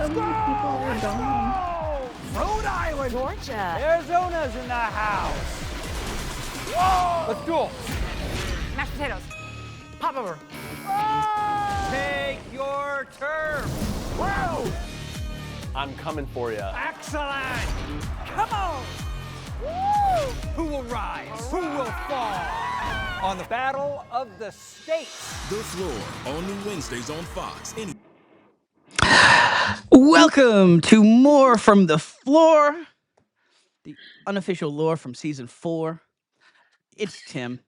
so many people are gone. Rhode Island. Georgia. Arizona's in the house. Whoa! Let's duel. Mashed potatoes. Pop over. Take your turn. Whoa! I'm coming for you. Excellent. Come on. Woo! Who will rise? Who will fall? On the Battle of the States. The Floor, all new Wednesdays on Fox. Welcome to more from the floor, the unofficial lore from season 4. It's Timmy,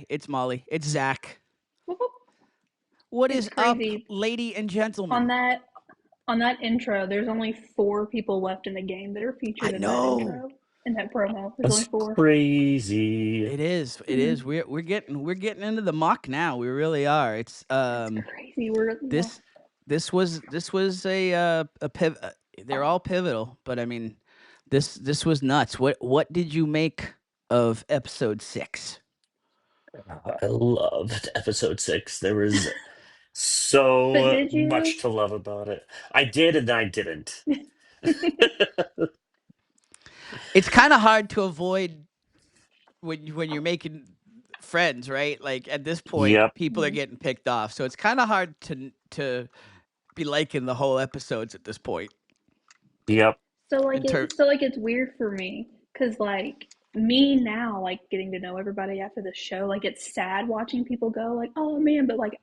it's Molly, it's Zach. What It's is up, crazy. lady and gentlemen? On that intro, there's only 4 people left in the game that are featured in that intro. In that promo. There's only 4. Crazy. It is. We're getting into the muck now. We really are. It's crazy. This was a pivot. They're all pivotal, but I mean, this was nuts. What did you make of episode 6? I loved episode 6. There was so much to love about it. I did, and then I didn't. It's kind of hard to avoid when you're making friends, right? Like at this point, people are getting picked off, so it's kind of hard to be liking the whole episodes at this point. Yep. So it's weird for me because like me now, like getting to know everybody after the show, like it's sad watching people go, like, oh man, but like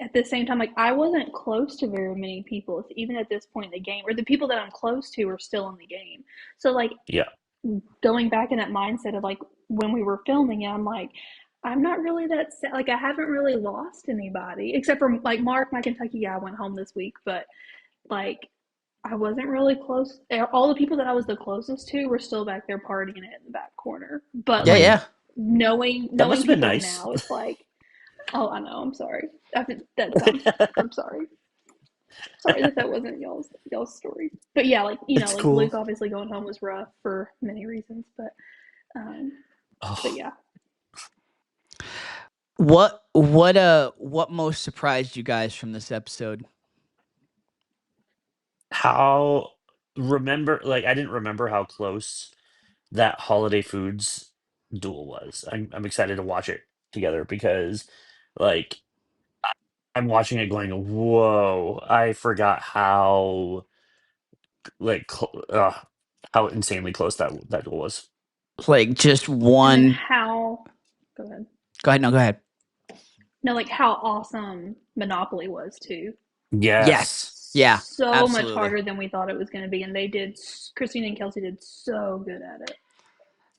at the same time, like I wasn't close to very many people, even at this point in the game, or the people that I'm close to are still in the game. So like, going back in that mindset of like when we were filming it, I'm like, I'm not really that sad. Like I haven't really lost anybody except for like Mark, my Kentucky guy, went home this week, but like I wasn't really close. All the people that I was the closest to were still back there partying it in the back corner. But knowing people nice. now, it's like, oh, I know. I'm sorry. I'm sorry. Sorry that wasn't y'all's story. But yeah, like like cool. Luke obviously going home was rough for many reasons. But yeah. What most surprised you guys from this episode? I didn't remember how close that holiday foods duel was. I'm excited to watch it together because like I'm watching it going, whoa, I forgot how how insanely close that duel was. Like just one. Go ahead. No, go ahead. No, like how awesome Monopoly was too. Yes. Yeah. So absolutely. much harder than we thought it was going to be, and Christina and Kelsey did so good at it.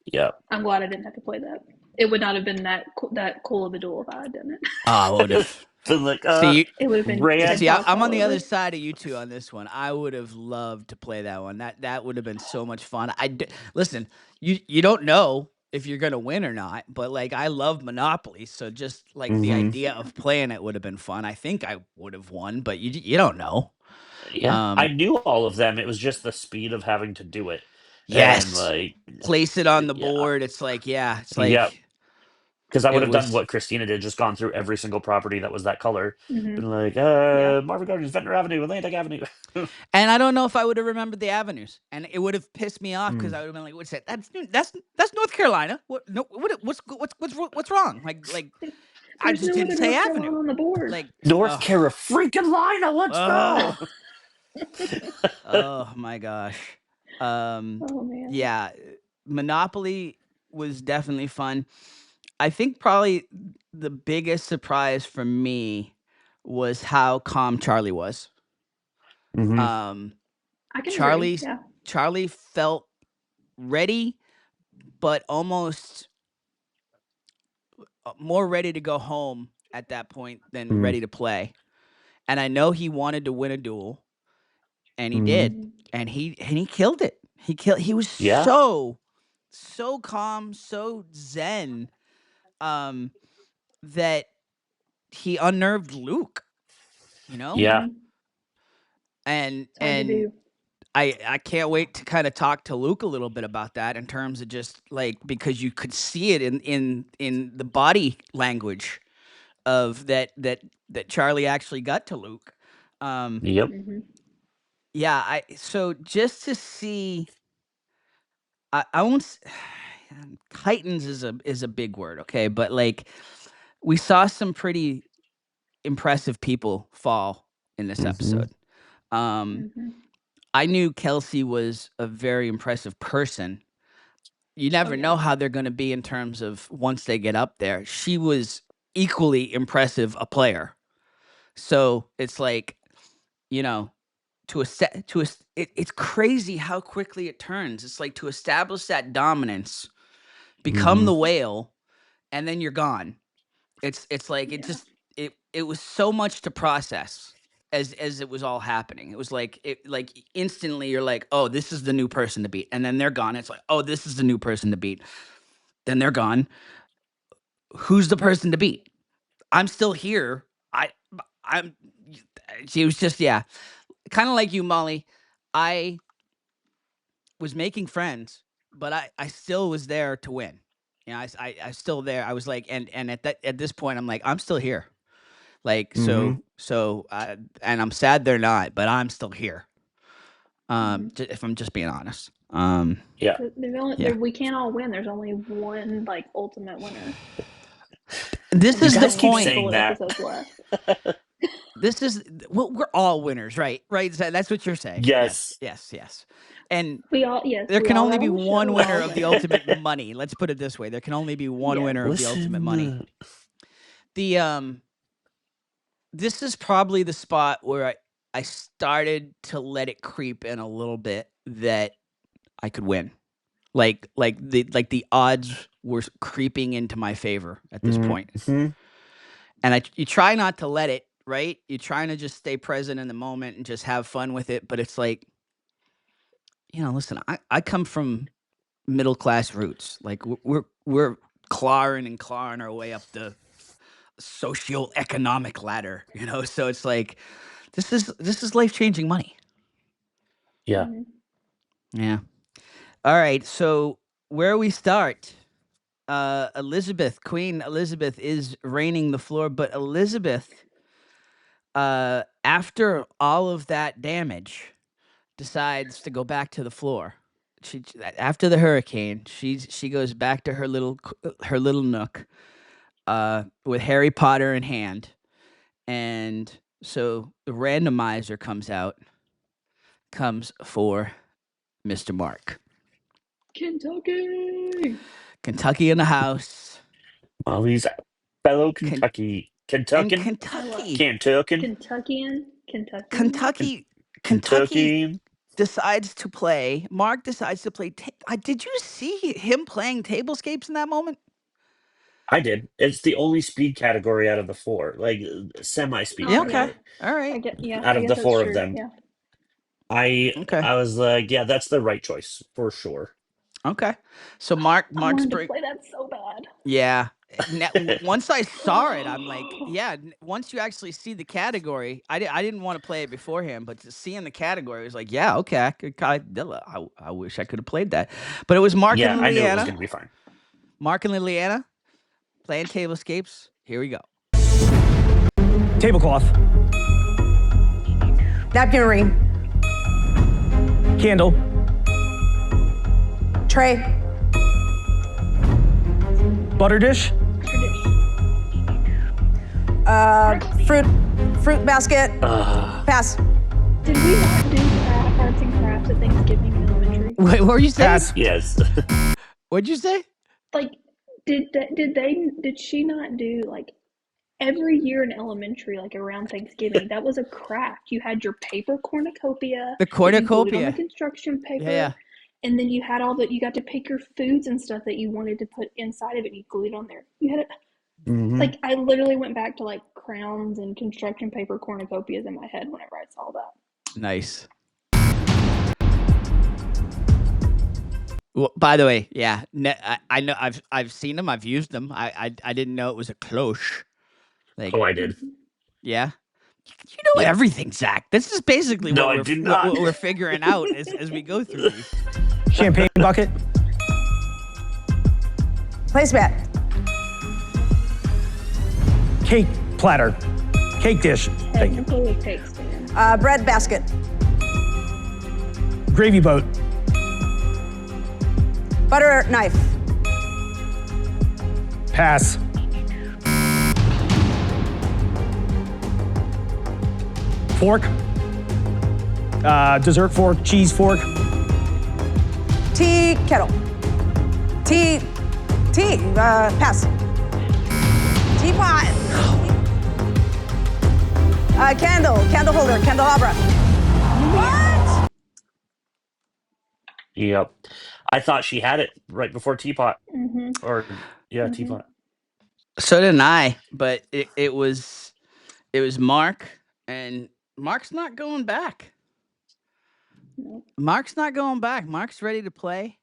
Yeah. I'm glad I didn't have to play that. It would not have been that cool of a duel if I had done it. Oh, I would have. It would have been. See, I'm on the other side of you two on this one. I would have loved to play that one. That would have been so much fun. Listen, you don't know if you're gonna win or not, but like I love Monopoly, so just like the idea of playing it would have been fun. I think I would have won, but you don't know. Yeah, I knew all of them. It was just the speed of having to do it. Yes, and place it on the board. It's like because I would have done what Christina did, just gone through every single property that was that color. Been like, Marvin Gardens, Ventnor Avenue, Atlantic Avenue. And I don't know if I would have remembered the avenues, and it would have pissed me off because I would have been like, "What's that? That's North Carolina. What? No, what's wrong? Like I just didn't say North avenue Carolina on the board. Like North Carolina, let's go. Oh my gosh. Oh man. Yeah, Monopoly was definitely fun. I think probably the biggest surprise for me was how calm Charlie was. Charlie felt ready, but almost more ready to go home at that point than ready to play. And I know he wanted to win a duel, and he did, and he killed it. He was so calm, so zen, that he unnerved Luke. Yeah. And I can't wait to kind of talk to Luke a little bit about that in terms of just like, because you could see it in the body language of that Charlie actually got to Luke. Yep. Yeah, so just to see, I won't. Titans is a big word, okay, but like we saw some pretty impressive people fall in this episode. Mm-hmm. I knew Kelsey was a very impressive person. You Oh, never know yeah. how they're going to be in terms of once they get up there. She was equally impressive a player. So it's like, you know, it's crazy how quickly it turns. It's like to establish that dominance, become the whale, and then you're gone. It's like it Yeah. just it was so much to process as it was all happening. It was like instantly you're like, oh, this is the new person to beat, and then they're gone. It's like, oh, this is the new person to beat. Then they're gone. Who's the person to beat? I'm still here. I'm. She was just kind of like you, Molly. I was making friends, but I still was there to win. I still there. I was like, and at this point, I'm like, I'm still here. Like and I'm sad they're not, but I'm still here. If I'm just being honest. Yeah. We can't all win. There's only one like ultimate winner. This is You the guys keep point. saying that. Episodes left. This is we're all winners, right? Right? That's what you're saying. Yes. Yes. And There can only be one winner of the ultimate money. Let's put it this way: there can only be one winner of the ultimate money. This is probably the spot where I started to let it creep in a little bit that I could win. Like the odds were creeping into my favor at this point. And you try not to let it, right? You're trying to just stay present in the moment and just have fun with it. But it's like, listen, I come from middle class roots. Like we're clawing our way up the socioeconomic ladder, So it's like this is life-changing money. Yeah. Yeah. All right. So where we start? Queen Elizabeth is reigning the floor, but Elizabeth, after all of that damage, decides to go back to the floor. After the hurricane, she goes back to her little nook, with Harry Potter in hand, and so the randomizer comes for Mr. Mark. Kentucky in the house. Molly's fellow Kentucky. Kentucky. decides to play. Mark decides to play. Did you see him playing tablescapes in that moment? I did. It's the only speed category out of the four, like semi-speed. Yeah, okay. All right. Out of the four of them, yeah. I was like, yeah, that's the right choice for sure. Okay. So Mark's I wanted to play that so bad. Yeah. Once I saw it, I'm like, yeah. Once you actually see the category, I didn't want to play it beforehand, but to see in the category, it was like, yeah, okay. I wish I could have played that, but it was Mark and Liliana. I knew it was going to be fine. Mark and Liliana playing tablescapes. Here we go. Tablecloth. Napkinary. Candle. Tray. Butter dish. Fruit basket. Pass. Did we not do arts and crafts at Thanksgiving in elementary? Wait, what were you saying? Pass. Yes. What'd you say? Like, did she not do like every year in elementary, like around Thanksgiving? That was a craft. You had your paper cornucopia. The cornucopia. On the construction paper. Yeah. And then you had you got to pick your foods and stuff that you wanted to put inside of it. And you glued it on there. You had it. Like, I literally went back to like crowns and construction paper cornucopias in my head whenever I saw that. Nice. Well, by the way, yeah, I know I've seen them. I've used them. I didn't know it was a cloche. Like, I did. Yeah. You know everything, Zach. This is basically what we're figuring out as we go through these. Champagne bucket. Placemat. Cake platter. Cake dish. Thank you. Technically a cake stand. Bread basket. Gravy boat. Butter knife. Pass. Fork. Dessert fork, cheese fork. Tea kettle. Tea. Pass. Teapot. Candle holder, candelabra. What? Yep. I thought she had it right before teapot. Mm-hmm. Or yeah, Mm-hmm. teapot. So did I, but it was Mark, and Mark's not going back. Nope. Mark's not going back. Mark's ready to play.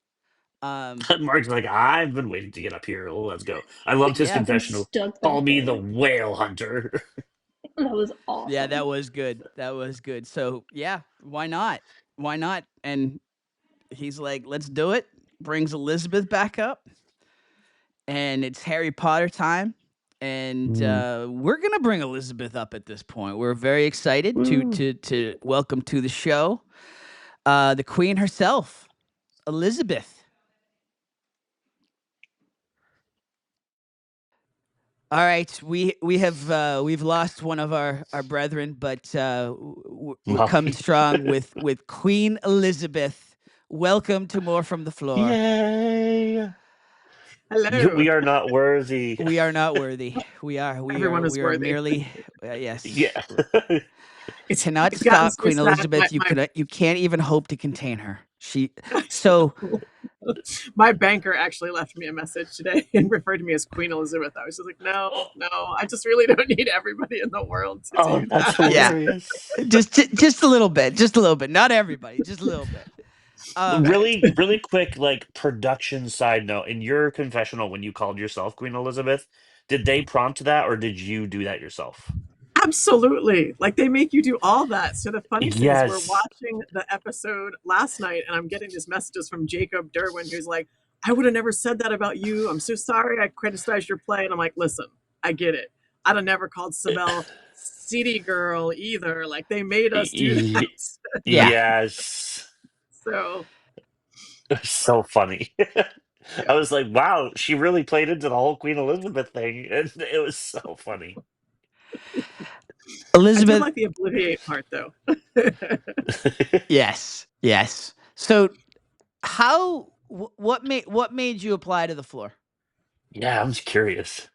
Mark's like, I've been waiting to get up here. Let's go. I loved his Yeah. I'm confessional. stuck Call back me the there. whale hunter. That was awesome. Yeah, that was good. That was good. So yeah, why not? Why not? And he's like, let's do it. Brings Elizabeth back up, and it's Harry Potter time. And we're gonna bring Elizabeth up at this point. We're very excited to welcome to the show the Queen herself, Elizabeth. All right, we have we've lost one of our brethren, but we're coming strong with Queen Elizabeth. Welcome to More from the Floor. Yay! Hello. We are not worthy. We are not worthy. Everyone is we are worthy. merely yes. Yeah. Cannot it's gotten stop so Queen sad, Elizabeth. my- You can't even hope to contain her. So My banker actually left me a message today and referred to me as Queen Elizabeth. I was just like, no, I just really don't need everybody in the world to Oh, do that's that. hilarious. just a little bit, not everybody, just a little bit. Really quick, like production side note. In your confessional, when you called yourself Queen Elizabeth, did they prompt that or did you do that yourself? Absolutely. Like they make you do all that. So the funny thing is we're Yes. watching the episode last night and I'm getting these messages from Jacob Derwin who's like, I would have never said that about you. I'm so sorry I criticized your play. And I'm like, listen, I get it. I'd have never called Sibel City Girl either. Like they made us do that. Yeah. Yes. So It's so funny. yeah. I was like, wow, she really played into the whole Queen Elizabeth thing. And it was so funny. I do Elizabeth, like the obliviate part though. yes. So what made you apply to the floor? Yeah, I'm just curious.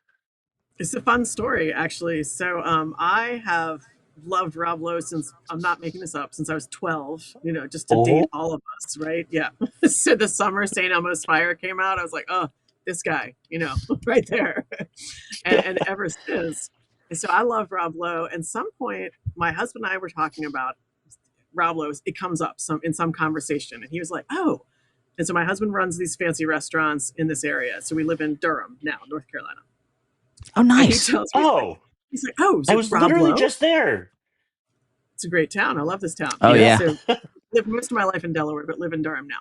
It's a fun story, actually. So I have loved Rob Lowe since, I'm not making this up, since I was 12, just to date Oh, all of us, right? Yeah. So the summer St. Elmo's Fire came out, I was like, oh, this guy, right there. And ever since. And so I love Rob Lowe. And some point, my husband and I were talking about Rob Lowe's, it comes up in some conversation. And he was like, oh. And so my husband runs these fancy restaurants in this area. So we live in Durham now, North Carolina. Oh, And he nice. tells me, he's like, oh, is I it was Rob literally Lowe? just there. It's a great town. I love this town. Oh, yeah. So lived most of my life in Delaware, but live in Durham now.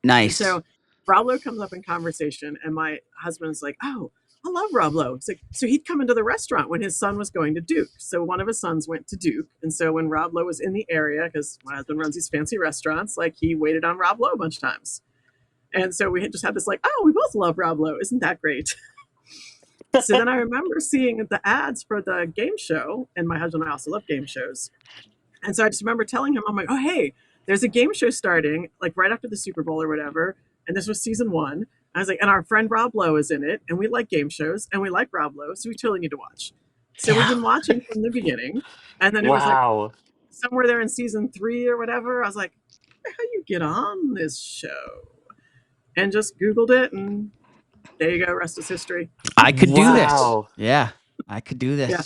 Nice. So Rob Lowe comes up in conversation, and my husband's like, oh, I love Rob Lowe. It's like, so he'd come into the restaurant when his son was going to Duke. So one of his sons went to Duke. And so when Rob Lowe was in the area, because my husband runs these fancy restaurants, like he waited on Rob Lowe a bunch of times. And so we had just had this like, oh, we both love Rob Lowe. Isn't that great? So then I remember seeing the ads for the game show, and my husband and I also love game shows. And so I just remember telling him, I'm like, oh, hey, there's a game show starting, like right after the Super Bowl or whatever. And this was season 1. I was like, and our friend Rob Lowe is in it, and we like game shows, and we like Rob Lowe, so we totally need to watch. So we've been watching from the beginning. And then it was like Wow. somewhere there in season 3 or whatever, I was like, how do you get on this show? And just Googled it, and there you go, rest is history. I could do this. Wow. Yeah, I could do this. Yeah.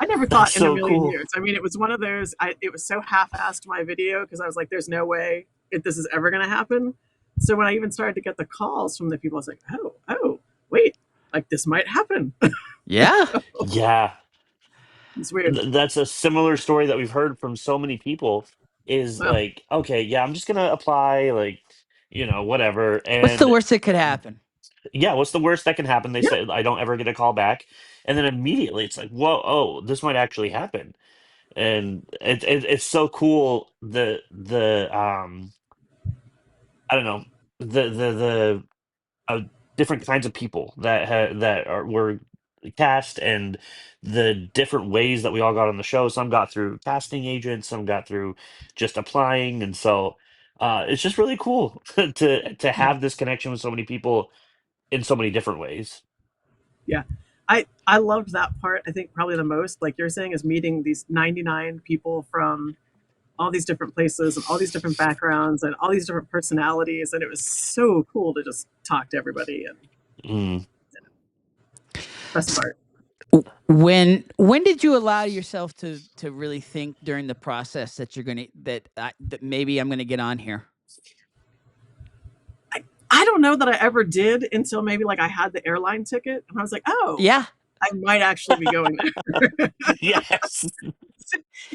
I never thought That's in a so million cool. years. I mean, it was one of those, it was so half-assed my video because I was like, there's no way this is ever going to happen. So when I even started to get the calls from the people, I was like, oh, wait, like this might happen. Yeah. Yeah. It's weird. That's a similar story that we've heard from so many people is Wow. like, okay, yeah, I'm just going to apply, like, whatever. What's the And worst that could happen? yeah, what's the worst that can happen? They Yeah. say, I don't ever get a call back. And then immediately it's like, whoa, oh, this might actually happen. And it's so cool I don't know, the different kinds of people that were cast, and the different ways that we all got on the show. Some got through casting agents, some got through just applying, and so it's just really cool to Yeah. have this connection with so many people in so many different ways. Yeah. I loved that part. I think probably the most, like you're saying, is meeting these 99 people from all these different places and all these different backgrounds and all these different personalities. And it was so cool to just talk to everybody. And Mm. best part. When did you allow yourself to really think during the process that you're gonna that maybe I'm gonna get on here? I don't know that I ever did until maybe like I had the airline ticket and I was like, oh, Yeah. I might actually be going there. Yes.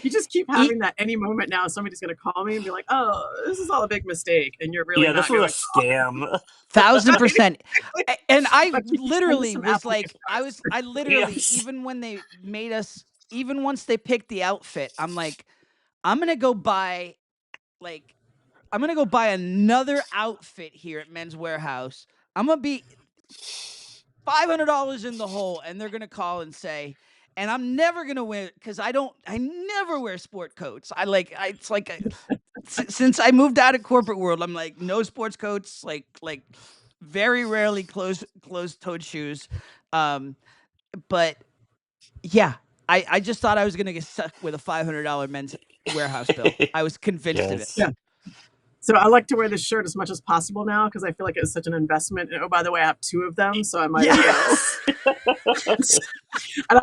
You just keep E- having that any moment now. Somebody's going to call me and be like, oh, this is all a big mistake. And you're really Yeah, this not was a going, scam. 1000%. And I but you can send us literally some was Applebee's like, cards. I literally, Yes. even when they made us, even once they picked the outfit, I'm like, I'm gonna go buy like I'm gonna go buy another outfit here at Men's Warehouse. I'm gonna be $500 in the hole, and they're gonna call and say, and I'm never gonna wear because I never wear sport coats. It's like since I moved out of corporate world, I'm like no sports coats, like very rarely closed toed shoes. Um, but yeah, I just thought I was gonna get stuck with a $500 Men's Warehouse bill. I was convinced of it. Yes. Yeah. So I like to wear this shirt as much as possible now because I feel like it's such an investment. And oh, by the way, I have two of them, so I might as well. Yes. And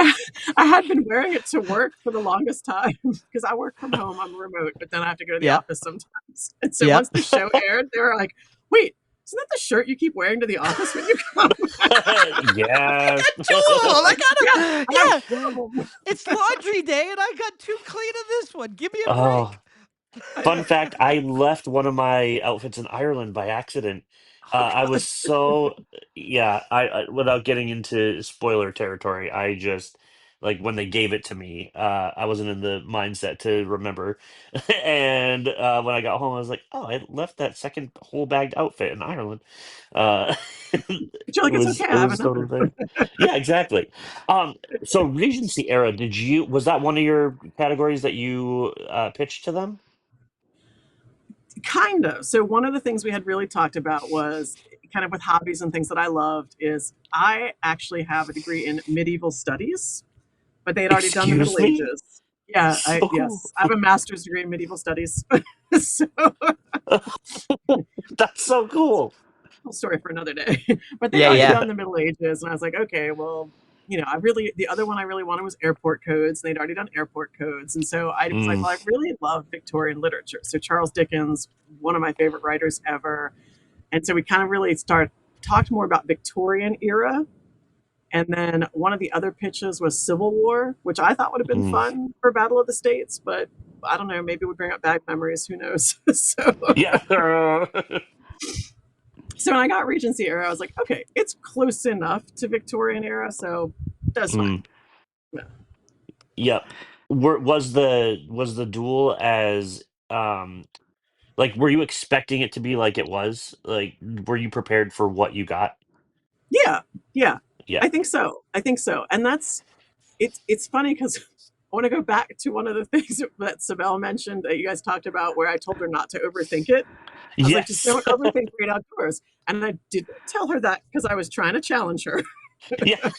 I had been wearing it to work for the longest time because I work from home. I'm remote, but then I have to go to the Yeah, office sometimes. And so yeah. once the show aired, they were like, wait, isn't that the shirt you keep wearing to the office when you come? Yes. Two of them. I Yeah, got I have yeah. two of them. It's laundry day, and I got too clean of this one. Give me a Oh, break. fun fact, I left one of my outfits in Ireland by accident. Oh I was God. so, yeah, without getting into spoiler territory, I just, like, when they gave it to me, I wasn't in the mindset to remember. And when I got home, I was like, oh, I left that second whole bagged outfit in Ireland. Uh, But you're like, it's okay, it I have was totally another. thing. Yeah, exactly. Um, so Regency Era, was that one of your categories that you pitched to them? Kind of. So one of the things we had really talked about was kind of with hobbies and things that I loved is I actually have a degree in medieval studies, but they had already done the Middle Excuse me? Ages. Yeah, I So yes, I have a master's degree in medieval studies. So that's so cool. whole story for another day. But they'd Yeah, already yeah. done the Middle Ages, and I was like, okay, well, I really the other one I really wanted was airport codes. And they'd already done airport codes, and so I was like, Mm, well, I really love Victorian literature. So Charles Dickens, one of my favorite writers ever, and so we kind of really talked more about Victorian era. And then one of the other pitches was Civil War, which I thought would have been mm. fun for Battle of the States, but I don't know, maybe it would bring up bad memories. Who knows? Yeah. So when I got Regency era, I was like, okay, it's close enough to Victorian era, so that's fine. Mm, Yeah. yep. Was the duel as like, were you expecting it to be like it was? Like, were you prepared for what you got? Yeah, yeah. Yeah. I think so. I think so. And it's funny because I want to go back to one of the things that Sibel mentioned that you guys talked about where I told her not to overthink it. I was like, just Yes. don't overthink Great Outdoors. And I didn't tell her that because I was trying to challenge her. Yeah.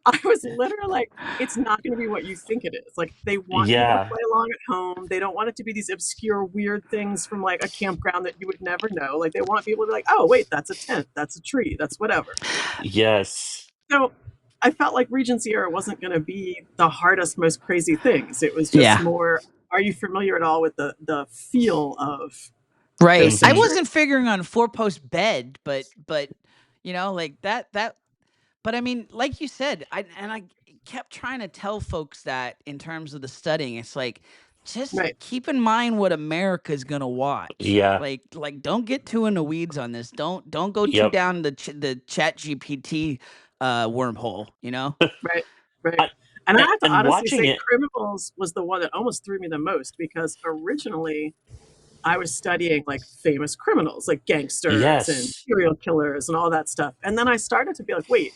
I was literally like, it's not going to be what you think it is. Like, they want people to Yeah. play along at home. They don't want it to be these obscure, weird things from like a campground that you would never know. Like, they want people to be like, oh, wait, that's a tent. That's a tree. That's whatever. Yes. So I felt like Regency Era wasn't going to be the hardest, most crazy things. It was just Yeah. more, are you familiar at all with the feel of Right. those I Hmm. centuries? wasn't figuring on 4-post bed, but like that. But I mean, like you said, I kept trying to tell folks that in terms of the studying, it's like just Right. keep in mind what America's gonna watch. Yeah. Like don't get too in the weeds on this. Don't go too Yep. down the Chat GPT wormhole. You know. Right, right. I, And I have to and honestly watching say it. Criminals was the one that almost threw me the most because originally I was studying like famous criminals, like gangsters and Yes. serial killers and all that stuff. And then I started to be like, wait,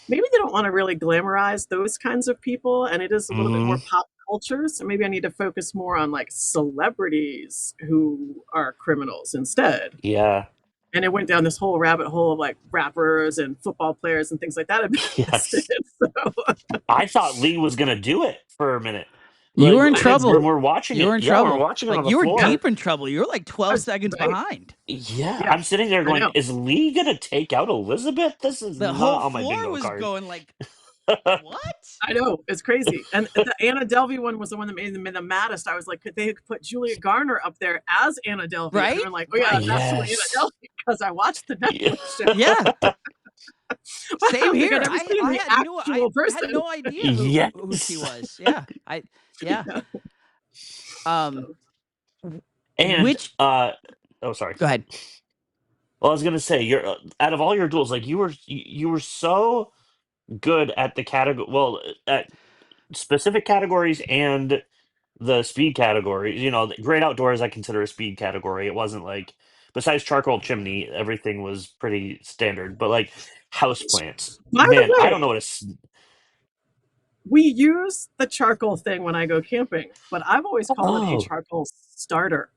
maybe they don't want to really glamorize those kinds of people. And it is a little bit Hmm. more pop culture. So maybe I need to focus more on like celebrities who are criminals instead. Yeah. And it went down this whole rabbit hole of like rappers and football players and things like that have been listed. Yes. So I thought Lee was gonna do it for a minute. You Like were in I did when trouble. too. we're watching You it, were in yeah, we're trouble. watching it on Like the you were Yeah, floor. deep in trouble. You were like I 12 was seconds right. behind. Yeah, Yeah, I'm sitting there I going, know. "Is Lee gonna take out Elizabeth? This is The whole not on my floor bingo was card." going like, what? I know it's crazy, and the Anna Delvey one was the one that made me the maddest. I was like, could they put Julia Garner up there as Anna Delvey? And Right? I'm like, oh yeah, Right. that's totally Anna Yes. Delvey because I watched the Yeah. Netflix show, Yeah. but I Same don't think here. I'd ever seen I the had actual person. no idea who she Yes. was. Yeah. Yeah. Yeah. Um So, And which oh, sorry. go ahead. Well, I was gonna say, you're out of all your duels, like you were so good at the category. Well, at specific categories and the speed category. The great outdoors I consider a speed category. It wasn't like, besides charcoal chimney, everything was pretty standard. But like house plants, by man, the I don't way, know what we use the charcoal thing when I go camping, but I've always called it a Oh, charcoal starter.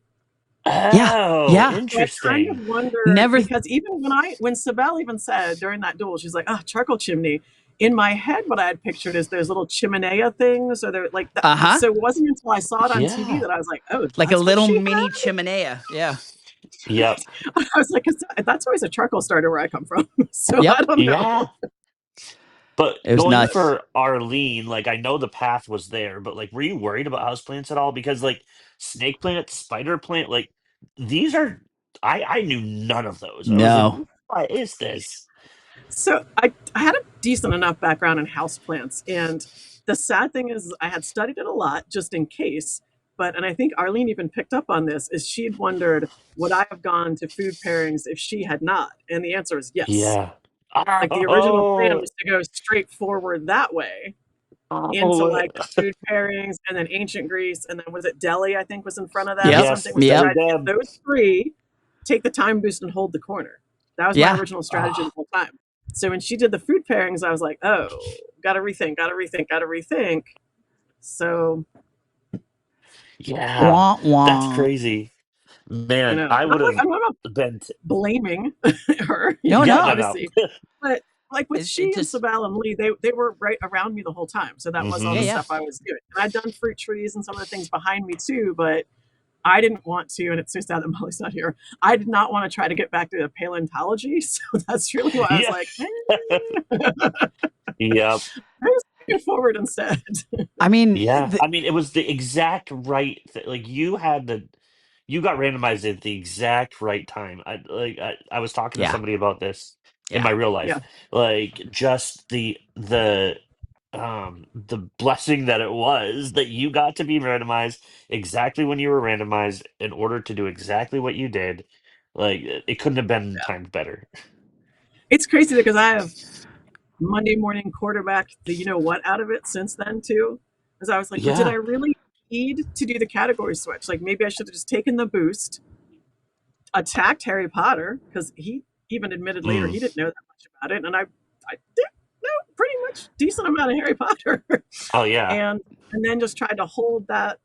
Yeah. oh, Yeah. So I kind of interesting. wondered Never because even when Sibel even said during that duel, she's like, "Oh, charcoal chimney." In my head, what I had pictured is those little chimenea things, or they're like that. uh-huh. So it wasn't until I saw it on TV Yeah. that I was like, "Oh, Like a that's what little she mini had." chimenea. Yeah. Yep. I was like, "That's always a charcoal starter where I come from." So Yep. I don't know. Yeah. But It was going But nuts. for Arlene, like I know the path was there, but like, were you worried about houseplants at all? Because like snake plant, spider plant, like these are, I knew none of those. I was like, No. what is this? so I had a decent enough background in houseplants, and the sad thing is I had studied it a lot just in case. But and I think Arlene even picked up on this is she'd wondered would I have gone to food pairings if she had not, and the answer is yes. Yeah. Like the original plan Oh, was to go straight forward that way into oh, like the food pairings and then ancient Greece and then was it Delhi I think was in front of that or Yep. something yes, was to Yep. Deli try to get Deb. those three, take the time boost and hold the corner. That was my Yeah. original strategy the Oh, whole time. So when she did the food pairings, I was like, oh, gotta rethink, gotta rethink, gotta rethink. So yeah, Wah that's wah. crazy, I man. know. I would have I'm not been. blaming her, No, Yeah, no, no. no. obviously. But like with It she and just Sabal and Lee, they were right around me the whole time. So that was all yeah, the Hmm. yeah. stuff I was doing. And I'd done fruit trees and some of the things behind me too, but I didn't want to, and it's so sad that Molly's not here. I did not want to try to get back to the paleontology. So that's really why I was Yeah. like, I Yep. was looking forward instead. I mean, Yeah, I mean, it was the exact right like you got randomized at the exact right time. I was talking to yeah. somebody about this in Yeah. my real life. Yeah. Like just the blessing that it was that you got to be randomized exactly when you were randomized in order to do exactly what you did. Like it couldn't have been timed better. It's crazy because I have Monday morning quarterback the you know what out of it since then too. Because I was like, well, did I Yeah. really need to do the category switch? Like maybe I should have just taken the boost, attacked Harry Potter, because he even admitted later Mm. he didn't know that much about it. And I did know pretty much decent amount of Harry Potter. Oh yeah. and and then just tried to hold that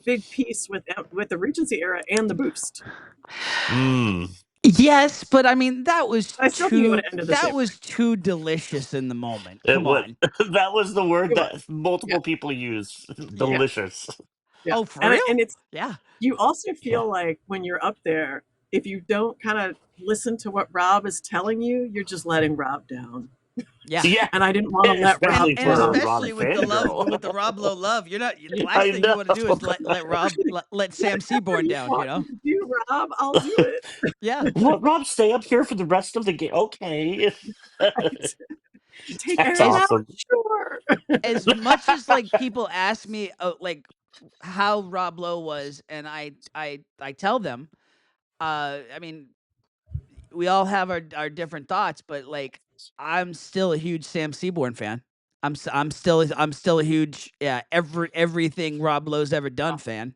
big piece with the Regency era and the boost. Mm. Yes, but I mean I still think it would have ended the that same way. was too delicious in the moment. It Come would. on. That was the word It was. that Yeah. multiple people use. Yeah. Yeah. Delicious. Yeah. Oh, for And real? it's Yeah. you also Yeah. feel like when you're up there, if you don't kind of listen to what Rob is telling you, you're just letting Rob down. Yeah. Yeah. And I didn't want to let And Rob Especially for down. a Rob especially with the love fangirl. with the Rob Lowe love, you're not the last I thing you know. want to do is let Sam Whatever Seaborn you down, you want me know? to do, Rob, I'll do it. Yeah. What, Rob, stay up here for the rest of the game? Okay. Right? Take That's Aaron out, awesome. sure. As much as like people ask me like how Rob Lowe was, and I tell them, I mean, we all have our different thoughts, but like I'm still a huge Sam Seaborn fan. I'm still a huge everything Rob Lowe's ever done fan.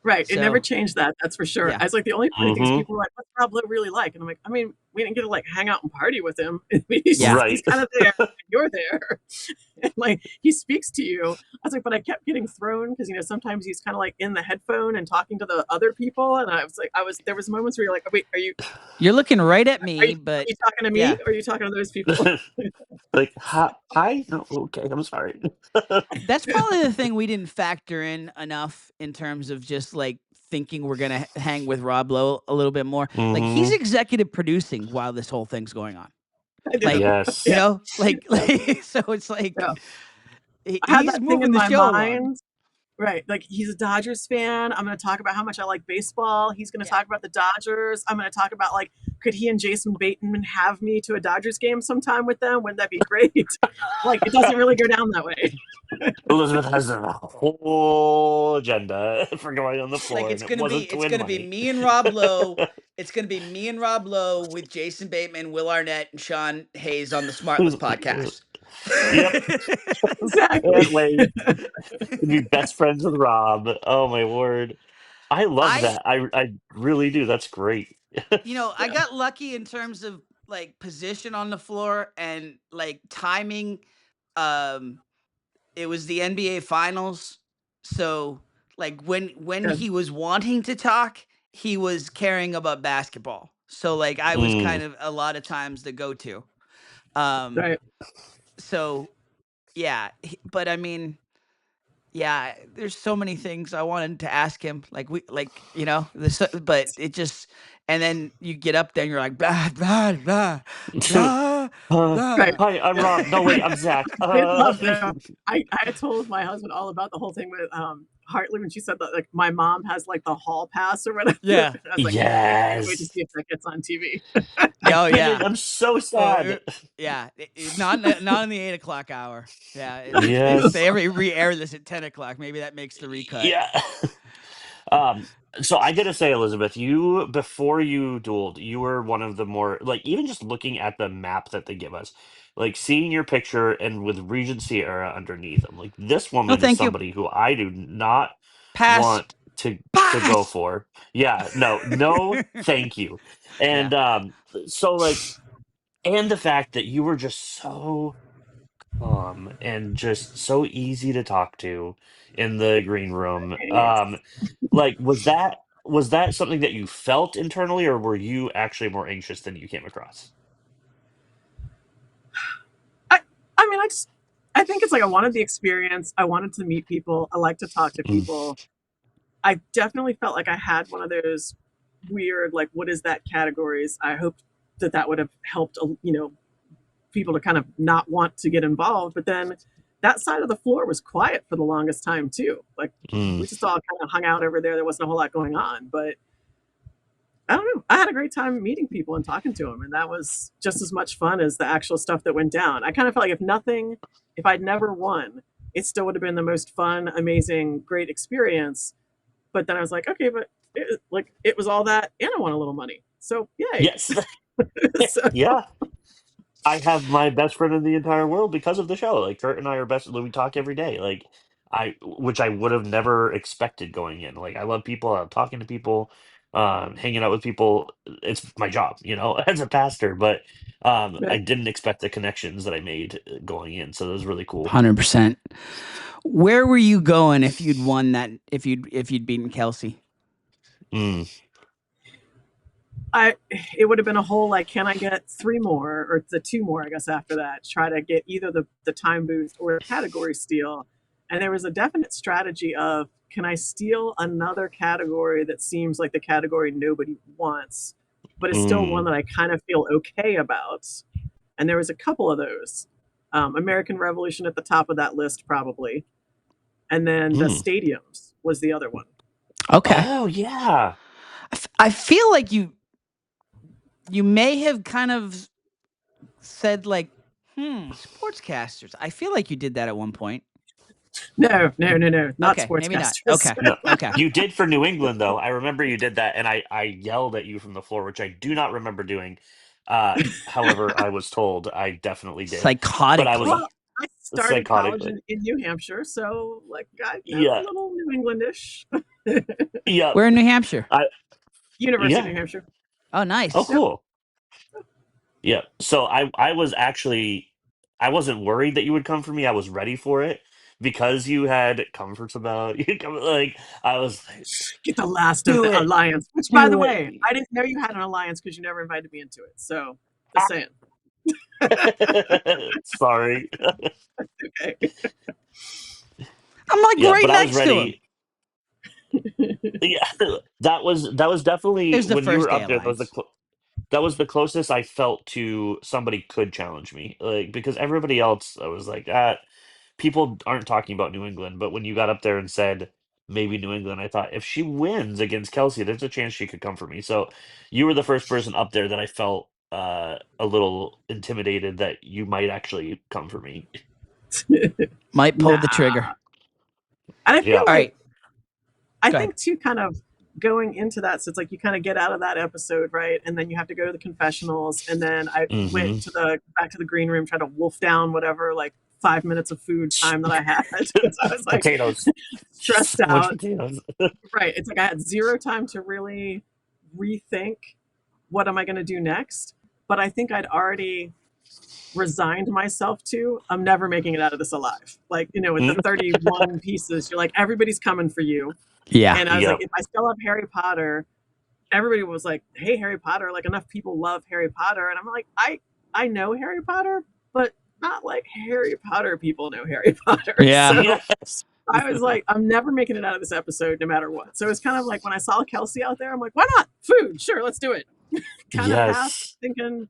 Right. It never So changed that. That's for sure. yeah, I was like, the only funny thing is Mm-hmm. people were like, what's Rob Lowe really like? And I'm like, I mean, we didn't get to like hang out and party with him. I mean, yeah. he's Right. kind of there. And you're there. And like, he speaks to you. I was like, but I kept getting thrown because, sometimes he's kind of like in the headphone and talking to the other people. And I was like, there was moments where you're like, wait, You're looking right at are me, you, are but you talking to me yeah, or are you talking to those people? Like, hi? No, okay, I'm sorry. that's probably the thing we didn't factor in enough in terms of just like thinking we're gonna hang with Rob Lowe a little bit more. Like he's Mm-hmm. executive producing while this whole thing's going on. I know. Like Yes. like so it's like Yeah. I had he's that thing moving in the my show along. mind. Right. Like he's a Dodgers fan. I'm going to talk about how much I like baseball. He's going to Yeah. talk about the Dodgers. I'm going to talk about like, could he and Jason Bateman have me to a Dodgers game sometime with them? Wouldn't that be great? Like it doesn't really go down that way. Elizabeth has a whole agenda for going on the Like floor, and it wasn't to it's win gonna be money. me and Rob Lowe. It's gonna be me and Rob Lowe with Jason Bateman, Will Arnett, and Sean Hayes on the Smartless podcast. Yep. Exactly. Can't wait. To be best friends with Rob. Oh my word. I love I that. I really do. That's great. I got lucky in terms of like position on the floor and like timing. Um, it was the NBA finals, so like when Good. he was wanting to talk, he was caring about basketball. So like I was Mm. kind of a lot of times the go-to. Um, Right. so yeah, but I mean, yeah, there's so many things I wanted to ask him. This, but it just, and then you get up there and you're like, blah, blah, blah, blah, Right. blah. Hi, I'm Rob. No, wait, I'm Zach. I love that. I told my husband all about the whole thing with Hartley when she said that like my mom has like the hall pass or whatever. Yeah. I was like, I can't wait to Yes. see if that gets on TV. I Oh get it. yeah. I'm so Oh, sad. yeah. Not in the 8 o'clock hour. Yeah. If Yes. they ever re-air this at 10 o'clock, maybe that makes the recut. Yeah. Um, so I gotta say, Elizabeth, you before you dueled, you were one of the more like even just looking at the map that they give us, like seeing your picture and with Regency Era underneath. I'm like, this No, woman is thank you. somebody who I do not Pass. want to go Pass. for. Yeah, no, thank you. Yeah. And so like, and the fact that you were just so and just so easy to talk to in the green room. Like was that something that you felt internally, or were you actually more anxious than you came across? I I mean, I think it's like I wanted the experience. I wanted to meet people. I like to talk to Mm, people. I definitely felt like I had one of those weird, like, what is that categories. I hoped that would have helped, people to kind of not want to get involved. But then that side of the floor was quiet for the longest time too. Like mm, we just all kind of hung out over there. There wasn't a whole lot going on, but I don't know. I had a great time meeting people and talking to them, and that was just as much fun as the actual stuff that went down. I kind of felt like if I'd never won, it still would have been the most fun, amazing, great experience. But then I was like, okay, but it was all that, and I won a little money, so yay! yes. So, Yeah. I have my best friend in the entire world because of the show. Like Kurt and I are best. We talk every day. Like which I would have never expected going in. Like I love people. I love talking to people, hanging out with people. It's my job, as a pastor. But I right. didn't expect the connections that I made going in. So that was really cool. 100%. Where were you going if you'd won that? If you'd beaten Kelsey? Mm, It would have been a whole like, can I get three more or the two more? I guess after that, try to get either the time boost or a category steal. And there was a definite strategy of, can I steal another category that seems like the category nobody wants, but is still one mm, that I kind of feel okay about. And there was a couple of those. American Revolution at the top of that list, probably. And then the mm. stadiums was the other one. Okay. Oh yeah. I feel like you may have kind of said like, sportscasters. I feel like you did that at one point. No, not Okay, maybe not. sportscasters. Okay. No, Okay. you did for New England though. I remember you did that, and I yelled at you from the floor, which I do not remember doing. However, I was told I definitely did, but I was Psychotically. Well, I started college psychotically. in New Hampshire, so like I know a Yeah, little New Englandish. Yeah. Where in New Hampshire? University of Yeah. New Hampshire. Oh, nice. Oh, cool. Yeah. So I was actually, I wasn't worried that you would come for me. I was ready for it because you had comforts about you. Like I was like, Get the last of do the it, alliance. Which, by the do way, it. I didn't know you had an alliance because you never invited me into it. So, just saying. Sorry. Okay. I'm like Yeah, right but I was next to him. ready. Yeah, that was It definitely was the when you first were day up there. That was alliance. that was the closest I felt to somebody could challenge me. Like because everybody else, I was like, people aren't talking about New England. But when you got up there and said maybe New England, I thought if she wins against Kelsey, there's a chance she could come for me. So you were the first person up there that I felt a little intimidated that you might actually come for me. Might pull the Nah. trigger. And I feel Yeah. All like right. I Go ahead. think too, kind of going into that, so it's like you kind of get out of that episode, right? And then you have to go to the confessionals, and then I went Mm-hmm. to the back to the green room, try to wolf down whatever like 5 minutes of food time that I had. So I was like Potatoes. So stressed much out. potatoes. Right. It's like I had zero time to really rethink what am I going to do next. But I think I'd already resigned myself to I'm never making it out of this alive. Like, with the 31 pieces, you're like, everybody's coming for you. Yeah. And I was like, Yep. if I still have Harry Potter, everybody was like, hey, Harry Potter, like enough people love Harry Potter. And I'm like, I know Harry Potter, but not like Harry Potter people know Harry Potter. Yeah. So Yes. I was like, I'm never making it out of this episode no matter what. So it's kind of like when I saw Kelsey out there, I'm like, why not? Food, sure, let's do it. Kind of half Yes. thinking,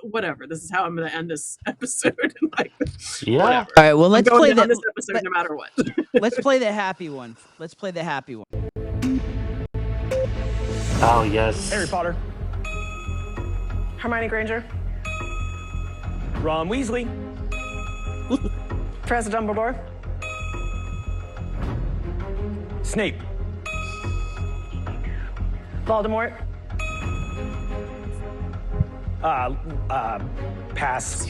whatever, this is how I'm going to end this episode. Like, Yeah. whatever. All right. Well, I'm let's going play on that. this episode no matter what. Let's play the happy one. Let's play the happy one. Oh yes. Harry Potter. Hermione Granger. Ron Weasley. Professor Dumbledore. Snape. Voldemort. Pass.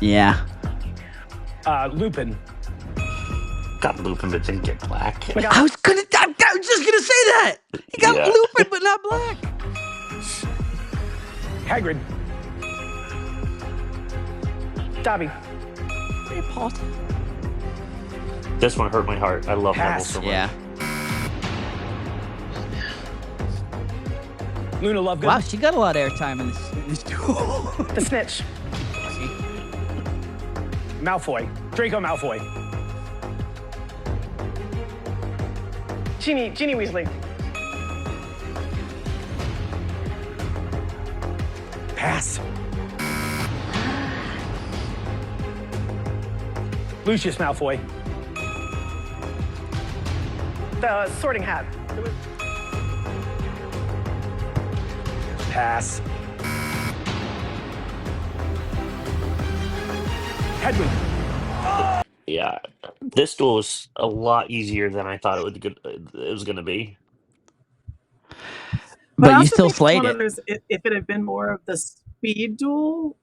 Yeah. Lupin. Got Lupin, but didn't get black. I was just gonna say that. He got Yeah. Lupin, but not black. Hagrid. Dobby. Harry Potter. This one hurt my heart. I love Neville Pass. so much. Yeah. Luna Lovegood. Wow, she got a lot of airtime in this duel. The Snitch. Malfoy. Draco Malfoy. Ginny Weasley. Pass. Lucius Malfoy. The Sorting Hat. Pass. Hedwig. Yeah. This duel was a lot easier than I thought it was gonna be. But I you also still think it's slayed one it. of those, if it had been more of the speed duel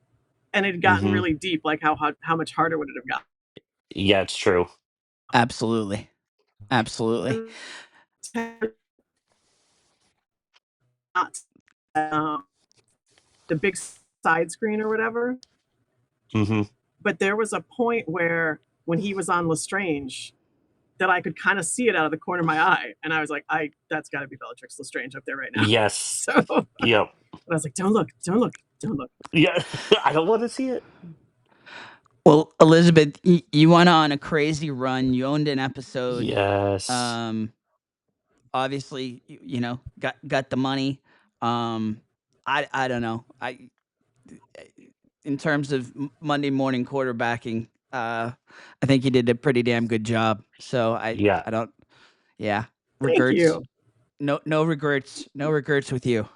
and it had gotten Mhm. really deep, like how much harder would it have gotten? Yeah, it's true. Absolutely. Absolutely. Not the big side screen or whatever. Mm-hmm. But there was a point where when he was on Lestrange that I could kind of see it out of the corner of my eye. And I was like, that's got to be Bellatrix Lestrange up there right now. Yes. So Yep. I was like, don't look. Yeah. I don't want to see it. Well, Elizabeth, you went on a crazy run. You owned an episode. Yes. Obviously, got the money. I don't know. In terms of Monday morning quarterbacking, I think you did a pretty damn good job. So Yeah. I don't. Yeah. Thank Regrets. you. No regrets. No regrets with you.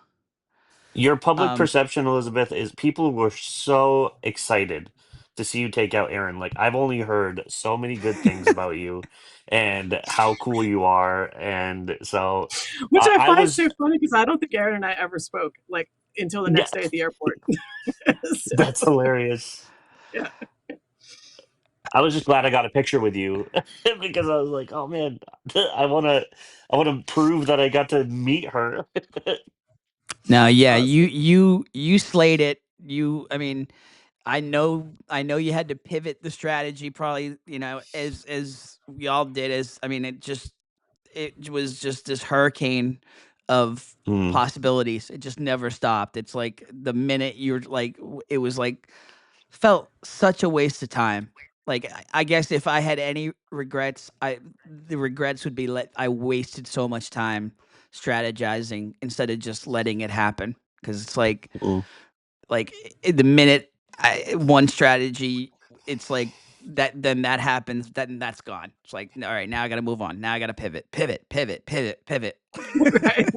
Your public perception, Elizabeth, is people were so excited to see you take out Aaron. Like I've only heard so many good things about you and how cool you are, and so Which I I find was. so funny because I don't think Aaron and I ever spoke like until the next day at the airport. So, That's hilarious. yeah. I was just glad I got a picture with you because I was like, oh man, I wanna prove that I got to meet her. No, yeah, Awesome. you slayed it. I mean, I know you had to pivot the strategy probably, as we all did. I mean, it was just this hurricane of Mm, possibilities. It just never stopped. It's like the minute you're like, it was like felt such a waste of time. Like I guess if I had any regrets, the regrets would be I wasted so much time strategizing instead of just letting it happen. Because it's mm. like the minute one strategy, it's like then that happens, then that's gone. It's like, all right, now I got to move on. Now I got to pivot. Right.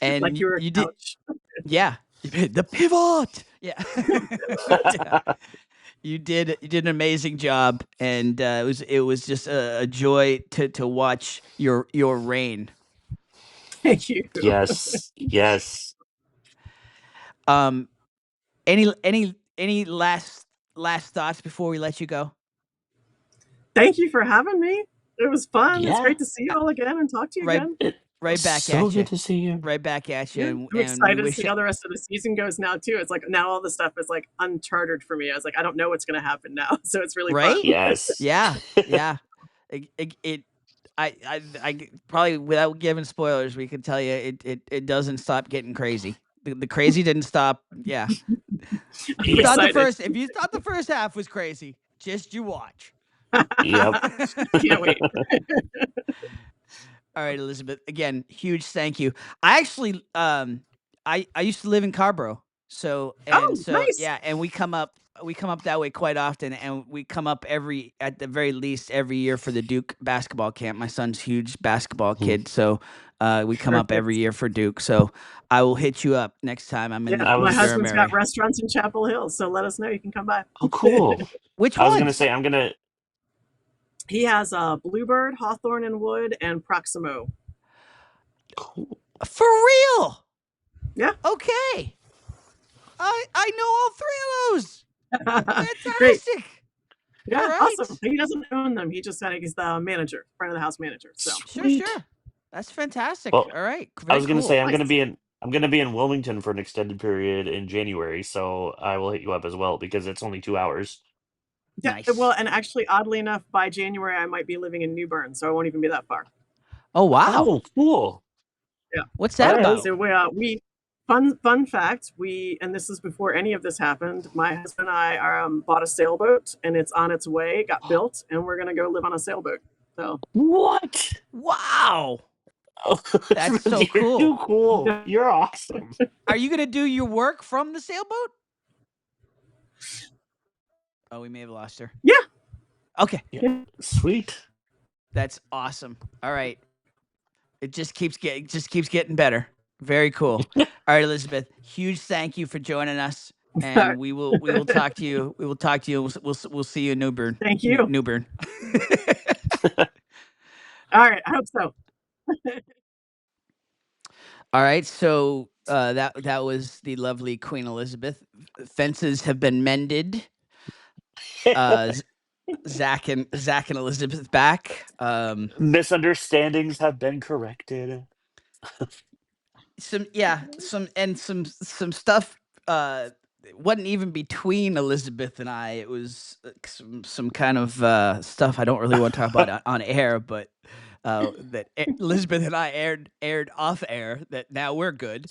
And Like you were you a did, couch. yeah. The pivot, yeah. Yeah. You did an amazing job, and it was just a joy to watch your reign. Thank you. Yes, yes. Um, any last thoughts before we let you go? Thank you for having me. It was fun. It's Yeah, great to see you all again and talk to you Right, again. it right back so at you. good to see you. Right back at you, Yeah, I'm and we excited to wish see you how the rest of the season goes now too. It's like now all the stuff is like uncharted for me. I was like, I don't know what's going to happen now, so it's really fun. right. Yes. Yeah, yeah. It probably without giving spoilers, we can tell you it doesn't stop getting crazy. The crazy didn't stop. Yeah. I'm excited. If you thought the first half was crazy, just you watch. Yep. Can't wait. All right, Elizabeth. Again, huge thank you. I actually I used to live in Carborough. Oh, nice. Yeah, and we come up that way quite often, and we come up at the very least every year for the Duke basketball camp. My son's huge basketball Mm. kid, so we come up every Perfect. year for Duke. So I will hit you up next time I'm in Yeah, the I my Durham husband's was got area. restaurants in Chapel Hill, so let us know. You can come by. oh cool. Which I was gonna ones? say I'm gonna He has Bluebird, Hawthorne and Wood, and Proximo. cool. For real? Yeah. Okay. I know all three of those. Great. Fantastic. All Yeah, awesome. right. He doesn't own them. He just he's the manager, front of the house manager. So Sure, Sweet. sure. That's fantastic. Well, All right. I Very was gonna say cool. nice. I'm gonna be in Wilmington for an extended period in January, so I will hit you up as well because it's only 2 hours. Yeah, well, Nice. and actually, oddly enough, by January I might be living in New Bern, so I won't even be that far. Oh, wow. Oh, cool. Yeah. What's All that right. about? So we fun fact, and this is before any of this happened. My husband and I bought a sailboat, and it's on its way, got built, and we're gonna go live on a sailboat. So What? Wow. Oh, That's so you're cool. too cool. You're awesome. Are you going to do your work from the sailboat? Oh, we may have lost her. yeah, Okay. Yeah. yeah. Sweet. That's awesome. All right. It just keeps getting better. Very cool. All right, Elizabeth. Huge thank you for joining us, and we will talk to you. We will talk to you. We'll see you in Newbern. Thank you. Newbern. All right, I hope so. All right, so that was the lovely Queen Elizabeth. Fences have been mended. Z- Zach and Elizabeth back. Misunderstandings have been corrected. Some stuff. It wasn't even between Elizabeth and I. It was some kind of stuff I don't really want to talk about on air, but that Elizabeth and I aired off air. That now we're good.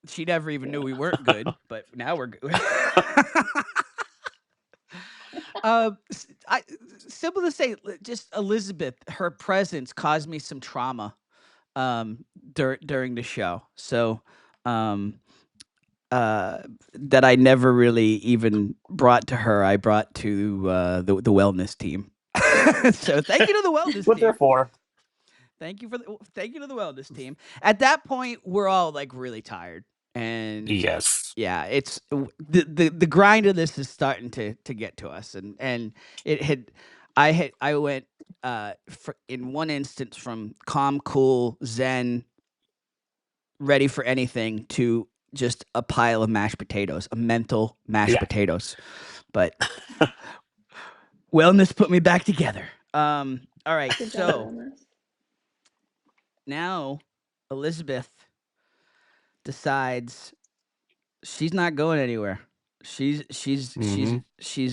She never even knew we weren't good, but now we're good. Simple to say, just Elizabeth, her presence caused me some trauma during the show. So that I never really even brought to her. I brought to the wellness team. So thank you to the wellness What they're team. for. Thank you to the wellness team. At that point, we're all like really tired, and Yes. yeah, it's the grind of this is starting to get to us, and it had I went in one instance from calm, cool, zen, ready for anything to just a pile of mashed potatoes, a mental mashed Yeah. potatoes. But Wellness put me back together. All right, Good job, so Wellness. now Elizabeth decides she's not going anywhere. She's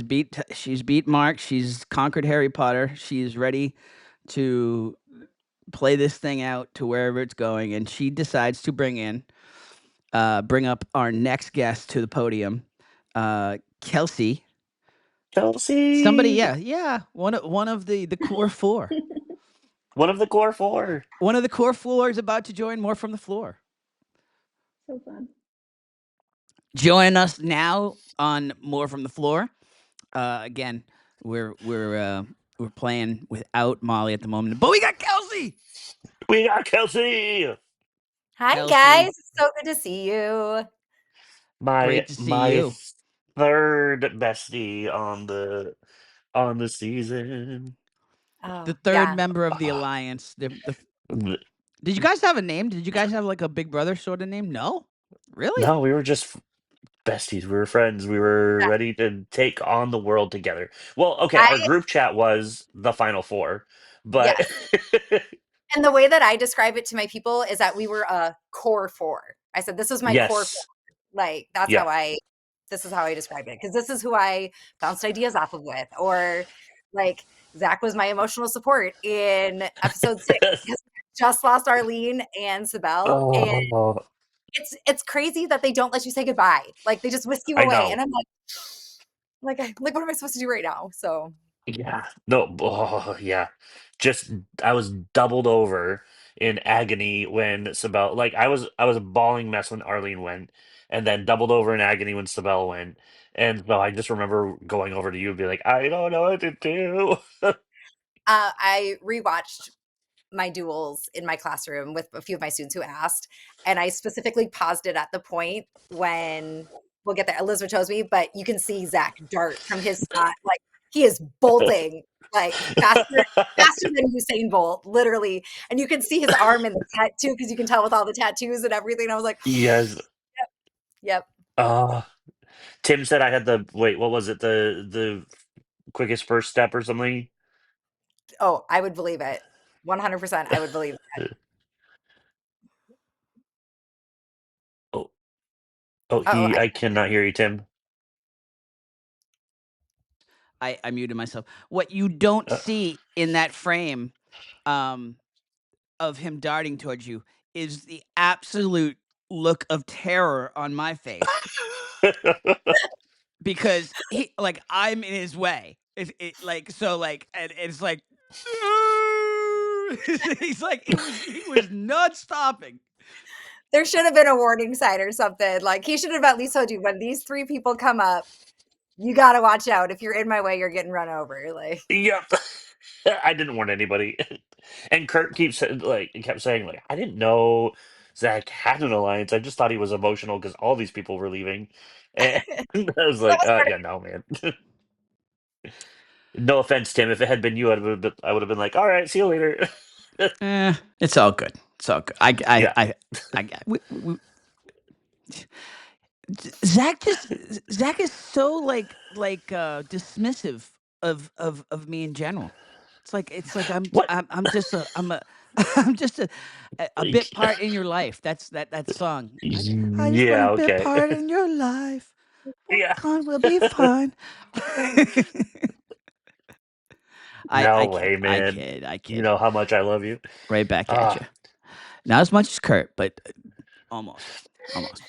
beat Mark. She's conquered Harry Potter. She's ready to play this thing out to wherever it's going, and she decides to bring up our next guest to the podium, Kelsey. Somebody, Kelsey, yeah, one of the core four. one of the core four. One of the core four is about to join More from the Floor. So fun. Join us now on More from the Floor. Again, we're playing without Molly at the moment, but we got Kelsey. We got Kelsey. Hi, Kelsey. guys. It's so good to see you. Great to see you. Third bestie on the season. Oh, The third yeah. member of the alliance. Did you guys have a name? Did you guys have like a Big Brother sort of name? No, really? No, we were just besties. We were friends. We were ready to take on the world together. Well, okay, our I group chat was the final four, but Yes. And the way that I describe it to my people is that we were a core four. I said, this was my core four. yes, Like, yeah. this is how I describe it. Because this is who I bounced ideas off of with. Or like Zach was my emotional support in episode 6. Because we just lost Arlene and Sibel. And Oh, it's crazy that they don't let you say goodbye. Like they just whisk you I away. know. And I'm like, what am I supposed to do right now? So Yeah. No. Oh, yeah. Just I was doubled over in agony when Sibel. Like I was a bawling mess when Arlene went, and then doubled over in agony when Sibel went. And so I just remember going over to you and be like, I don't know what to do. I rewatched my duels in my classroom with a few of my students who asked, and I specifically paused it at the point when we'll get there. Elizabeth chose me, but you can see Zach dart from his spot, like he is bolting like faster than Usain Bolt, literally, and you can see his arm in the tattoo because you can tell with all the tattoos and everything. I was like, Yes. yep. Tim said I had the wait. What was it? The quickest first step or something. Oh, I would believe it. 100%. I would believe it. Oh, oh, Oh, I cannot hear you, Tim. I muted myself. What you don't Uh, see in that frame of him darting towards you is the absolute look of terror on my face because I'm in his way. And it's like he's like he was not stopping. There should have been a warning sign or something. Like he should have at least told you when these 3 people come up, you got to watch out. If you're in my way, you're getting run over. Like, Yep. I didn't warn anybody. And Kurt kept saying like I didn't know Zach had an alliance. I just thought he was emotional because all these people were leaving. And I was that like, was part yeah, no, man. No offense, Tim. If it had been you, I would have been like, all right, see you later. It's all good. It's all good. Yeah. Zach is so dismissive of me in general. It's like What? I'm just a I'm just a bit Like, part in your life. That's that song. I just want yeah, a bit okay. part in your life. Yeah. Con will be fine. I No way, kid. I man. kid. I You kid. know how much I love you. Right back at Ah. you. Not as much as Kurt, but almost. Almost.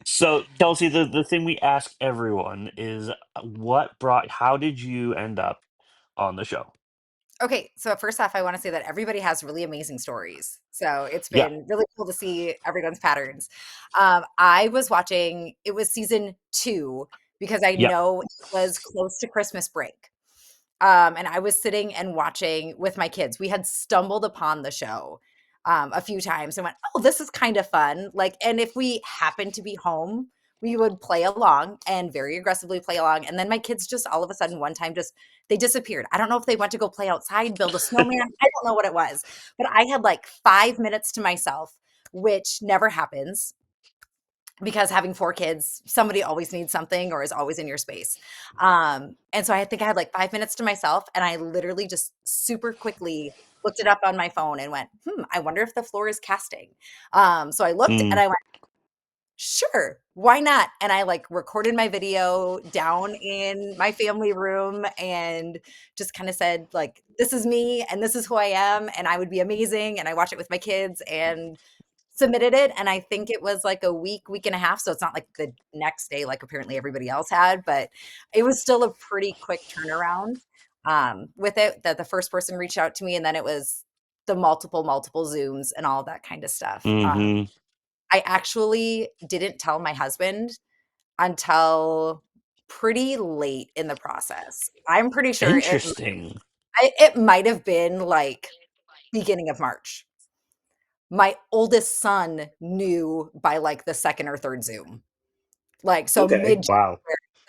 So, Kelsey, the thing we ask everyone is how did you end up on the show? okay. So first off, I want to say that everybody has really amazing stories. So it's Yeah. been really cool to see everyone's patterns. I was watching, it was season 2 because I Yeah. know it was close to Christmas break. And I was sitting and watching with my kids. We had stumbled upon the show a few times and went, "Oh, this is kind of fun." Like, and if we happened to be home, we would play along and very aggressively play along. And then my kids just all of a sudden one time they disappeared. I don't know if they went to go play outside, build a snowman. I don't know what it was, but I had like 5 minutes to myself, which never happens. because having 4 kids, somebody always needs something or is always in your space. And so I think I had like 5 minutes to myself, and I literally just super quickly looked it up on my phone and went, I wonder if the floor is casting. So I looked and I went, sure, why not? And I like recorded my video down in my family room and just kind of said, like, this is me and this is who I am, and I would be amazing. And I watch it with my kids and submitted it. And I think it was like a week and a half. So it's not like the next day, like apparently everybody else had, but it was still a pretty quick turnaround with it, that the first person reached out to me. And then it was the multiple Zooms and all that kind of stuff. I actually didn't tell my husband until pretty late in the process. I'm pretty sure Interesting. it might have been like beginning of March. My oldest son knew by like the second or third Zoom. Like, so Okay. Wow.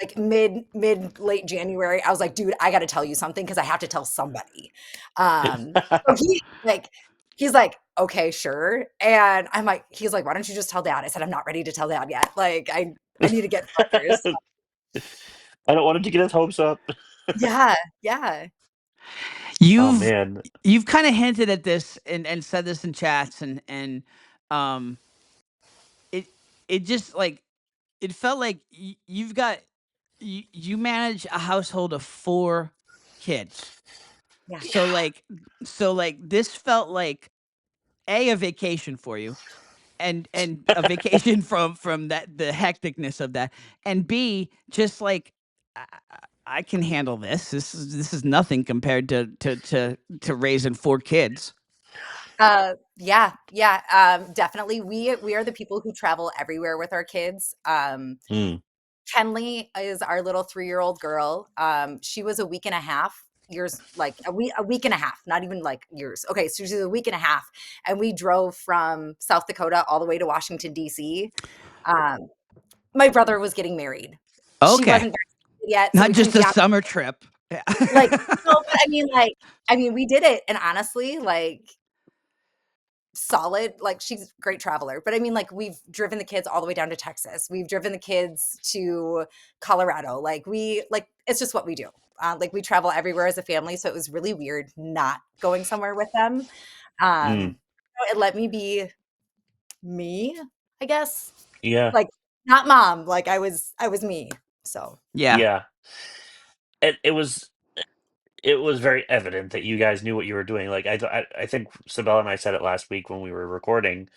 like mid late January, I was like, dude, I got to tell you something because I have to tell somebody. So he's like, okay, sure. And I'm like, he's like, why don't you just tell dad? I said, I'm not ready to tell dad yet. Like, I need to get first. I don't want him to get his hopes up. Yeah, yeah. Oh man. You've kind of hinted at this and said this in chats and um it just like it felt like you've got you manage a household of 4 kids. Yeah. So like this felt like a vacation for you and a vacation from that the hecticness of that, and B just like I can handle this. This is nothing compared to raising 4 kids. Yeah, definitely. We are the people who travel everywhere with our kids. Kenley is our little 3-year-old girl. She was a week and a half years, like a week and a half, not even like years. Okay, so she's a week and a half, and we drove from South Dakota all the way to Washington D.C. My brother was getting married. She Okay. wasn't vaccinated yet, so Not we couldn't just be a on. summer trip. Yeah. Like, no, but I mean, we did it, and honestly, like, solid. Like, she's a great traveler, but I mean, like, we've driven the kids all the way down to Texas. We've driven the kids to Colorado. Like, it's just what we do. Like, we travel everywhere as a family, so it was really weird not going somewhere with them. It let me be me, I guess. Yeah. Like, not mom. Like, I was me. So Yeah. Yeah. It was very evident that you guys knew what you were doing. Like I think Sabella and I said it last week when we were recording.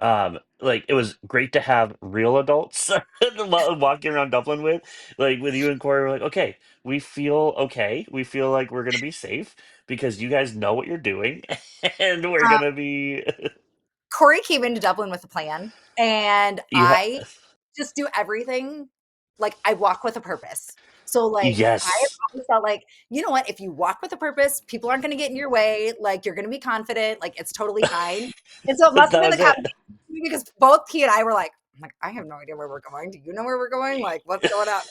Like it was great to have real adults walking around Dublin with, like with you and Corey. We're like, okay, we feel okay. We feel like we're gonna be safe because you guys know what you're doing, and we're uh, gonna be. Corey came into Dublin with a plan, and Yeah. I just do everything like I walk with a purpose. So like I have Yes. always felt like, you know what, if you walk with a purpose, people aren't gonna get in your way, like you're gonna be confident, like it's totally fine. And so it must have That been the was it. combination because both he and I were like, I'm like, I have no idea where we're going. Do you know where we're going? Like what's going on?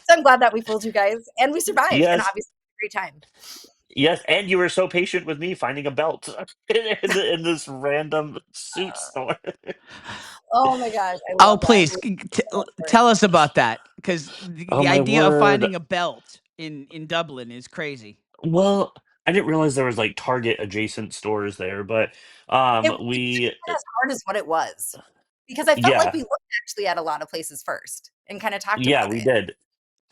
So I'm glad that we fooled you guys and we survived and Yes. obviously had a great time. Yes, and you were so patient with me finding a belt in this random suit store. Oh my gosh, I Oh, love that. please tell us about that because Oh the my idea of word. finding a belt in Dublin is crazy. Well, I didn't realize there was like Target adjacent stores there, but It wasn't we as hard as what it was, because I felt like yeah, we looked actually at a lot of places first and kinda talked yeah, about we it. did.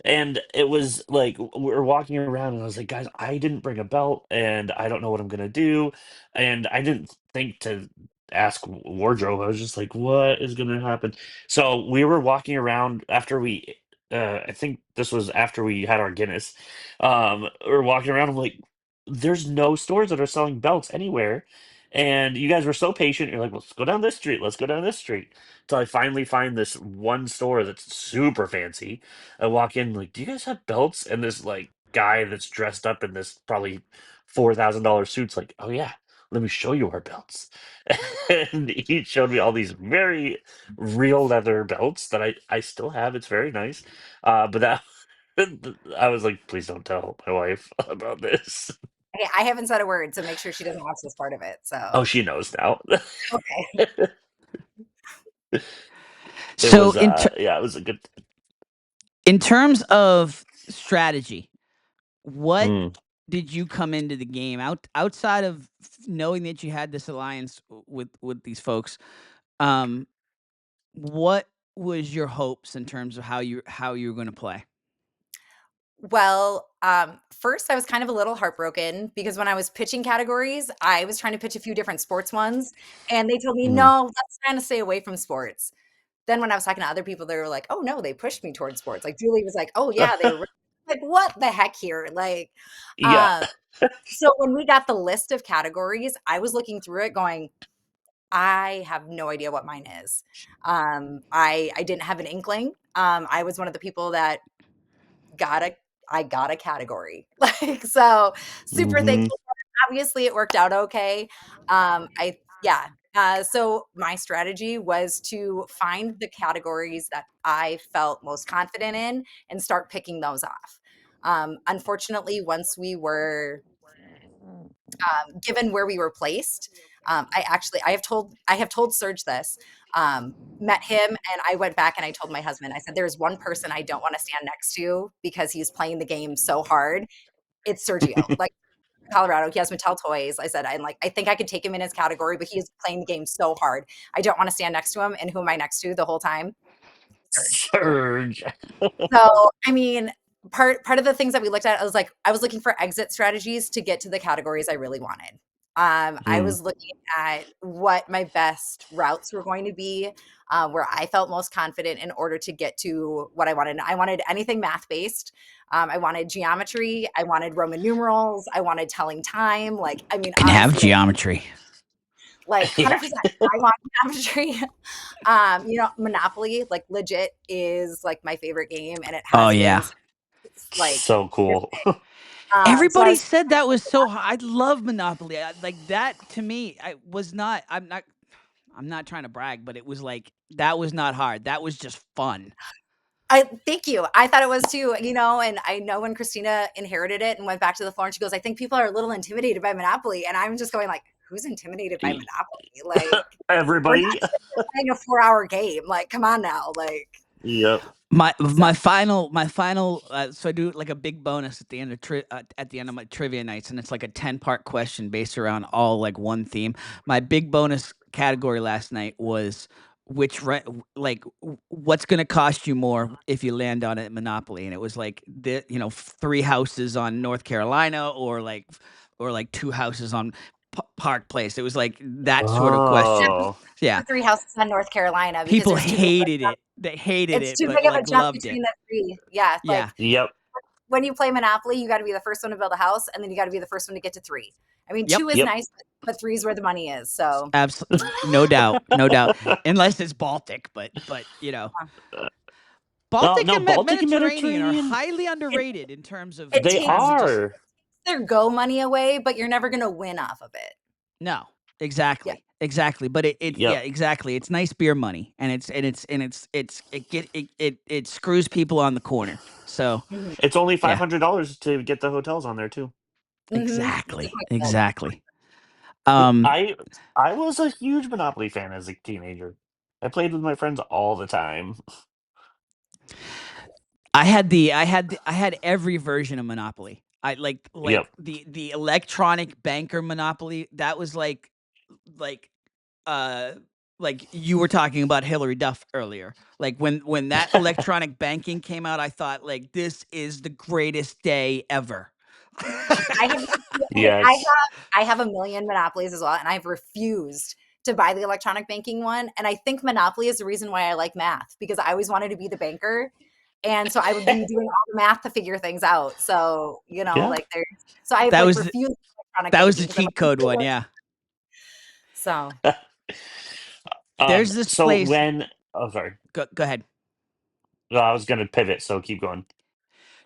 And it was like we were walking around, and I was like, "Guys, I didn't bring a belt, and I don't know what I'm gonna do." And I didn't think to ask wardrobe. I was just like, "What is gonna happen?" So we were walking around after we. I think this was after we had our Guinness. We were walking around. I'm like, "There's no stores that are selling belts anywhere." And you guys were so patient. You're like, "Let's go down this street. Let's go down this street." Until I finally find this one store that's super fancy. I walk in like, "Do you guys have belts?" And this like guy that's dressed up in this probably $4,000 suit's like, "Oh yeah, let me show you our belts." And he showed me all these very real leather belts that I still have. It's very nice. But that I was like, please don't tell my wife about this. Hey, I haven't said a word, so make sure she doesn't watch this part of it, Oh, so she knows now. okay. It So was yeah, it was a good. in terms of strategy, what Mm. did you come into the game outside of knowing that you had this alliance with these folks? Um, what was your hopes in terms of how you were going to play? Well, first I was kind of a little heartbroken because when I was pitching categories, I was trying to pitch a few different sports ones, and they told me, Mm. no, let's kind of stay away from sports. Then when I was talking to other people, they were like, oh no, they pushed me towards sports. Like Julie was like, oh yeah, they were like, what the heck here? Like, Yeah. um, so when we got the list of categories, I was looking through it going, I have no idea what mine is. I didn't have an inkling. I was one of the people that got a I got a category. Like, so super Hmm. thankful for it. Obviously it worked out okay. I yeah. So my strategy was to find the categories that I felt most confident in and start picking those off. Unfortunately, once we were given where we were placed, I have told Serge this. Met him and I went back and I told my husband, I said, there's one person I don't want to stand next to because he's playing the game so hard. It's Sergio. Like Colorado, he has Mattel toys. I said, I'm like, I think I could take him in his category, but he is playing the game so hard. I don't want to stand next to him. And who am I next to the whole time? Serge. Surge. So, I mean, part of the things that we looked at, I was looking for exit strategies to get to the categories I really wanted. I Mm. was looking at what my best routes were going to be, where I felt most confident in order to get to what I wanted. I wanted anything math based. I wanted geometry. I wanted Roman numerals. I wanted telling time. Like, I mean, Can have honestly, geometry. like Yeah. 100%. I want geometry. Monopoly, like legit is like my favorite game and it Oh has been yeah. since like So cool. so I Everybody was said that was so hard. I love Monopoly. Like that to me, I was not. I'm not trying to brag, but it was like that was not hard. That was just fun. I thank you. I thought it was too, and I know when Christina inherited it and went back to the floor and she goes, I think people are a little intimidated by Monopoly. And I'm just going like, who's intimidated by Monopoly? Like, we're not Everybody. sitting here playing a 4-hour game. Like, come on now. Like, Yep. so My final so I do like a big bonus at the end of at the end of my trivia nights, and it's like a 10-part question based around all like one theme. My big bonus category last night was what's going to cost you more if you land on it at Monopoly, and it was like 3 houses on North Carolina or like 2 houses on Park Place. It was like that sort of question. Oh. Yeah, the three houses in North Carolina because people there's too big of a hated jump. it. They hated It's it, too but big of a like jump loved it. between the three. Yeah. Yeah. Like Yep. when you play Monopoly, you got to be the first one to build a house and then you got to be the first one to get to three. I mean, Yep. two is Yep. nice, but three is where the money is. So Absolutely, no doubt, no doubt. Unless it's Baltic, but Oh Baltic no, and Baltic and Mediterranean are Mediterranean. highly it, underrated in terms of it They takes just are. their go money away, but you're never going to win off of it. no, Yeah. exactly. But yeah, Yep. exactly. It's nice beer money, and it screws people on the corner. So Mhm. It's only yeah, $500 to get the hotels on there too. Mhm. It's exactly, quite good. exactly. Um, I I was a huge Monopoly fan as a teenager. I played with my friends all the time. I had every version of Monopoly. I Yep. the electronic banker Monopoly. That was like uh like you were talking about Hillary Duff earlier. Like when that electronic banking came out, I thought like this is the greatest day ever. I have Yes. I have a million monopolies as well, and I've refused to buy the electronic banking one. And I think Monopoly is the reason why I like math because I always wanted to be the banker. And so I would be doing all the math to figure things out. So, Yeah. like there's so I've that like was refused electronic that was the banking because I'm cheat code like, one, yeah. so There's this So place. when oh sorry. Go ahead. No, I was gonna pivot, so keep going.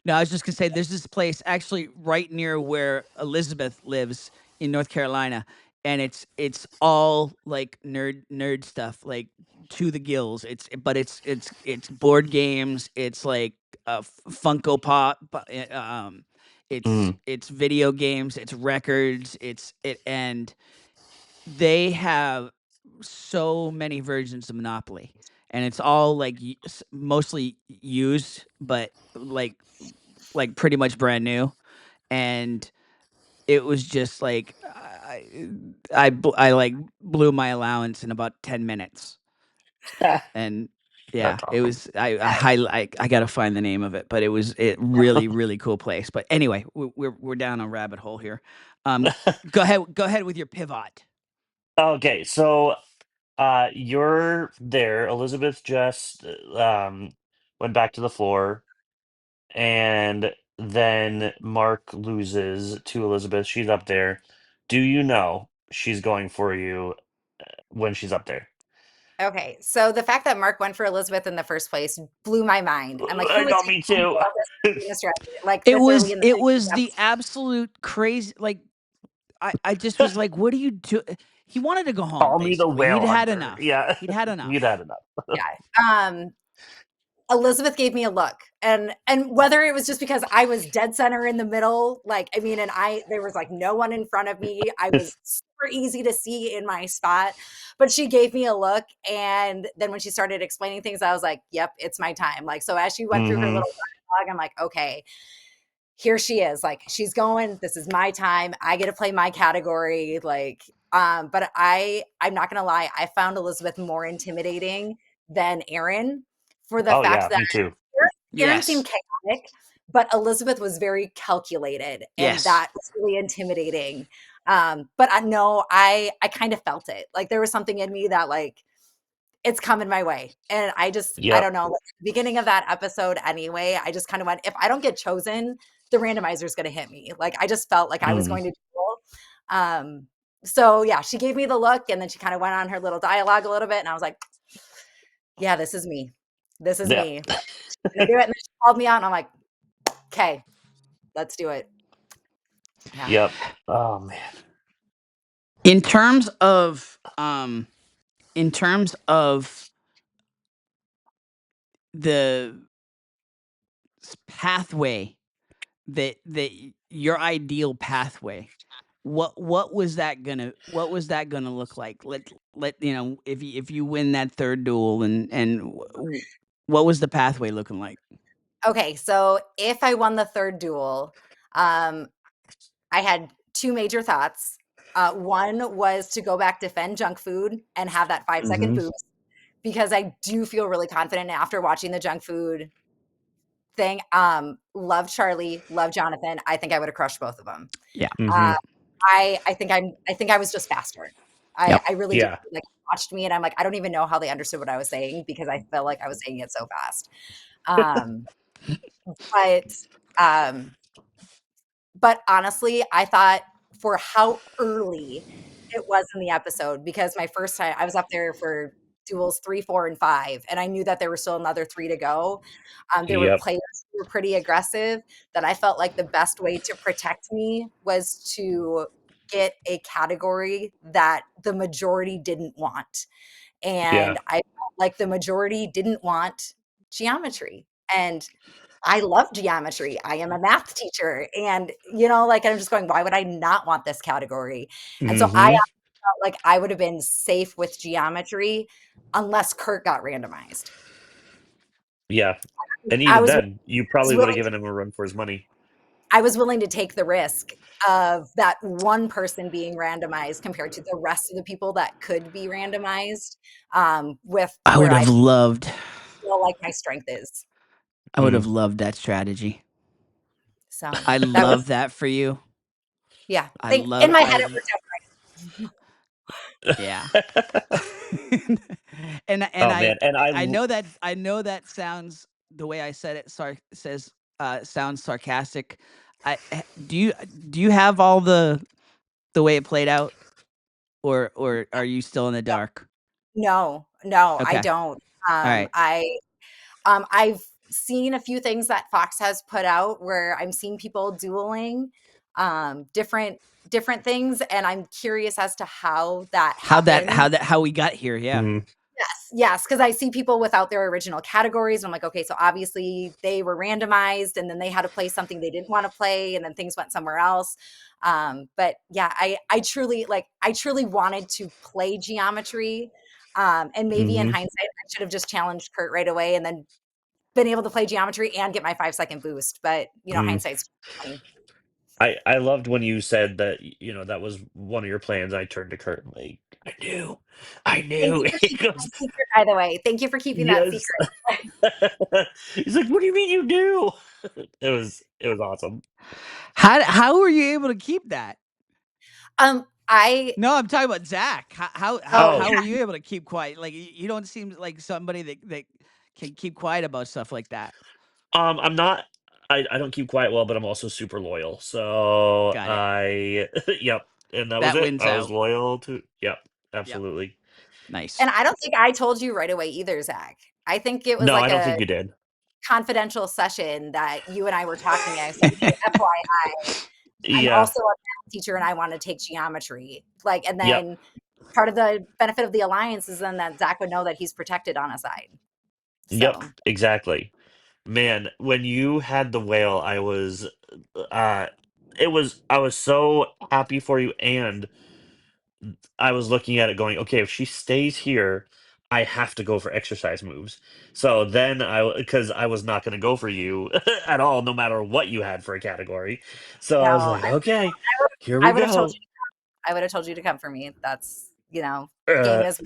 No, I was just gonna say there's this place actually right near where Elizabeth lives in North Carolina, and it's all like nerd stuff, like to the gills. It's board games. It's like Funko Pop. Mm. It's video games. It's records. And they have so many versions of Monopoly. and it's all like mostly used, but like pretty much brand new, and it was just like I like blew my allowance in about 10 minutes. And yeah, That's it awesome. was I got to find the name of it, but it was really cool place. But anyway, we're down a rabbit hole here. Go ahead with your pivot. Okay, so you're there. Elizabeth just went back to the floor, and then Mark loses to Elizabeth. She's up there. Do you know she's going for you when she's up there? Okay, so the fact that Mark went for Elizabeth in the first place blew my mind. I'm like, I who is know, taking me too. all this strategy? Like this early in the It second was the episode. absolute crazy. Like I just was like, what do you do? He wanted to go home. Call me the Basically, he'd whale had hunter. enough. Yeah, He'd had you'd enough. had enough. Yeah. Elizabeth gave me a look, and whether it was just because I was dead center in the middle, like I mean, and there was like no one in front of me. I was super easy to see in my spot, but she gave me a look, and then when she started explaining things, I was like, "Yep, it's my time." Like so, as she went through her Hmm. little dialogue, I'm like, "Okay, here she is. Like she's going. This is my time. I get to play my category." Like, but I'm not gonna lie, I found Elizabeth more intimidating than Aaron for the Oh fact yeah, that me too. Aaron seemed Yes. chaotic, but Elizabeth was very calculated, and Yes. that was really intimidating. But I know I kind of felt it. Like there was something in me that like it's coming my way. And I Yep. don't know, like, the beginning of that episode anyway, I just kind of went, if I don't get chosen, the randomizer is going to hit me. Like I just felt like I was Mm. going to duel. Um, so yeah, she gave me the look and then she kind of went on her little dialogue a little bit. And I was like, yeah, this is me. This is Yeah. me. Like, she's gonna do it. And then she called me out and I'm like, okay, let's do it. Yeah. Yep. Oh man. In terms of in terms of the pathway that your ideal pathway, what was that gonna look like? Let you know, if you win that third duel, and what was the pathway looking like? Okay. So if I won the third duel, um, I had two major thoughts. One was to go back, defend junk food, and have that 5-second Hmm. boost because I do feel really confident after watching the junk food thing. Love Charlie, love Jonathan. I think I would have crushed both of them. Yeah. Uh, Hmm. I think I was just faster. Yep. I really do. Yeah. Like watched me, and I'm like, I don't even know how they understood what I was saying because I felt like I was saying it so fast. Um, but um, But honestly, I thought for how early it was in the episode, because my first time I was up there for duels 3, 4, and 5, and I knew that there were still another 3 to go. There were Yep. players who were pretty aggressive that I felt like the best way to protect me was to get a category that the majority didn't want. Yeah. And I felt like the majority didn't want geometry. And I love geometry. I am a math teacher. And, like, I'm just going, why would I not want this category? And so I Hmm. felt like I would have been safe with geometry unless Kurt got randomized. Yeah. And I even was, then, you was probably would have willing to, given him a run for his money. I was willing to take the risk of that one person being randomized compared to the rest of the people that could be randomized, with I where would I have loved feel like my strength is. I would Mm. have loved that strategy. So I that was, love that for you. yeah. I Think love in my head I it l- worked out. yeah. and Oh man. And I know that sounds, the way I said it, sounds sarcastic. Do you have all the way it played out, or are you still in the dark? No, no, I Okay. don't. All right. I've seen a few things that Fox has put out where I'm seeing people dueling, different things, and I'm curious as to how that happened. How we got here, yeah. mm, Yes, because I see people without their original categories. And I'm like, okay, so obviously they were randomized, and then they had to play something they didn't want to play, and then things went somewhere else. But yeah, I truly wanted to play geometry. And maybe in hindsight, I should have just challenged Kurt right away and then been able to play geometry and get my 5-second boost. But hindsight's 20. I loved when you said that that was one of your plans. I turned to Kurt and like, I Thank knew. you for He keeping goes, that secret, by the way. Thank you for keeping that yes. secret. He's like, what do you mean you knew? It was awesome. How were you able to keep that? I No, I'm talking about Zach. How oh Oh, how were yeah. you able to keep quiet? Like you don't seem like somebody that can keep quiet about stuff like that. I'm not. I don't keep quiet well, but I'm also super loyal. So Got it. I, yep. And that was That it. wins I was out. loyal to. Yep. Yep. Absolutely. Nice. And I don't think I told you right away either, Zach. I think it was No, I like don't a think you did. confidential session that you and I were talking. I said, hey, FYI, I'm Yeah. also a math teacher and I want to take geometry. And Yep. then part of the benefit of the alliance is then that Zach would know that he's protected on a side. Yep. So Exactly. Man, when you had the whale, uh, I was so happy for you, and I was looking at it going, okay, if she stays here, I have to go for exercise moves. So then because I was not going to go for you at all, no matter what you had for a category. So I was no, like, okay, here I we would have told go. you. I would have told you to come for me. That's game Uh, is.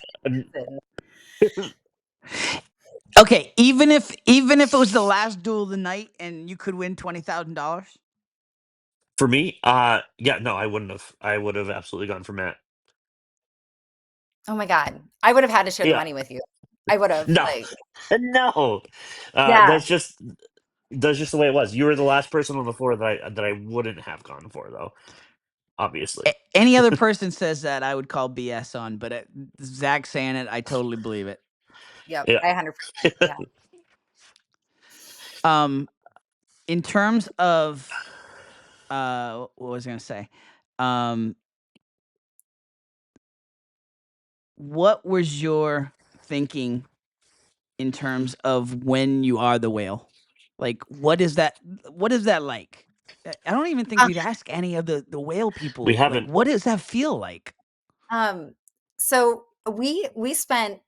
Okay, even if it was the last duel of the night and you could win $20,000. for me, yeah, no, I wouldn't have. I would have absolutely gone for Matt. Oh my god, I would have had to share the Yeah, money with you. I would have no, no. yeah. That's just the way it was. You were the last person on the floor that I wouldn't have gone for, though. Obviously. Any other person says that, I would call BS on, but Zach saying it, I totally believe it. Yep, Yeah. I 100%. Yeah. In terms of what was I gonna say? Um, what was your thinking in terms of when you are the whale? Like, what is that like? I don't even think Um, we've asked any of the whale We people, like, haven't. what does that feel like? so we spent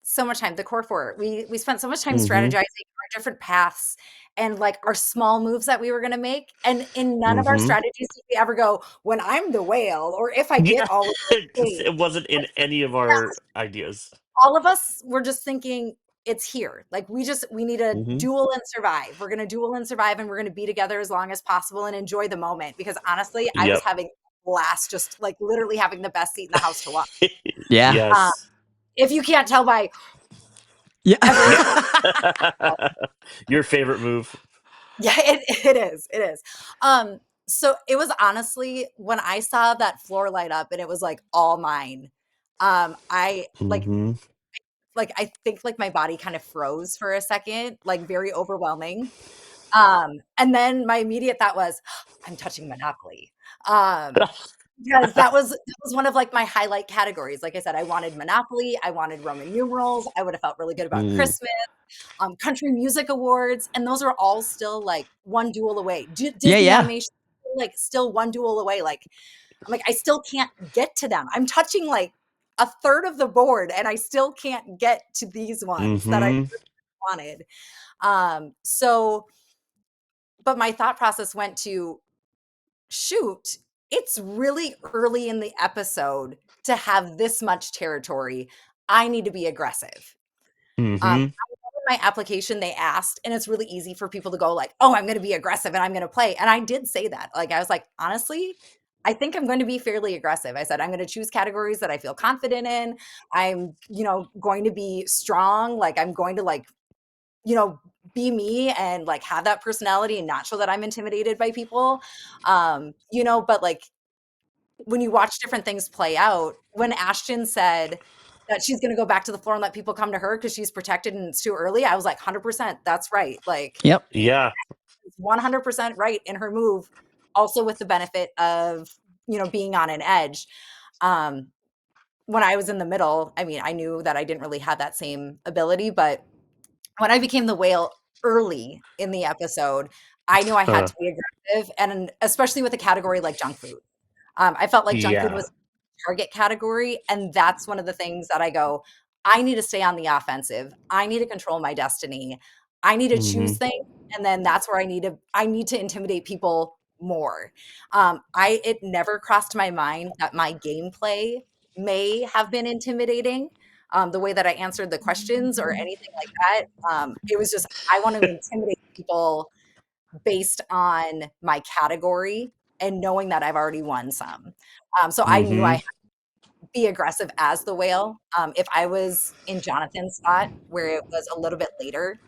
so much time, the core four, we spent so much time Mhm. strategizing our different paths and our small moves that we were gonna make. And in none of our Mhm. strategies did we ever go, when I'm the whale, or if I get Yeah. all of this space. It wasn't in any of our ideas. All of us were just thinking it's here. We need to Mhm. duel and survive. We're gonna duel and survive, and we're gonna be together as long as possible and enjoy the moment. Because honestly, I was Yep. having a blast, just literally having the best seat in the house to watch. Yeah. Um, Yes. if you can't tell by Yeah. every Yep. Your favorite move. yeah, it is. It is. So it was honestly when I saw that floor light up and it was all mine. I Mhm. I think my body kind of froze for a second, very overwhelming. And then my immediate thought was, I'm touching Monopoly. Because that was one of my highlight categories. Like I said, I wanted Monopoly, I wanted Roman numerals, I would have felt really good about Mm. Christmas, country music awards, and those are all still one duel away. Yeah, Disney yeah. animation, still one duel away. I'm I still can't get to them. I'm touching a third of the board, and I still can't get to these ones that I Mhm. wanted. So, but my thought process went to, shoot, it's really early in the episode to have this much territory. I need to be aggressive. Mhm. My application, they asked, and it's really easy for people to go oh, I'm going to be aggressive and I'm going to play. And I did say that. I was honestly, I think I'm going to be fairly aggressive. I said, I'm going to choose categories that I feel confident in. I'm, going to be strong. I'm going to be me and have that personality and not show that I'm intimidated by people. But when you watch different things play out, when Ashton said that she's going to go back to the floor and let people come to her because she's protected and it's too early, I was 100%, that's right. Yep. Yeah. 100% right in her move, also with the benefit of, being on an edge. When I was in the middle, I mean, I knew that I didn't really have that same ability, but when I became the whale early in the episode, I knew I had Huh. to be aggressive, and especially with a category like junk food. I felt like junk food Yeah. was a target category, and that's one of the things that I go, I need to stay on the offensive. I need to control my destiny. I need to choose things, and then that's where I need to intimidate people more. It never crossed my mind that my gameplay may have been intimidating, the way that I answered the questions or anything like that. It was just I want to intimidate people based on my category and knowing that I've already won some. So I knew I had to be aggressive as the whale. If I was in Jonathan's spot where it was a little bit later,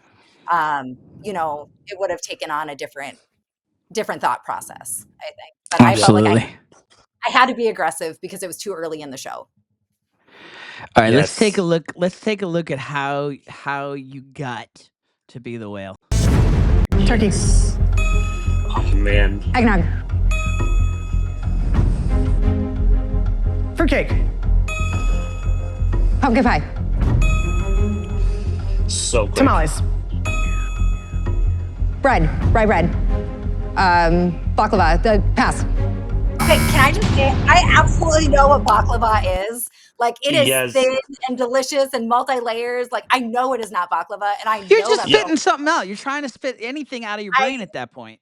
it would have taken on a different thought process, I think. But I felt like Absolutely. I had to be aggressive because it was too early in the show. All right, let's take a Yes. look. Let's take a look at how you got to be the whale. Turkey. Oh man. Eggnog. Fruitcake. Pumpkin pie. So quick. Tamales. Bread. Rye bread. Baklava. Pass. Okay, can I just say, I absolutely know what baklava is. Like, it is Yes. thin and delicious and multi-layers. Like, I know it is not baklava, and I You're know just that. spitting something out. You're trying to spit anything out of your brain at that point.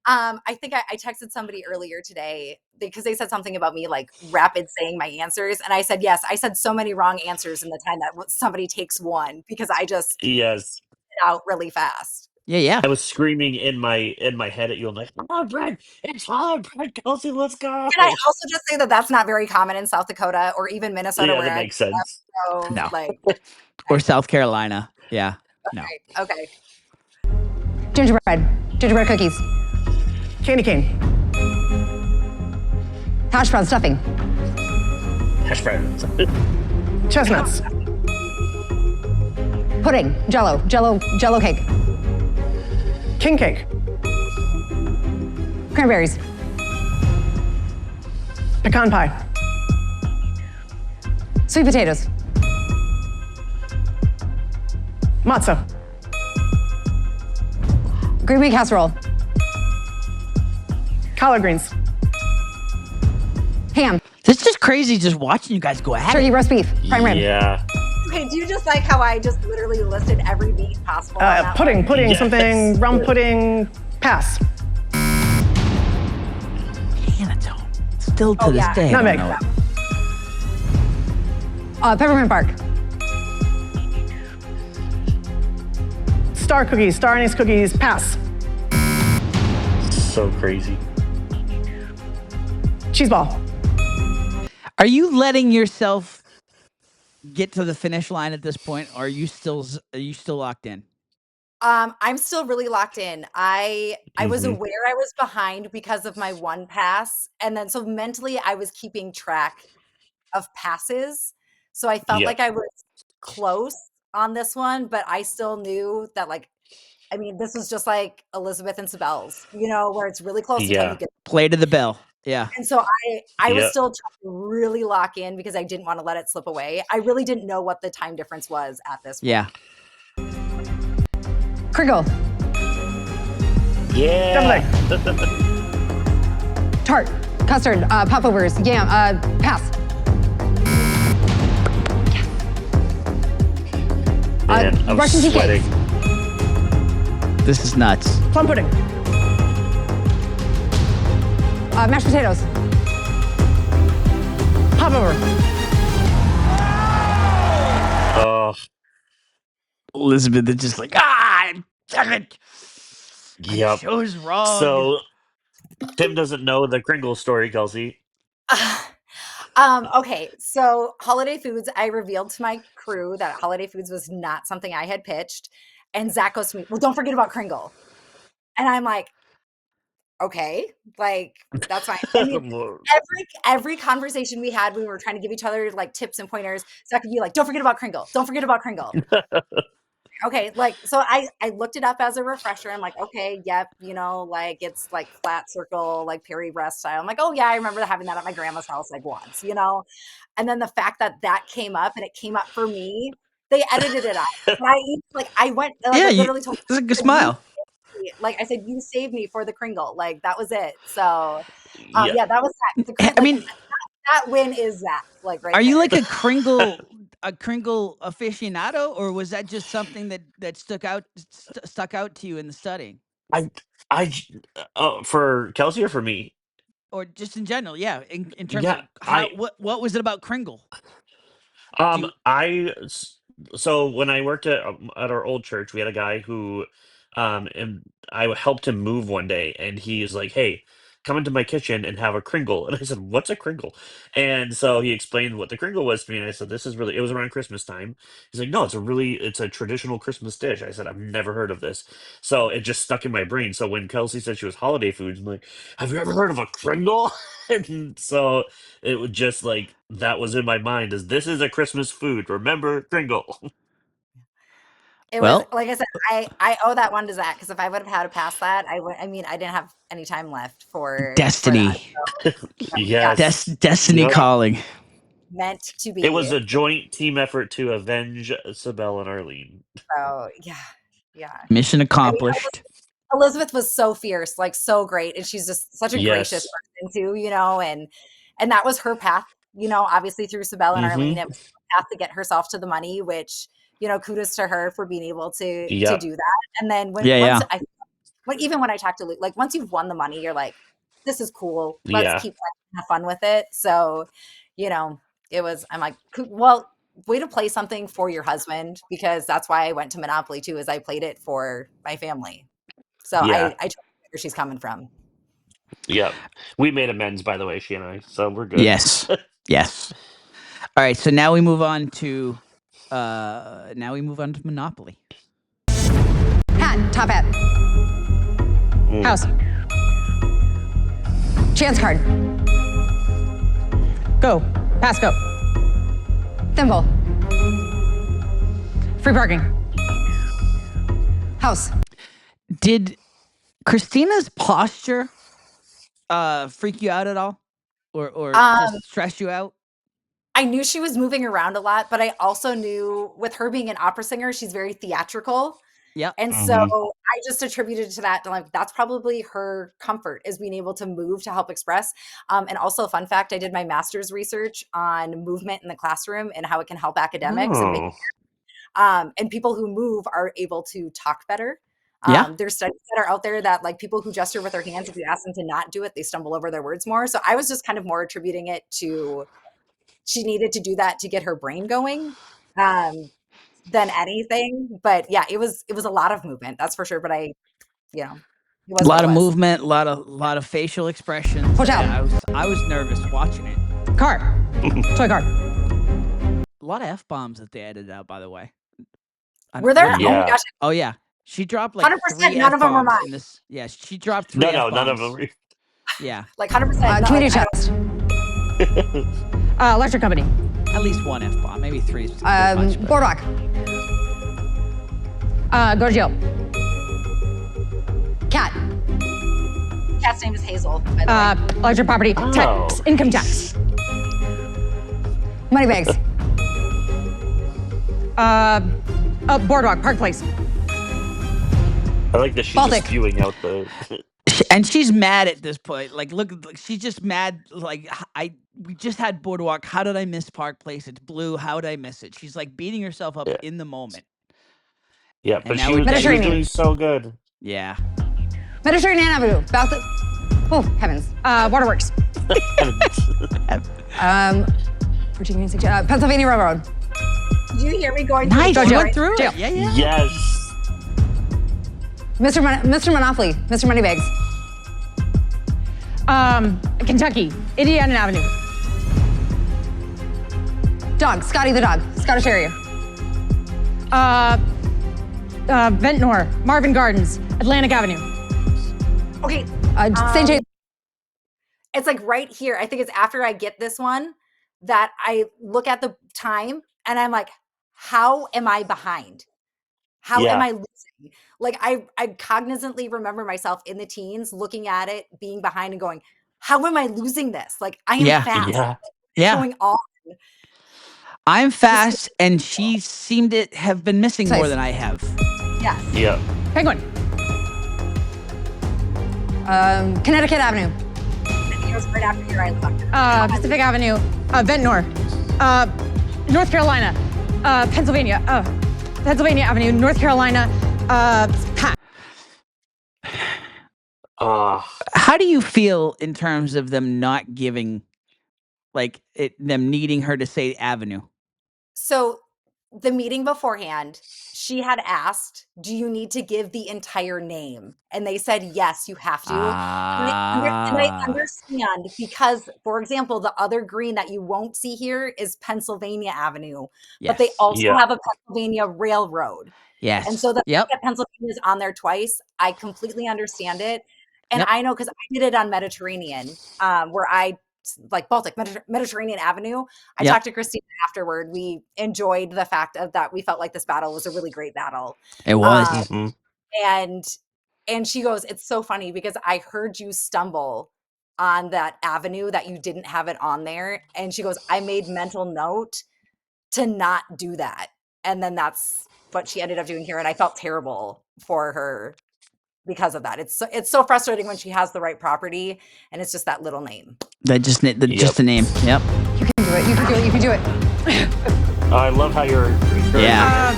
I think I texted somebody earlier today because they said something about me like rapid saying my answers, and I said yes. I said so many wrong answers in the time that somebody takes one because I just Yes. spit out really fast. Yeah. I was screaming in my head at you. I'm like, "Hollow bread! It's hollow bread, Kelsey. Let's go!" Can I also just say that that's not very common in South Dakota or even Minnesota, Yeah, where that I makes sense. grew up. So, No. like, Or South Carolina. Yeah. No. okay. Gingerbread cookies. Candy cane. Hash brown stuffing. Hash browns. Chestnuts. Pudding. Jello cake. King cake. Cranberries. Pecan pie. Sweet potatoes. Matzah. Green bean casserole. Collard greens. Ham. It's just crazy just watching you guys go at Turkey it. roast beef. Prime rib. Yeah. Okay, do you just like how I just literally listed every meat possible? On that Pudding, one? Yes. something, rum pudding, pass. Canatone. Still to this day. I don't Nutmeg. know it. Peppermint bark. Star cookies, star anise cookies, pass. So crazy. Cheese ball. Are you letting yourself get to the finish line at this point, or are you still locked in? I'm still really locked in. I was aware I was behind because of my one pass, and then so mentally I was keeping track of passes. So I felt like I was close on this one, but I still knew that this was just like Elizabeth and Sibel's, where it's really close until you get. Play to the bell. Yeah. And so I was still trying to really lock in because I didn't want to let it slip away. I really didn't know what the time difference was at this point. Yeah. Kringle. Yeah. Tart. Custard. Popovers. Yam. Pass. Man, I'm Russian tea sweating. cakes. This is nuts. Plum pudding. Mashed potatoes. Popover. Oh, Elizabeth is just like, damn it. I chose wrong. So Tim doesn't know the Kringle story, Kelsey. Okay, so holiday foods, I revealed to my crew that holiday foods was not something I had pitched. And Zach goes to me, well, don't forget about Kringle. And I'm like, okay, that's fine. I mean, every conversation we had, we were trying to give each other tips and pointers. Zach would be like, don't forget about Kringle. Don't forget about Kringle. Okay, so I looked it up as a refresher. I'm like, okay, yep, it's flat circle, Perry breast style. I'm like, oh yeah, I remember having that at my grandma's house once, And then the fact that came up and it came up for me, they edited it out. But I went, I literally told it's like a smile. I said, you saved me for the Kringle. That was it. So that was that. I mean, that win is that. Right. Are you like a Kringle? a Kringle aficionado, or was that just something that stuck out to you in the studying, I I for Kelsey or for me? or just in general? Yeah, in terms Yeah, of how what was it about Kringle? Do Um, you, I s- so when I worked at our old church, we had a guy who, and I helped him move one day, and he's like, "Hey, come into my kitchen and have a Kringle." And I said, "What's a Kringle?" And so he explained what the Kringle was to me, and I said, "This is really." It was around Christmas time. He's like, "No, it's a traditional Christmas dish." I said, "I've never heard of this," so it just stuck in my brain. So when Kelsey said she was holiday foods, I'm like, "Have you ever heard of a Kringle?" And so it would just like that was in my mind as this is a Christmas food. Remember Kringle. It was well, like I said, I owe that one to Zach because if I would have had to pass that, I mean, I didn't have any time left for that. destiny, So, yes, Yes. destiny Yep. calling. meant to It was be. a joint team effort to avenge Sibel and Arlene. So yeah. Mission I mean, accomplished. Elizabeth was so fierce, like so great, and she's just such a gracious Yes. person too, and that was her path, obviously through Sibel and Arlene, Mm-hmm. it was her path to get herself to the money, which, kudos to her for being able to Yep. do that. And then Yeah. even when I talked to Luke, like once you've won the money, you're like, this is cool. Let's Yeah. keep have fun with it. So, I'm like, well, way to play something for your husband, because that's why I went to Monopoly too, is I played it for my family. So Yeah. I totally get where she's coming from. Yep. We made amends, by the way, she and I, so we're good. Yes. Yes. All right. So now we move on to Monopoly. Hat, top hat. House. Chance card. Go. Pass, go. Thimble. Free parking. House. Did Christina's posture freak you out at all, or just stress you out? I knew she was moving around a lot, but I also knew with her being an opera singer, she's very theatrical. Yeah. And so I just attributed to that, like, that's probably her comfort, is being able to move to help express. And also, fun fact, I did my master's research on movement in the classroom and how it can help academics. And people who move are able to talk better. There's studies that are out there that, like, people who gesture with their hands, if you ask them to not do it, they stumble over their words more. So I was just kind of more attributing it to she needed to do that to get her brain going. Than anything. But yeah, it was a lot of movement, that's for sure. But it was A lot of what it was. movement, a lot of facial expressions. Hotel. I was nervous watching it. Car. Toy car. A lot of F-bombs that they edited out, by the way. Were there? Oh Yeah. my gosh. Oh yeah, she dropped like 100%, 3 none of them were F-bombs mine. in this. Yeah, she dropped 3 No, F-bombs. none of them. Yeah, Like 100%. Community chest. Electric company. at least 1 F-bomb, maybe 3. Is much, but- Boardwalk. Go to jail. Cat. Cat's name is Hazel, by the way. Electric property. Tax. Income tax. Money bags. Boardwalk. Park Place. I like that she's Baltic. just spewing out the. And she's mad at this point. Like, look, she's just mad. Like, we just had Boardwalk. How did I miss Park Place? It's blue. How did I miss it? She's like beating herself up in the moment. Yeah, And but now she we're was Mediterranean. doing so good. Yeah. Mediterranean Avenue. Oh, heavens. Waterworks. Pennsylvania Railroad. Did you hear me going Nice. through You the went through Jail. it. Yeah. Yes. Mr. Monopoly. Mr. Moneybags. Kentucky. Indiana Avenue. Dog. Scotty the dog. Scottish Terrier. Ventnor. Marvin Gardens. Atlantic Avenue. Okay. St. James. It's like right here. I think it's after I get this one that I look at the time and I'm like, how am I behind? How am I losing? Like I cognizantly remember myself in the teens looking at it, being behind and going, how am I losing this? Like I am fast. Yeah. Going on. I'm fast, and she seemed to have been missing more than I have. Yes. Yeah. Penguin. Connecticut Avenue. I think it was right after your I looked. Pacific Avenue. Ventnor. North Carolina. Pennsylvania. Pennsylvania Avenue, North Carolina. Pass. How do you feel in terms of them not giving, like, them needing her to say Avenue? So the meeting beforehand, she had asked, "Do you need to give the entire name?" And they said, "Yes, you have to." And I understand because, for example, the other green that you won't see here is Pennsylvania Avenue, but they Yes. also have a Pennsylvania Railroad. And Yes. so the fact Yep. that Pennsylvania is on there twice, I completely understand it. And Yep. I know because I did it on Mediterranean, where I like Baltic Mediterranean Avenue. I Yep. talked to Christina afterward. We enjoyed the fact of that. We felt like this battle was a really great battle. It was. And she goes, "It's so funny because I heard you stumble on that avenue that you didn't have it on there." And she goes, "I made mental note to not do that." And then that's what she ended up doing here. And I felt terrible for her because of that. It's so frustrating when she has the right property and it's just that little name. That just just the name. Yep. You can do it. You can do it. You can do it. I love how you're Yeah.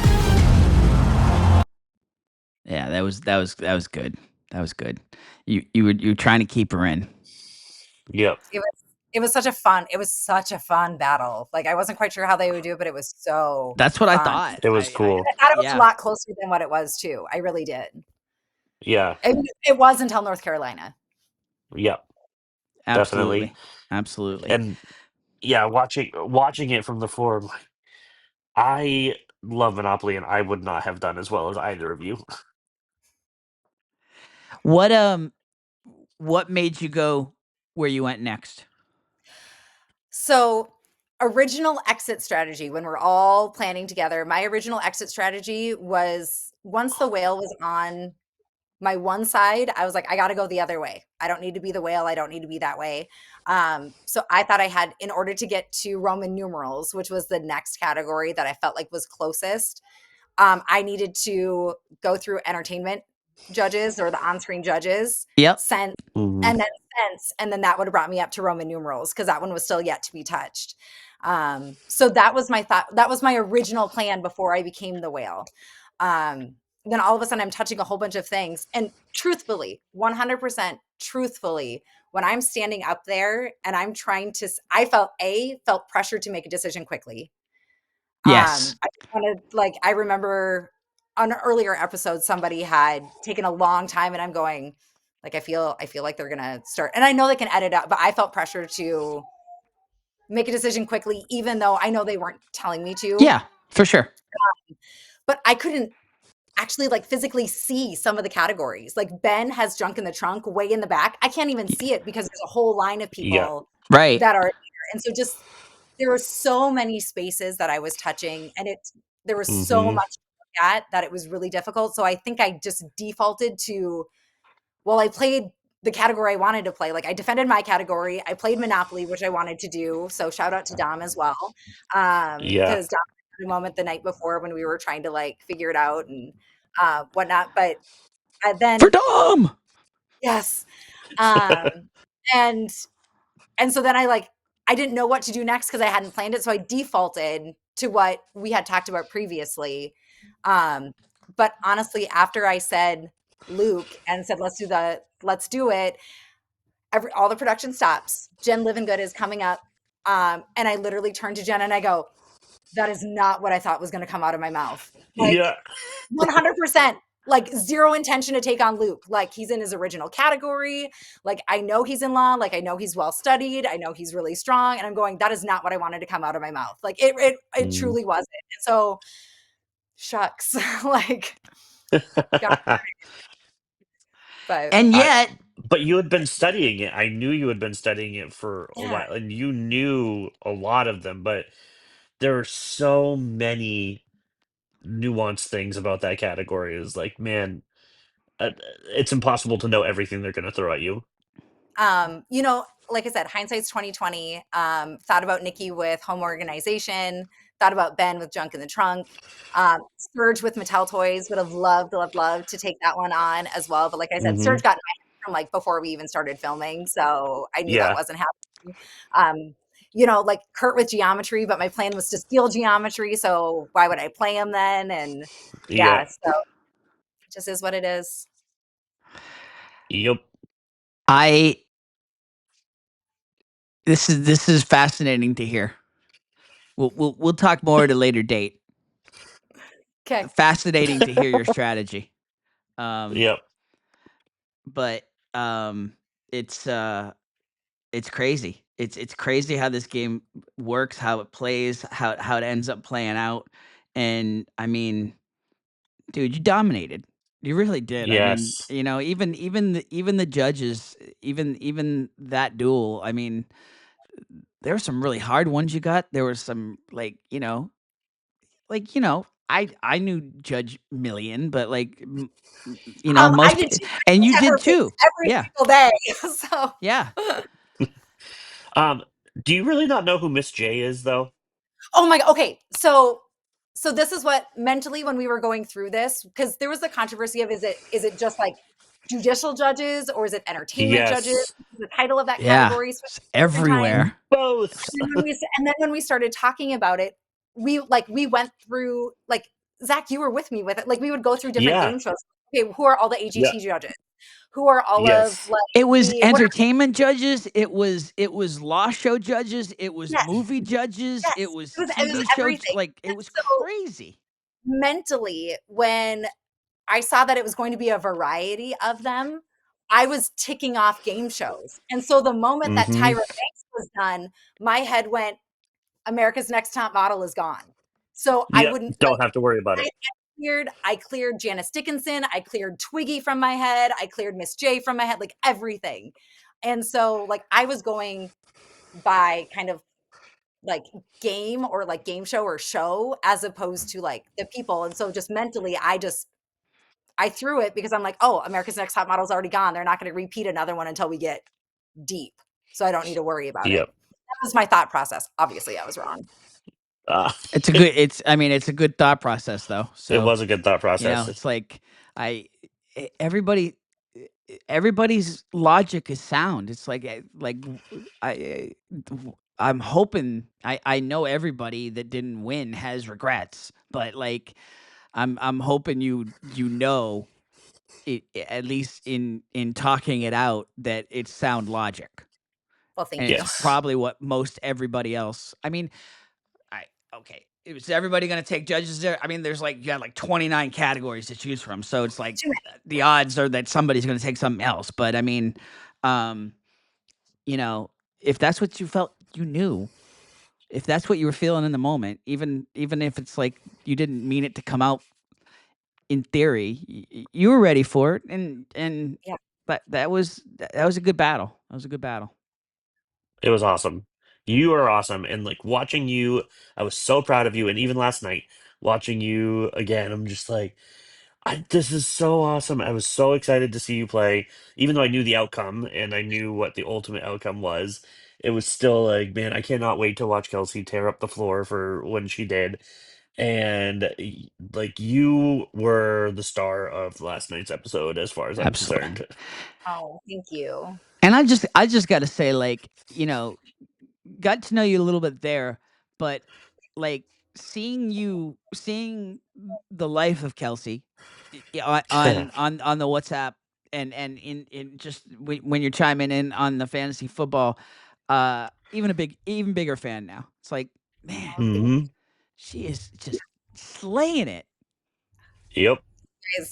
Yeah, that was good. That was good. You were trying to keep her in. Yep. It was such a fun battle. Like I wasn't quite sure how they would do it, but it was so That's what I fun. thought. It was cool. I thought it was a lot closer than what it was too. I really did. Yeah. It was until North Carolina. Yep. Absolutely. Definitely. Absolutely. And yeah, watching it from the floor, I'm like, I love Monopoly, and I would not have done as well as either of you. What made you go where you went next? So, original exit strategy when we're all planning together, my original exit strategy was once the whale was on my one side, I was like, I got to go the other way. I don't need to be the whale. I don't need to be that way. So I thought I had, in order to get to Roman numerals, which was the next category that I felt like was closest, I needed to go through entertainment judges or the on-screen judges, Yep. sense, and then sense, and then that would have brought me up to Roman numerals because that one was still yet to be touched. So that was my thought. That was my original plan before I became the whale. Then all of a sudden I'm touching a whole bunch of things. And truthfully, 100% truthfully, when I'm standing up there and I'm trying to, I felt pressure to make a decision quickly. Yes. I wanted, like, I remember on an earlier episode, somebody had taken a long time and I'm going, like, I feel like they're going to start, and I know they can edit out, but I felt pressure to make a decision quickly, even though I know they weren't telling me to. Yeah, for sure. But I couldn't actually like physically see some of the categories. Like Ben has junk in the trunk way in the back. I can't even see it because there's a whole line of people Right. that are there. And so just there were so many spaces that I was touching and there was so much to look at that it was really difficult. So I think I just defaulted to, well, I played the category I wanted to play. Like I defended my category. I played Monopoly, which I wanted to do. So shout out to Dom as well. Because Dom had a moment the night before when we were trying to like figure it out and whatnot. But then for Dom. Yes. And so then I didn't know what to do next because I hadn't planned it. So I defaulted to what we had talked about previously. But honestly, after I said Luke and said, let's do it, all the production stops. Jen Livingood is coming up. And I literally turned to Jen and I go, that is not what I thought was going to come out of my mouth. Like, 100%. Like zero intention to take on Luke. Like he's in his original category. Like I know he's in law. Like I know he's well studied. I know he's really strong. And I'm going, that is not what I wanted to come out of my mouth. Like it truly wasn't. And so shucks. Like but and yet but you had been studying it. I knew you had been studying it for a while and you knew a lot of them, but there are so many nuanced things about that category. Is like, man, it's impossible to know everything they're going to throw at you. You know, like I said, hindsight's 2020. Thought about Nikki with home organization, thought about Ben with junk in the trunk. Serge with Mattel toys, would have loved to take that one on as well. But like I said, Serge got in my head from like before we even started filming. So I knew that wasn't happening. like Kurt with geometry, but my plan was to steal geometry. So why would I play him then? And yeah, Yep. so it just is what it is. Yep. This is fascinating to hear. We'll talk more at a later date. Okay. Fascinating to hear your strategy. Yep. But it's crazy. It's crazy how this game works, how it plays, how it ends up playing out. And I mean, dude, you dominated. You really did. I mean, Yes. even the judges, even that duel. I mean, there were some really hard ones you got. There were some I knew Judge Million, but I most, did too. and you At her did face too. every Yeah, single day. So yeah. Do you really not know who Miss J is, though? oh my god. Okay. So this is what mentally when we were going through this, because there was the controversy of is it just like judicial judges or is it entertainment judges? Yes. The title of that Yeah, category switched it's different times. everywhere. Both. And then when we started talking about it, we went through Zach, you were with me with it. Like we would go through different Yeah. game shows. Okay, who are all the Yeah. AGT judges? Who are all of Yes. It was what are entertainment judges. It was law show judges. It was yes, movie judges. It yes. was It was TV show. everything. It And was so crazy. mentally, when I saw that it was going to be a variety of them, I was ticking off game shows. And so the moment that Mm-hmm. Tyra Banks was done, my head went, America's Next Top Model is gone. So I Yep. wouldn't Don't have to worry about I, it. I cleared Janice Dickinson, I cleared Twiggy from my head, I cleared Miss J from my head, like everything. And so I was going by kind of like game or like game show or show as opposed to like the people. And so just mentally, I threw it because I'm like, oh, America's Next Top Model is already gone. They're not going to repeat another one until we get deep. So I don't need to worry about it. Yep. That was my thought process. Obviously, I was wrong. It's a good. It's a good thought process though. It So was a good thought process. it's like everybody. Everybody's logic is sound. It's I I'm hoping I know everybody that didn't win has regrets, but I'm hoping it, at least in talking it out, that it's sound logic. Well, thank And you. it's probably what most everybody else. I mean, okay. Is everybody going to take judges there? I mean, there's you got 29 categories to choose from, so it's the odds are that somebody's going to take something else. But I mean, if that's what you felt, you knew. If that's what you were feeling in the moment, even if it's you didn't mean it to come out, in theory, you were ready for it, and Yeah. but that was a good battle. That was a good battle. It was awesome. You are awesome. And watching you, I was so proud of you. And even last night, watching you again, I'm just like, this is so awesome. I was so excited to see you play. Even though I knew the outcome and I knew what the ultimate outcome was, it was still like, man, I cannot wait to watch Kelsey tear up the floor for when she did. And you were the star of last night's episode as far as I'm Absolutely. concerned. Oh, thank you. And I just got to say, got to know you a little bit there, but seeing the life of Kelsey on the WhatsApp, and in just when you're chiming in on the fantasy football, even bigger fan now. It's like, man, Hmm. she is just slaying it. Yep.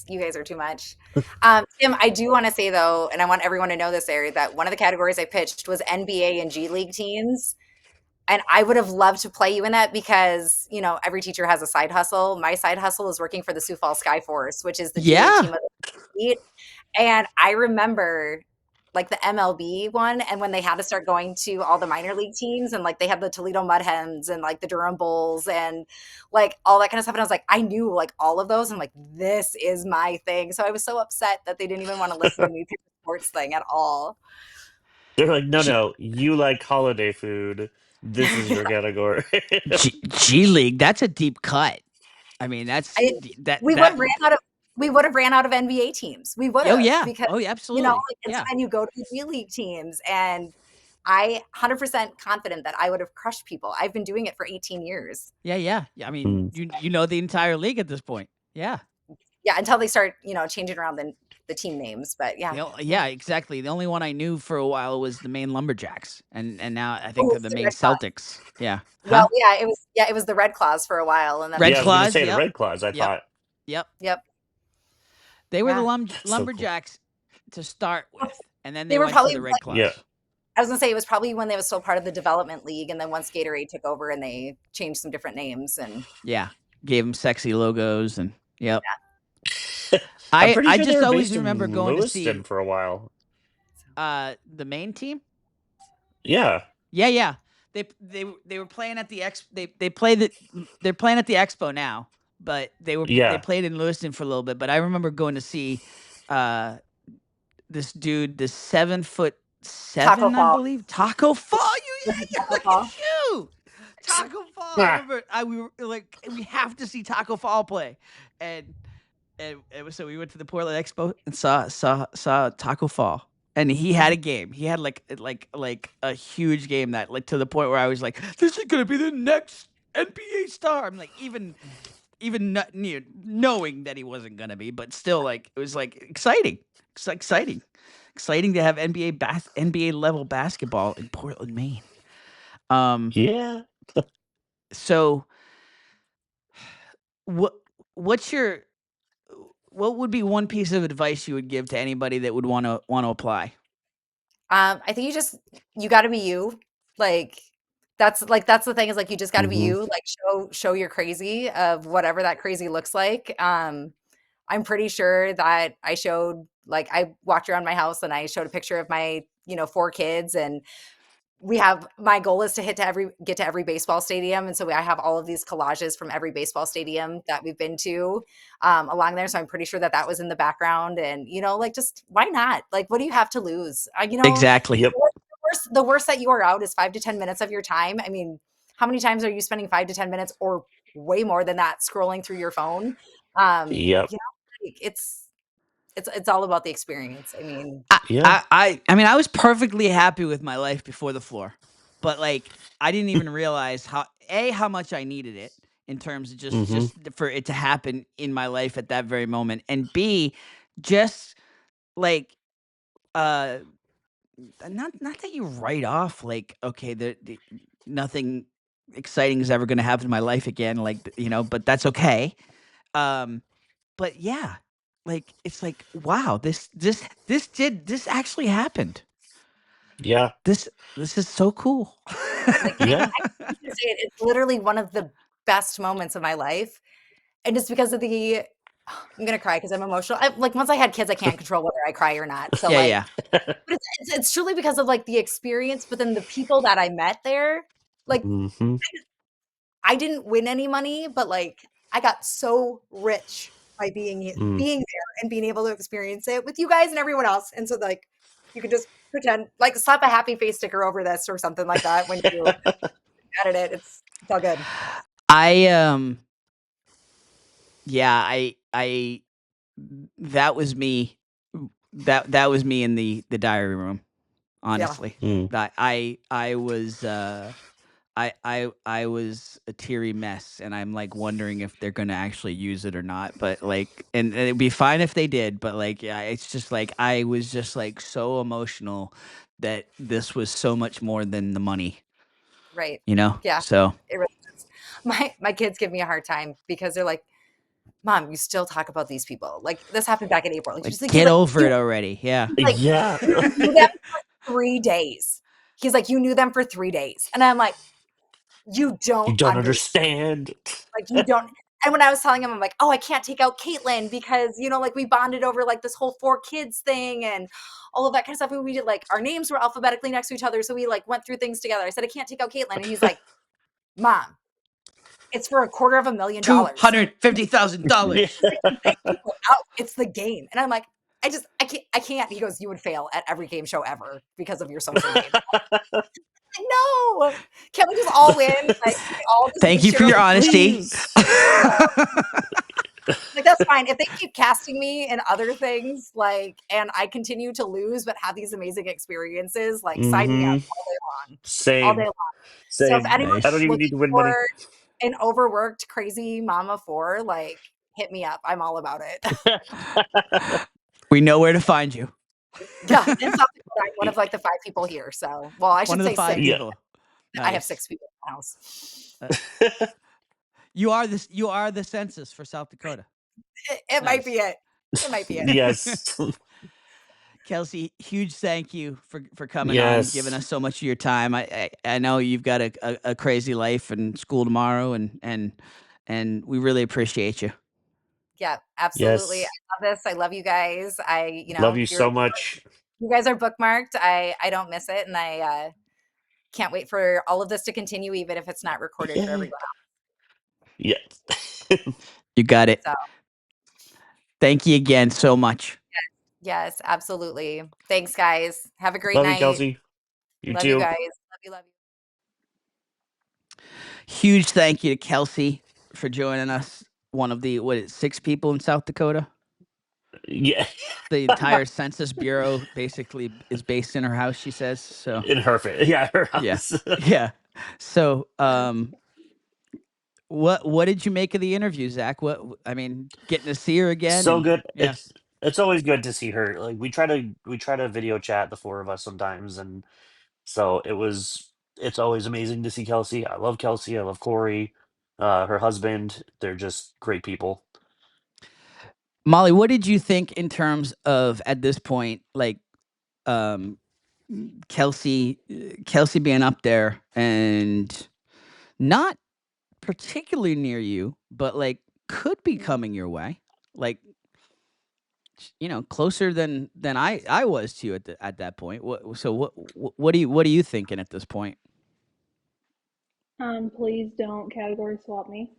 You guys are too much. Tim, I do want to say though, and I want everyone to know this, area, that one of the categories I pitched was NBA and G League teams. And I would have loved to play you in that because, every teacher has a side hustle. My side hustle is working for the Sioux Falls Skyforce, which is the G League team of the state. And I remember the MLB one, and when they had to start going to all the minor league teams, and they had the Toledo Mud Hens and the Durham Bulls and all that kind of stuff. And I was like, I knew all of those. I'm like, this is my thing. So I was so upset that they didn't even want to listen to me through the sports thing at all. They're like, no, you like holiday food. This is your category. G League, that's a deep cut. I mean, we would have ran out of NBA teams. We would have. Oh yeah. Because, Oh yeah, absolutely. and so then you go to the G League teams, and I 100% confident that I would have crushed people. I've been doing it for 18 years. Yeah. I mean, you know the entire league at this point. Yeah. Yeah, until they start, changing around the team names. But yeah. Yeah, exactly. The only one I knew for a while was the Maine Lumberjacks, and now I think Oh, they're it's the the Maine Red Claws. Celtics. Yeah. Well, Huh? it was the Red Claws for a while, and then Red I was going to Claws. say the Yep. Red Claws. I thought. Yep. They were Yeah. the So cool. Lumberjacks to start with, and then They they were went to probably the Red like- Claws. Yeah. I was gonna say it was probably when they were still part of the development league, and then once Gatorade took over and they changed some different names and Yeah, gave them sexy logos and yep. I'm pretty I sure they just were always based in remember going to Lewiston see for a while. the Maine team. Yeah. Yeah. They were playing at the they're playing at the Expo now, but they played in Lewiston for a little bit. But I remember going to see this dude, this 7'7", Taco I Fall. believe. Taco Fall. Look Fall. at you. Taco Fall. I remember we were like, we have to see Taco Fall play, and so we went to the Portland Expo and saw Taco Fall, and he had a game. He had like a huge game that like to the point where I was like, this is gonna be the next NBA star. I'm like even not, knowing that he wasn't gonna be, but still like it was like exciting. It's exciting to have NBA level basketball in Portland, Maine. Yeah. So what would be one piece of advice you would give to anybody that would want to apply? I think you got to be you. Like that's the thing is like you just got to be you. Like show you're crazy of whatever that crazy looks like. I'm pretty sure that I showed like I walked around my house and I showed a picture of my 4 kids, and my goal is to get to every baseball stadium, and so I have all of these collages from every baseball stadium that we've been to along there. So I'm pretty sure that was in the background, and like just why not? Like, what do you have to lose? Exactly. Yep. The worst that you are out is 5 to 10 minutes of your time. I mean, how many times are you spending 5 to 10 minutes or way more than that scrolling through your phone? Yep. It's all about the experience. I mean, I mean, I was perfectly happy with my life before the floor, but like I didn't even realize how much I needed it in terms of just for it to happen in my life at that very moment, and B, just like not that you write off like okay, the nothing exciting is ever going to happen in my life again, like but that's okay. But yeah, like it's like wow, this actually happened. Yeah. This is so cool. Yeah. It's literally one of the best moments of my life, and it's because of I'm gonna cry because I'm emotional. Like once I had kids, I can't control whether I cry or not. So but it's truly because of like the experience, but then the people that I met there, like I didn't win any money, but like I got so rich by being there and being able to experience it with you guys and everyone else. And so like you could just pretend like slap a happy face sticker over this or something like that when you edit it. It's all good. That was me. That was me in the diary room. Honestly, I was I was a teary mess, and I'm like wondering if they're gonna actually use it or not. But like, and it'd be fine if they did. But like, yeah, it's just like I was just like so emotional that this was so much more than the money. Right. Yeah. So it really is. My kids give me a hard time because they're like, Mom, you still talk about these people. Like this happened back in April. Like, get over it already. Yeah. Like, yeah. You knew them for 3 days. He's like, you knew them for 3 days. And I'm like, you don't understand. Like you don't. And when I was telling him, I'm like, oh, I can't take out Caitlin because, like we bonded over like this whole 4 kids thing and all of that kind of stuff. And we did like our names were alphabetically next to each other. So we like went through things together. I said, I can't take out Caitlin. And he's like, Mom, it's for $250,000. $250,000. It's the game. And I'm like, I can't. He goes, you would fail at every game show ever because of your social media. No, can't we just all win? Like, Thank you for your honesty. Like that's That's fine. If they keep casting me in other things, like, and I continue to lose but have these amazing experiences, like, sign me up all day long. All day Same. long. So if Same. anyone's I don't even need looking to win money. for an overworked, crazy mama 4, like, hit me up. I'm all about it. We know where to find you. Yeah, in South Dakota, I'm one of like the 5 people here. So, well, I One should of the say 5 6. Yeah. people. I have Nice. 6 people in the house. You are the census for South Dakota. It might be it. It might be it. Yes. Kelsey, huge thank you for coming on, giving Yes. us so much of your time. I know you've got a crazy life and school tomorrow, and we really appreciate you. Yeah, absolutely. Yes. I love this. I love you guys. Love you so much. You guys are bookmarked. I don't miss it, and I can't wait for all of this to continue, even if it's not recorded for everyone else. Yes. You got it. So, Thank you again so much. yes, absolutely. Thanks, guys. Have a great Love you, night. Kelsey. You Love too. you guys. Love you. Love you. Huge thank you to Kelsey for joining us. One of the 6 people in South Dakota. Yeah. The entire Census Bureau basically is based in her house, she says. So In her house. Yeah. So, what did you make of the interview, Zach? I mean, getting to see her again, So and good. yeah, It's always good to see her. Like we try to video chat, the 4 of us sometimes, and so it's always amazing to see Kelsey. I love Kelsey. I love Corey, her husband. They're just great people. Molly, what did you think in terms of at this point, like, Kelsey being up there and not particularly near you, but like could be coming your way, like, closer than I was to you at that point. What are you thinking at this point? Please don't category swap me.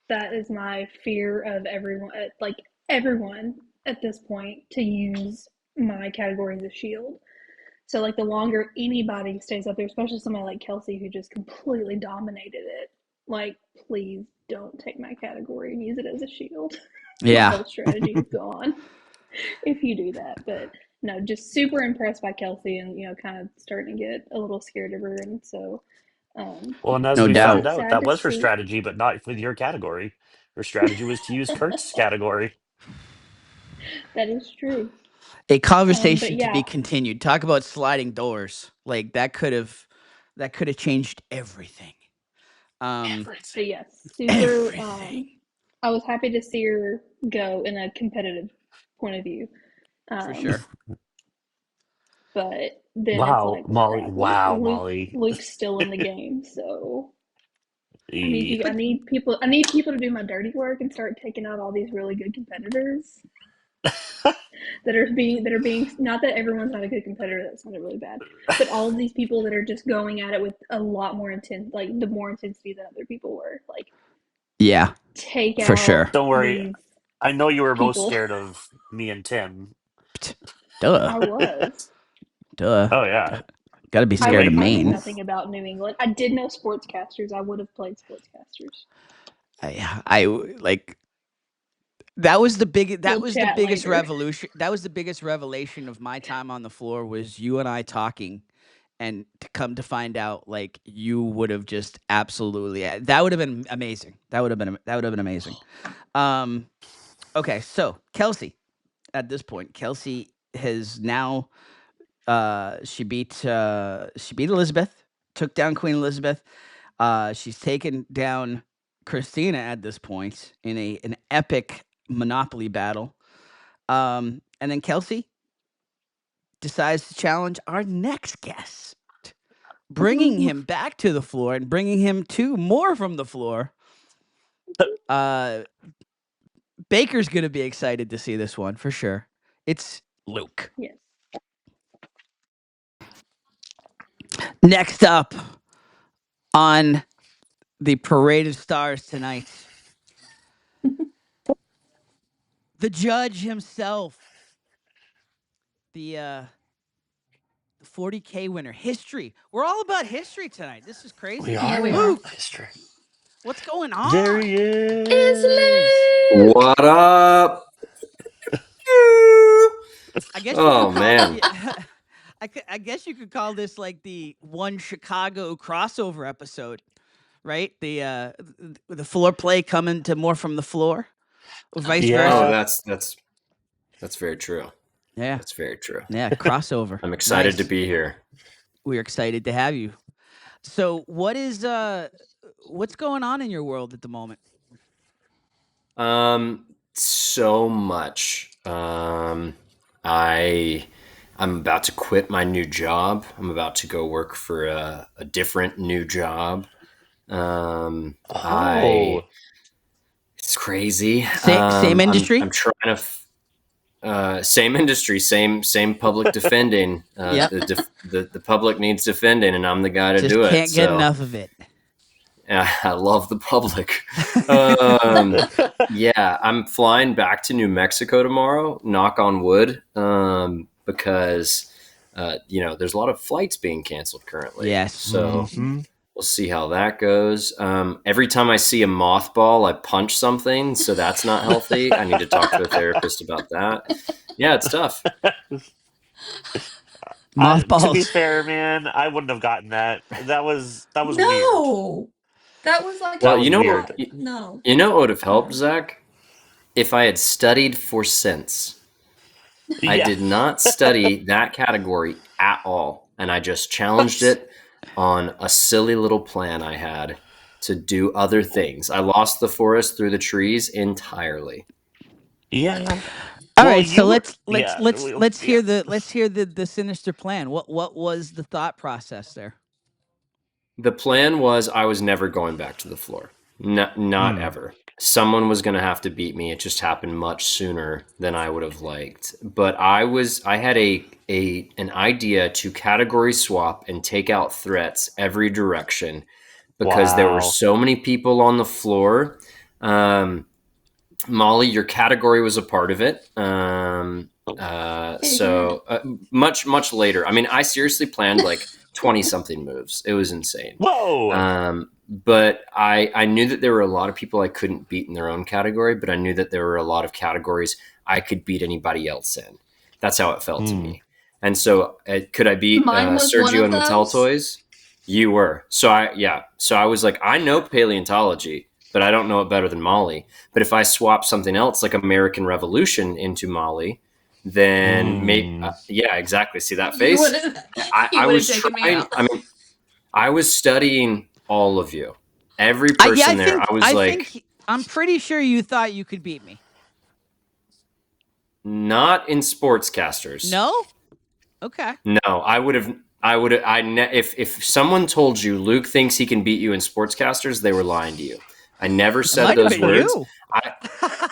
That is my fear of everyone, like everyone at this point, to use my category as a shield. So like the longer anybody stays up there, especially somebody like Kelsey who just completely dominated it, like please don't take my category and use it as a shield. My Yeah. whole strategy is gone if you do that. But no, just super impressed by Kelsey, and kind of starting to get a little scared of her. And so Well, and as No we doubt. found out, sad that to was her see. strategy, but not with your category. Her strategy was to use Kurt's category. That is true. A But conversation to yeah, be continued. Talk about sliding doors. Like that could have changed everything. but yes, super. Everything. I was happy to see her go in a competitive point of view. For sure. But then it's Wow, like, well, Molly. crap. Wow, Molly. Luke's still in the game, so I need E- you. I need people. I need people to do my dirty work and start taking out all these really good competitors that are being. Not that everyone's not a good competitor. That sounded really bad. But all of these people that are just going at it with a lot more intent, like the more intensity than other people were. Like, Yeah, take for out sure. Don't worry. these I know you were most people. scared of me and Tim. Duh. I was. Duh. Oh yeah. Got to be I scared of I knew Maine. nothing about New England. I did know Sportscasters. I would have played Sportscasters. I like that was the We'll chat biggest later. revolution. That was the biggest revelation of my time on the floor was you and I talking, and to come to find out, like you would have just absolutely that would have been amazing. That would have been amazing. Okay, so Kelsey, at this point, Kelsey has now she beat Elizabeth, took down Queen Elizabeth. She's taken down Christina at this point in an epic Monopoly battle. And then Kelsey decides to challenge our next guest, bringing him back to the floor and bringing him to more from the floor. Baker's going to be excited to see this one for sure. It's Luke. Yes. Next up on the Parade of Stars tonight, the judge himself, the 40K winner. History. We're all about history tonight. This is crazy. We Yeah, are we are. about Luke, history. What's going on? There he is. It's Luke. What up? I guess you Oh could call man. I guess you could call this like the one Chicago crossover episode, right? The floor play coming to more from the floor, or vice Oh, versa. that's very true. Yeah, That's very true. yeah, crossover. I'm excited to Nice. be here. We're excited to have you. So, what's going on in your world at the moment? So much. I'm about to quit my new job. I'm about to go work for a different new job. It's crazy. Same industry. I'm trying to. Same industry, same public defending. Yep. The public needs defending, and I'm the guy to Just do it. can't get enough of it. I love the public. Yeah, I'm flying back to New Mexico tomorrow. Knock on wood, because there's a lot of flights being canceled currently. Yes. So we'll see how that goes. Every time I see a mothball, I punch something, so that's not healthy. I need to talk to a therapist about that. Yeah, it's tough. Mothballs. To be fair, man, I wouldn't have gotten that. That was weird. No, that was like Well, was weird. No, You know what would have helped, Zach? If I had studied for sense. I Yeah. did not study that category at all, and I just challenged it on a silly little plan I had to do other things. I lost the forest through the trees entirely. Yeah. All Well, right, so you let's were- hear the sinister plan. What was the thought process there? The plan was I was never going back to the floor. Not ever. Someone was going to have to beat me. It just happened much sooner than I would have liked. But I had an idea to category swap and take out threats every direction because there were Wow. so many people on the floor. Molly, your category was a part of it. Much later. I mean, I seriously planned like 20 something moves. It was insane. Whoa. But I knew that there were a lot of people I couldn't beat in their own category, but I knew that there were a lot of categories I could beat anybody else in. That's how it felt to me. And so could I beat Sergio and Mattel Toys? You were. So I was like, I know paleontology, but I don't know it better than Molly. But if I swap something else like American Revolution into Molly, then maybe, yeah, exactly. See that face? I was trying. I mean, I was studying all of you, every person there. I'm pretty sure you thought you could beat me. Not in Sportscasters. No. Okay. No, I would have. If someone told you Luke thinks he can beat you in Sportscasters, they were lying to you. I never said those words.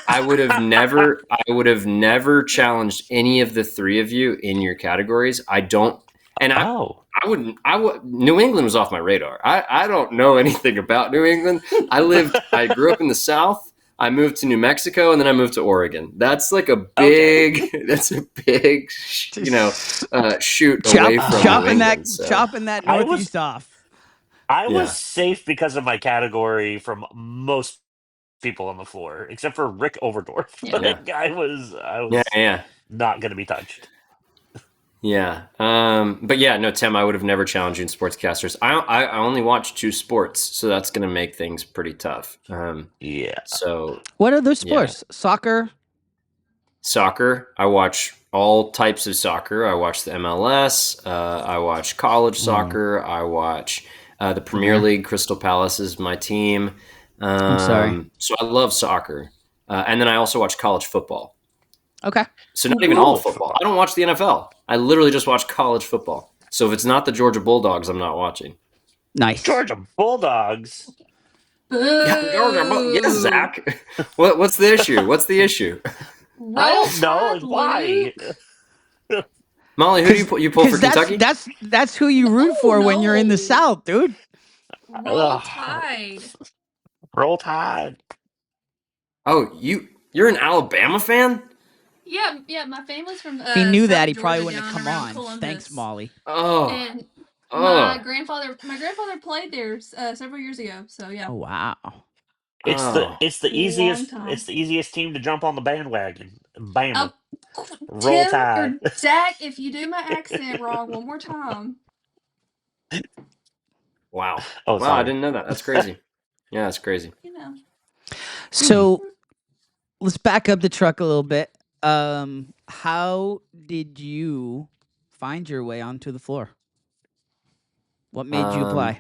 I would have never challenged any of the three of you in your categories. I don't. And I wouldn't. New England was off my radar. I don't know anything about New England. I grew up in the South. I moved to New Mexico, and then I moved to Oregon. That's like a big. That's a big, shoot away from chopping New England. Chopping that northeast off. I was safe because of my category from most people on the floor, except for Rick Overdorf. That guy was. I was not going to be touched. Yeah. But yeah, no, Tim, I would have never challenged you in Sportscasters. I only watch 2 sports, so that's going to make things pretty tough. So what are those sports? Soccer. I watch all types of soccer. I watch the MLS. I watch college soccer. I watch the Premier League. Crystal Palace is my team. I'm sorry. So I love soccer. And then I also watch college football. Okay. So not even all football. I don't watch the NFL. I literally just watch college football. So if it's not the Georgia Bulldogs, I'm not watching. Nice. Georgia Bulldogs. Yeah, Georgia. Yes, Zach. What's the issue? What's the issue? I don't know. Why? Molly, who do you pull for Kentucky? That's who you root for when you're in the South, dude. Roll Tide. Roll Tide. Oh, you're an Alabama fan? Yeah. My family's from. He knew South that. He Georgia, probably wouldn't have down come around on. Columbus. Thanks, Molly. Oh. And Oh, My grandfather played there several years ago. So yeah, Oh wow. It's oh. the long easiest time. team to jump on the bandwagon. Bam. Oh, Roll Tim Tide. or Zach, if you do my accent wrong one more time, Wow. Oh, Wow, I sorry. didn't know that. That's crazy. Yeah, that's crazy. you know. So let's back up the truck a little bit. How did you find your way onto the floor? What made you apply?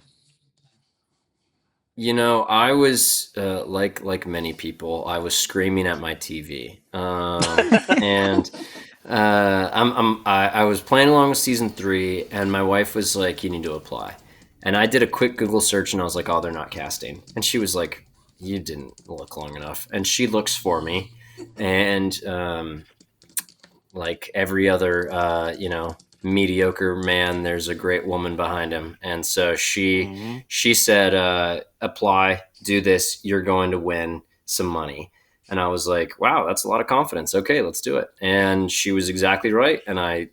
You know, I was like many people, I was screaming at my TV, and I was playing along with season 3, and my wife was like, "You need to apply," and I did a quick Google search, and I was like, "Oh, they're not casting," and she was like, "You didn't look long enough," and she looks for me, and like every other mediocre man, there's a great woman behind him, and so she said, apply, do this, you're going to win some money. And I was like, wow, that's a lot of confidence. Okay, let's do it. And she was exactly right, and I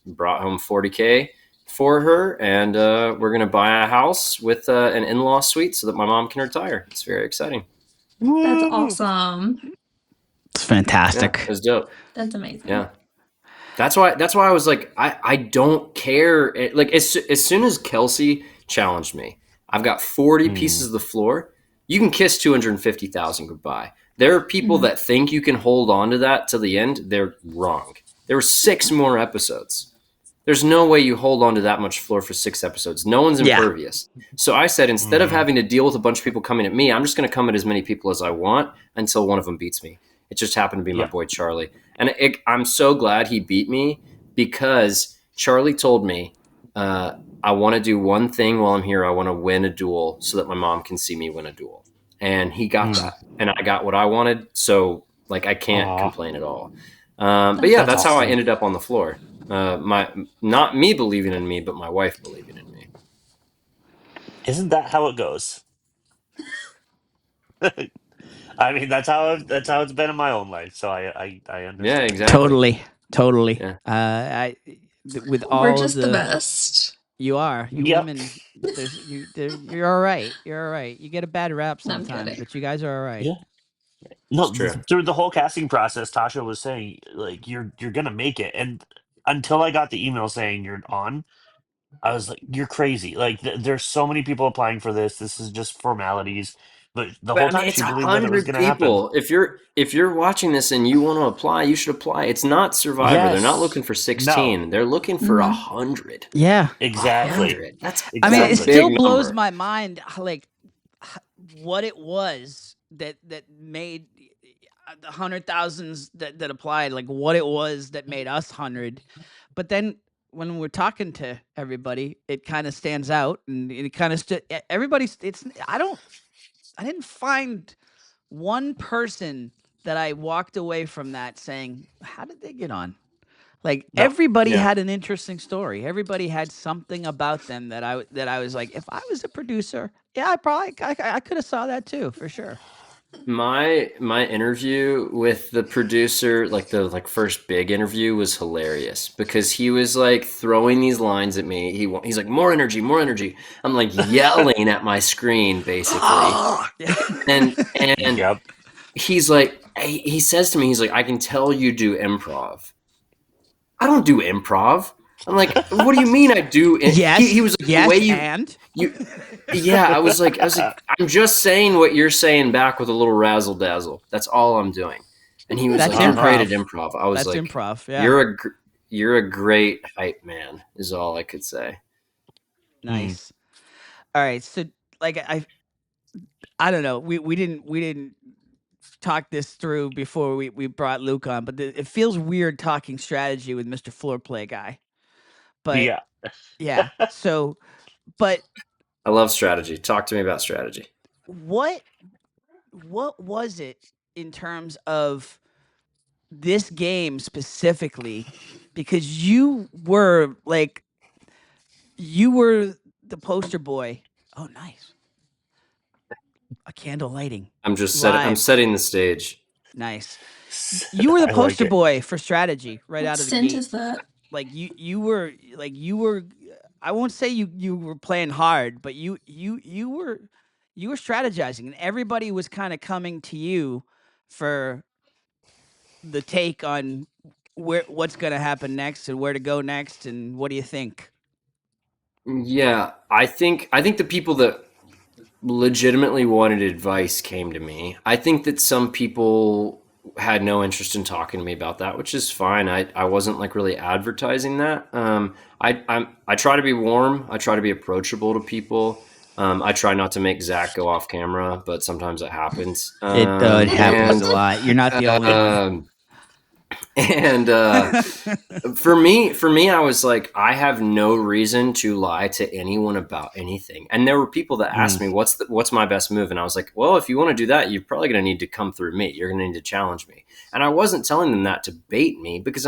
brought home 40K for her, and we're going to buy a house with an in-law suite so that my mom can retire. It's very exciting. That's awesome. It's fantastic. Yeah, it was dope. That's amazing. Yeah. That's why I was like, I don't care. Like as soon as Kelsey challenged me, I've got 40 pieces of the floor. You can kiss 250,000 goodbye. There are people that think you can hold on to that till the end. They're wrong. There were 6 more episodes. There's no way you hold on to that much floor for 6 episodes. No one's impervious. So I said, instead of having to deal with a bunch of people coming at me, I'm just going to come at as many people as I want until one of them beats me. It just happened to be my boy Charlie. And I'm so glad he beat me, because Charlie told me, I want to do one thing while I'm here. I want to win a duel so that my mom can see me win a duel. And he got that. And I got what I wanted. So like, I can't complain at all. But yeah, that's how I ended up on the floor. Not me believing in me, but my wife believing in me. Isn't that how it goes? I mean, that's how it's been in my own life. So I understand. Yeah, exactly. Totally. Yeah. With all We're just the best. You are. You Yep. women. You're all right. You're all right. You get a bad rap No, I'm sometimes, kidding. but you guys are all right. Yeah. No, It's true. through the whole casting process, Tasha was saying, like, you're gonna make it, and until I got the email saying you're on, I was like, you're crazy. Like, there's so many people applying for this. This is just formalities. But the But whole I mean, time it's she believed that it was 100 gonna happen. people. If you're watching this and you want to apply, you should apply. It's not Survivor. They're not looking Yes. for 16. No. They're looking for 100. Yeah. Exactly. 100. That's I mean, it Exactly. still big blows number. my mind, like what it was that made the 100,000s that applied, like what it was that made us 100. But then when we're talking to everybody, it kind of stands out, and it kind of everybody's. I didn't find one person that I walked away from that saying, how did they get on? Like No. everybody Yeah. had an interesting story. Everybody had something about them that I was like, if I was a producer, yeah, I could have saw that too, for sure. My interview with the producer, like the first big interview, was hilarious because he was like throwing these lines at me. He's like, more energy, more energy. I'm like yelling at my screen basically. and Yep. he's like, he says to me, he's like, I can tell you do improv. I don't do improv. I'm like, what do you mean I do? Yes. He was like, yes, the way you, and yeah, I was like, I'm just saying what you're saying back with a little razzle dazzle. That's all I'm doing. And he was That's like, you're great at improv. improv. I was That's like, improv. Yeah. you're a great hype man, is all I could say. Nice. All right. So like I don't know. We didn't talk this through before we brought Luke on, but it feels weird talking strategy with Mr. Floor Play Guy. But yeah. So, but I love strategy. Talk to me about strategy. what was it in terms of this game specifically? Because you were the poster boy. Oh, nice. A candle lighting. I'm just live. I'm setting the stage. Nice. You were the poster like boy for strategy right out of the scent gate. is that? Like you were I won't say you were playing hard, but you were strategizing, and everybody was kind of coming to you for the take on what's going to happen next and where to go next, and what do you think? Yeah, I think the people that legitimately wanted advice came to me. I think that some people had no interest in talking to me about that, which is fine. I wasn't like really advertising that. I try to be warm. I try to be approachable to people. I try not to make Zach go off camera, but sometimes it happens. It happens a lot. You're not the only one. And for me, I was like, I have no reason to lie to anyone about anything. And there were people that asked me, what's my best move? And I was like, well, if you want to do that, you're probably going to need to come through me. You're going to need to challenge me. And I wasn't telling them that to bait me, because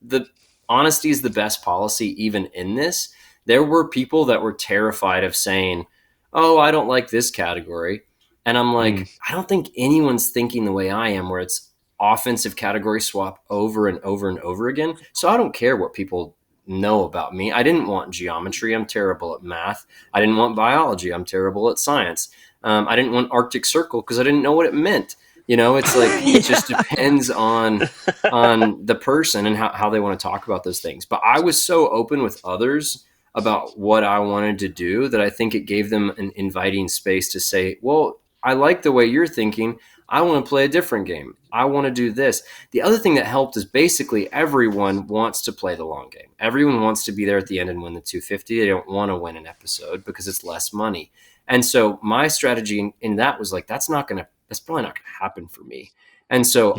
the honesty is the best policy, even in this. There were people that were terrified of saying, oh, I don't like this category. And I'm like, I don't think anyone's thinking the way I am, where it's offensive category swap over and over and over again. So I don't care what people know about me. I didn't want geometry. I'm terrible at math. I didn't want biology. I'm terrible at science. I didn't want Arctic Circle because I didn't know what it meant. You know, it's like, it just depends on the person and how they want to talk about those things. But I was so open with others about what I wanted to do that I think it gave them an inviting space to say, well, I like the way you're thinking. I want to play a different game. I want to do this. The other thing that helped is basically everyone wants to play the long game. Everyone wants to be there at the end and win the 250. They don't want to win an episode because it's less money. And so my strategy in that was like, that's probably not going to happen for me. And so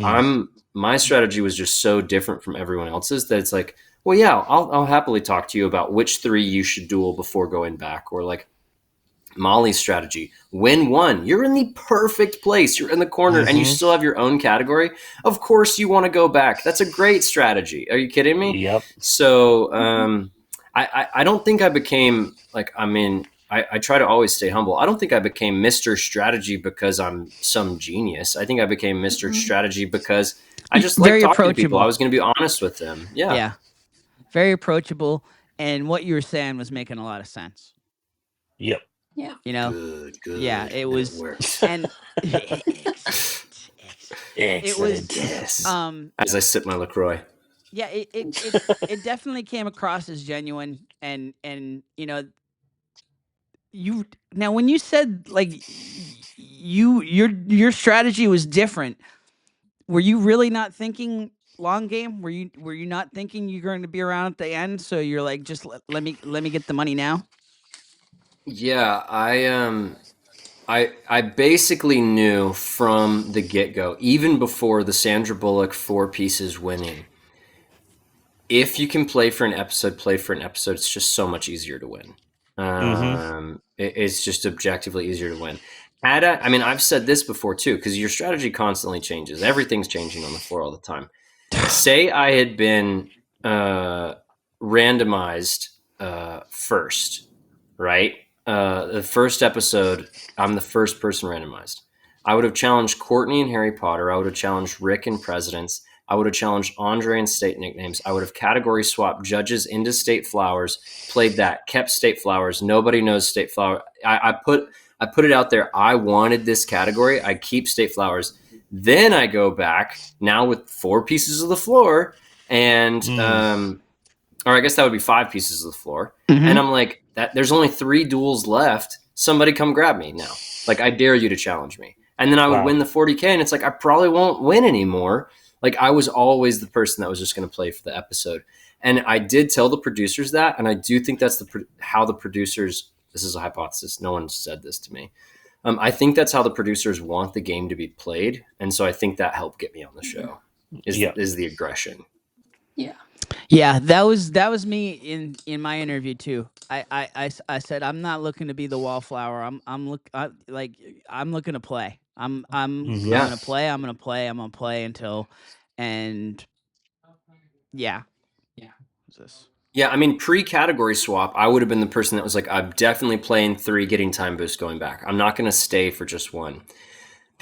my strategy was just so different from everyone else's that it's like, well, yeah, I'll happily talk to you about which 3 you should duel before going back, or like Molly's strategy, win one. You're in the perfect place. You're in the corner and you still have your own category. Of course you want to go back. That's a great strategy. Are you kidding me? Yep. So I don't think I became like, I try to always stay humble. I don't think I became Mr. Strategy because I'm some genius. I think I became mister Strategy because I just like talking to people. I was going to be honest with them. Yeah. Yeah. Very approachable. And what you were saying was making a lot of sense. Yep. Yeah. You know? Good. Yeah, it was. And it was. Yes. As I sip my LaCroix. Yeah, it definitely came across as genuine, and you know, now when you said like your strategy was different, were you really not thinking long game? Were you not thinking you're going to be around at the end? So you're like, just let me get the money now. Yeah, I basically knew from the get-go, even before the Sandra Bullock 4 pieces winning, if you can play for an episode, it's just so much easier to win. It's just objectively easier to win. I've said this before too, because your strategy constantly changes. Everything's changing on the floor all the time. Say I had been randomized first, right? The first episode, I'm the first person randomized. I would have challenged Courtney and Harry Potter. I would have challenged Rick and Presidents. I would have challenged Andre and State nicknames. I would have category swapped judges into State Flowers, played that, kept State Flowers. Nobody knows State Flower. I put it out there. I wanted this category. I keep State Flowers. Then I go back now with 4 pieces of the floor, and or I guess that would be 5 pieces of the floor. And I'm like, there's only 3 duels left. Somebody come grab me now. Like, I dare you to challenge me. And then I would win the 40K, and it's like, I probably won't win anymore. Like, I was always the person that was just going to play for the episode. And I did tell the producers that, and I do think that's how the producers, this is a hypothesis, no one said this to me. I think that's how the producers want the game to be played. And so I think that helped get me on the show, is the aggression. Yeah. Yeah, that was me in my interview too. I said I'm not looking to be the wallflower. I'm looking to play. I'm gonna play. I'm gonna play until, and yeah. What's this? Yeah, I mean, pre-category swap, I would have been the person that was like, I'm definitely playing 3, getting time boost going back. I'm not going to stay for just 1.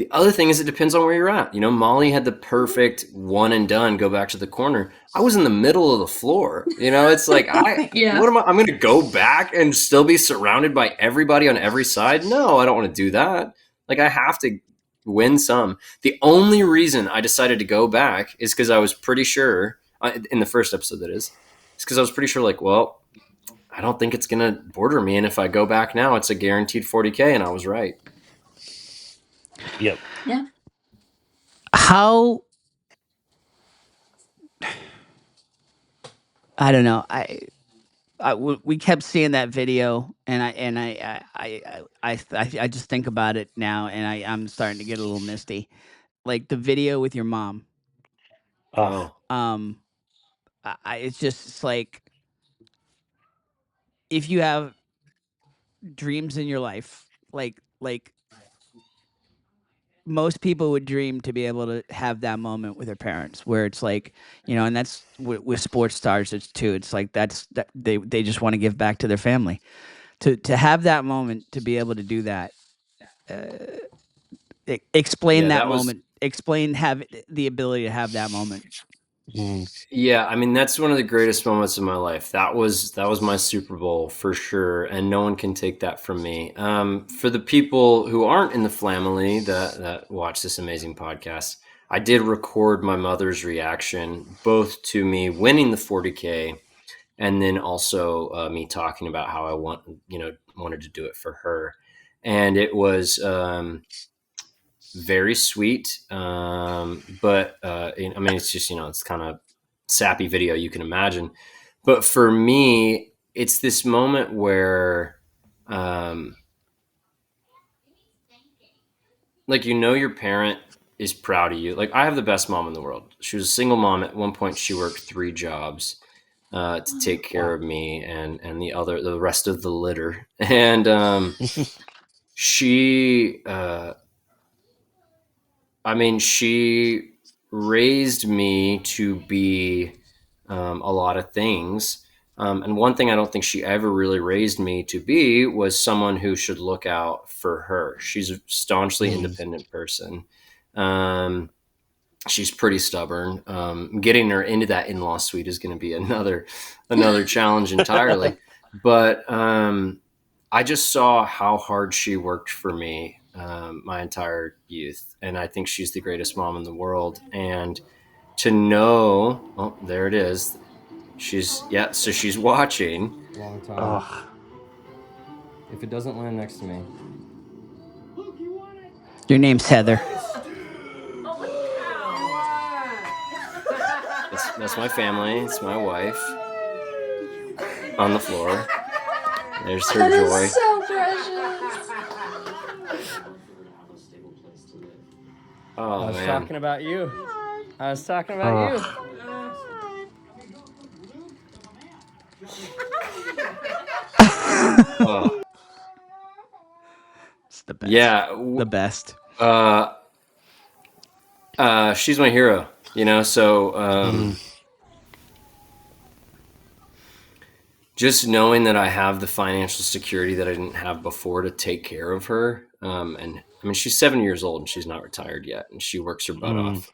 The other thing is it depends on where you're at. Molly had the perfect one and done, go back to the corner. I was in the middle of the floor. It's like, Yeah. what am I'm going to go back and still be surrounded by everybody on every side? No, I don't want to do that. Like, I have to win some. The only reason I decided to go back is because I was pretty sure, in the first episode that is, it's because I was pretty sure, like, well, I don't think it's going to border me. And if I go back now, it's a guaranteed 40K. And I was right. Yep. Yeah. How I don't know. We kept seeing that video, and I just think about it now, and I'm starting to get a little misty. Like the video with your mom. Oh, It's like if you have dreams in your life, like most people would dream to be able to have that moment with their parents where it's like, and that's with sports stars too. It's like they just want to give back to their family. To have that moment, to be able to do that. Explain yeah, that that was. moment. Explain have the ability to have that moment. Yeah, I mean, that's one of the greatest moments of my life. That was my Super Bowl for sure, and no one can take that from me. For the people who aren't in the family that watch this amazing podcast, I did record my mother's reaction both to me winning the 40K, and then also me talking about how I wanted to do it for her, and it was very sweet. But I mean, it's just, it's kind of sappy video you can imagine. But for me, it's this moment where, like, your parent is proud of you. Like, I have the best mom in the world. She was a single mom. At one point, she worked 3 jobs to take care of me and the rest of the litter. And she, she raised me to be a lot of things. And one thing I don't think she ever really raised me to be was someone who should look out for her. She's a staunchly independent person. She's pretty stubborn. Getting her into that in-law suite is going to be another challenge entirely. But I just saw how hard she worked for me my entire youth. And I think she's the greatest mom in the world. And to know, oh, there it is. So she's watching. Long time. If it doesn't land next to me. Your name's Heather. That's my family. It's my wife on the floor. There's her That joy. is so precious. Oh, I was man. talking about you. I was talking about you. Oh. It's the best. Yeah. The best. She's my hero, so just knowing that I have the financial security that I didn't have before to take care of her. And I mean, she's 7 years old and she's not retired yet and she works her butt off.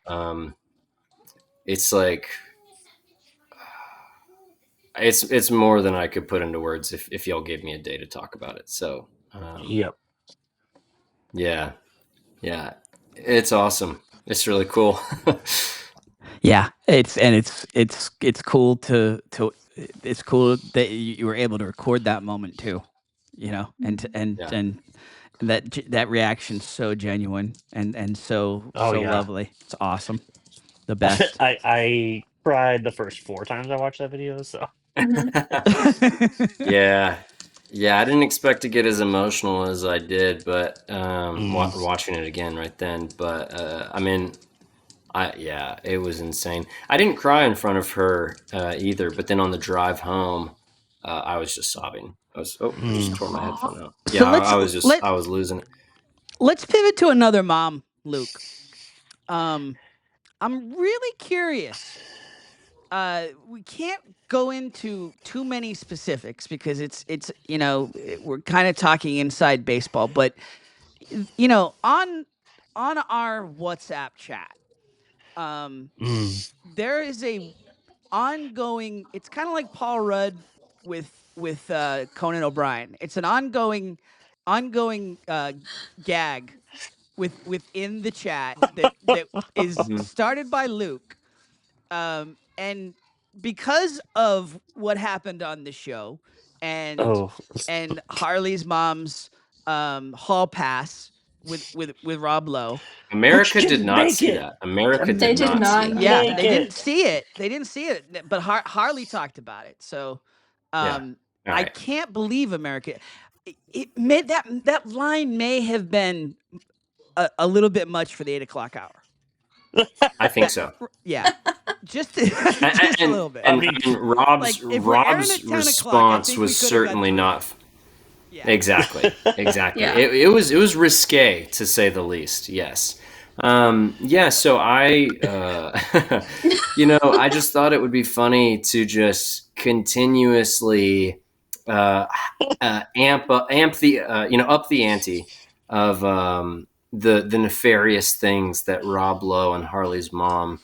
It's like, it's more than I could put into words if y'all gave me a day to talk about it. So, Yep. Yeah. It's awesome. It's really cool. Yeah, it's cool it's cool that you were able to record that moment too, and that reaction's so genuine and so lovely. It's awesome. The best. I cried the first 4 times I watched that video. So Yeah. I didn't expect to get as emotional as I did, but watching it again right then. But I mean, it was insane. I didn't cry in front of her either, but then on the drive home, I was just sobbing. I just tore my headphone out. Yeah, So I was losing it. Let's pivot to another mom, Luke. I'm really curious. We can't go into too many specifics because it's we're kind of talking inside baseball, but on on our WhatsApp chat, there is a ongoing. It's kind of like Paul Rudd with Conan O'Brien. It's an ongoing gag within the chat that is started by Luke, and because of what happened on the show, and Harley's mom's hall pass with Rob Lowe. America did not see that. America They did not see that. Yeah, they didn't see it. They didn't see it. But Harley talked about it. So, Yeah. All I right. can't believe America. It made that line may have been a little bit much for the 8 o'clock hour. I think so. Yeah, just a little bit. And Rob's like, if we're airing at 10 o'clock, I response think was we could have got certainly through not. Exactly. Exactly. Yeah. It was risque, to say the least. Yes. So I, I just thought it would be funny to just continuously amp the up the ante of the nefarious things that Rob Lowe and Harley's mom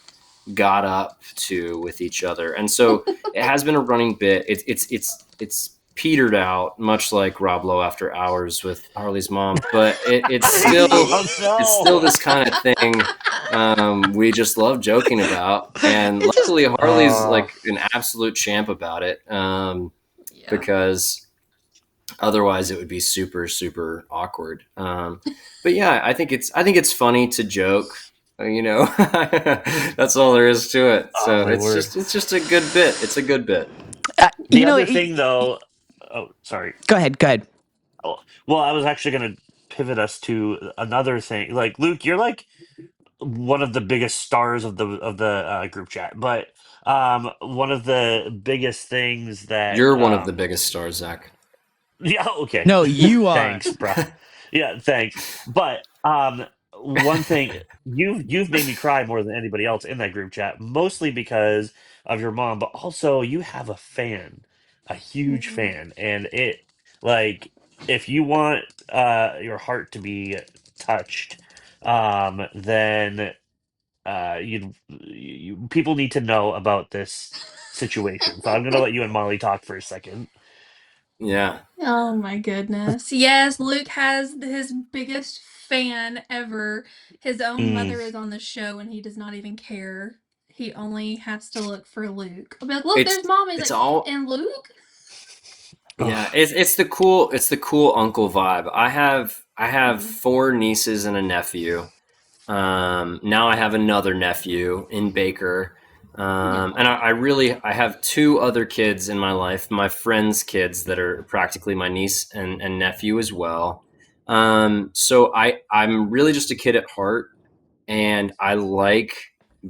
got up to with each other. And so it has been a running bit. It's petered out, much like Rob Lowe After Hours with Harley's mom, but it's still this kind of thing we just love joking about. And luckily Harley's like an absolute champ about it, because otherwise it would be super, super awkward. But yeah, I think it's funny to joke. That's all there is to it. So it's just a good bit. It's a good bit. The other thing, though. Oh, sorry. Go ahead. Oh, well, I was actually going to pivot us to another thing. Like, Luke, you're like one of the biggest stars of the group chat, but one of the biggest things that You're one of the biggest stars, Zach. Yeah. Okay. No, you are. Thanks, bro. Yeah. Thanks. But one thing you've made me cry more than anybody else in that group chat, mostly because of your mom, but also you have a huge fan, and it like if you want your heart to be touched, then people need to know about this situation. So I'm gonna let you and Molly talk for a second. Yeah. Oh my goodness. Yes, Luke has his biggest fan ever. His own mother is on the show and he does not even care. He only has to look for Luke. I'll be like, look, there's mom. He's it's like, all- and Luke? Yeah, it's the cool uncle vibe. I have 4 nieces and a nephew. Now I have another nephew in Baker. And I have 2 other kids in my life, my friends' kids that are practically my niece and nephew as well. So I'm really just a kid at heart, and I like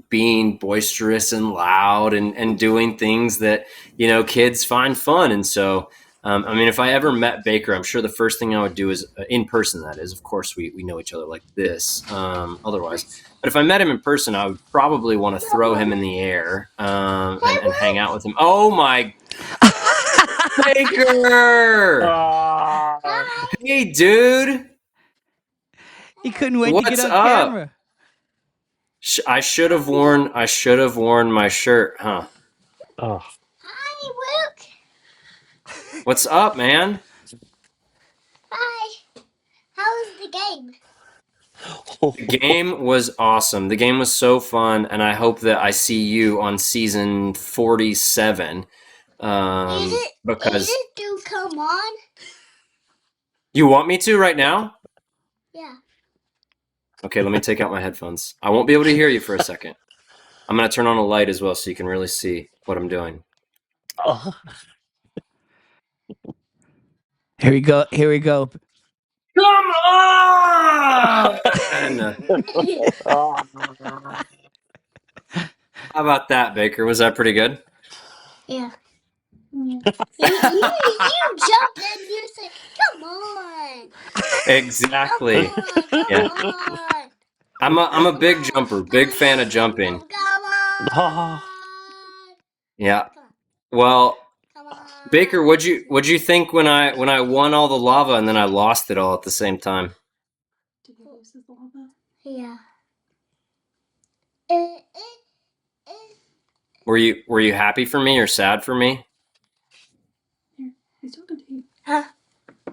being boisterous and loud and doing things that, kids find fun. And so, if I ever met Baker, I'm sure the first thing I would do is in person. That is, of course, we know each other like this. Otherwise, but if I met him in person, I would probably want to throw him in the air and hang out with him. Oh my, Baker! Hey, dude! He couldn't wait to get on camera. I should have worn my shirt, huh? Oh. Hi, Luke. What's up, man? Hi. How was the game? The game was awesome. The game was so fun, and I hope that I see you on season 47. Because Is it do come on? You want me to right now? Yeah. Okay, let me take out my headphones. I won't be able to hear you for a second. I'm going to turn on a light as well so you can really see what I'm doing. Oh. Here we go. Come on! How about that, Baker? Was that pretty good? Yeah. you jumped and you said, "Come on!" Exactly. Come Yeah. on. I'm a big jumper, big fan of jumping. Come on. Yeah. Well, Baker, what'd you think when I won all the lava and then I lost it all at the same time? Did you lose the lava? Yeah. Were you happy for me or sad for me? He's talking to you. Huh?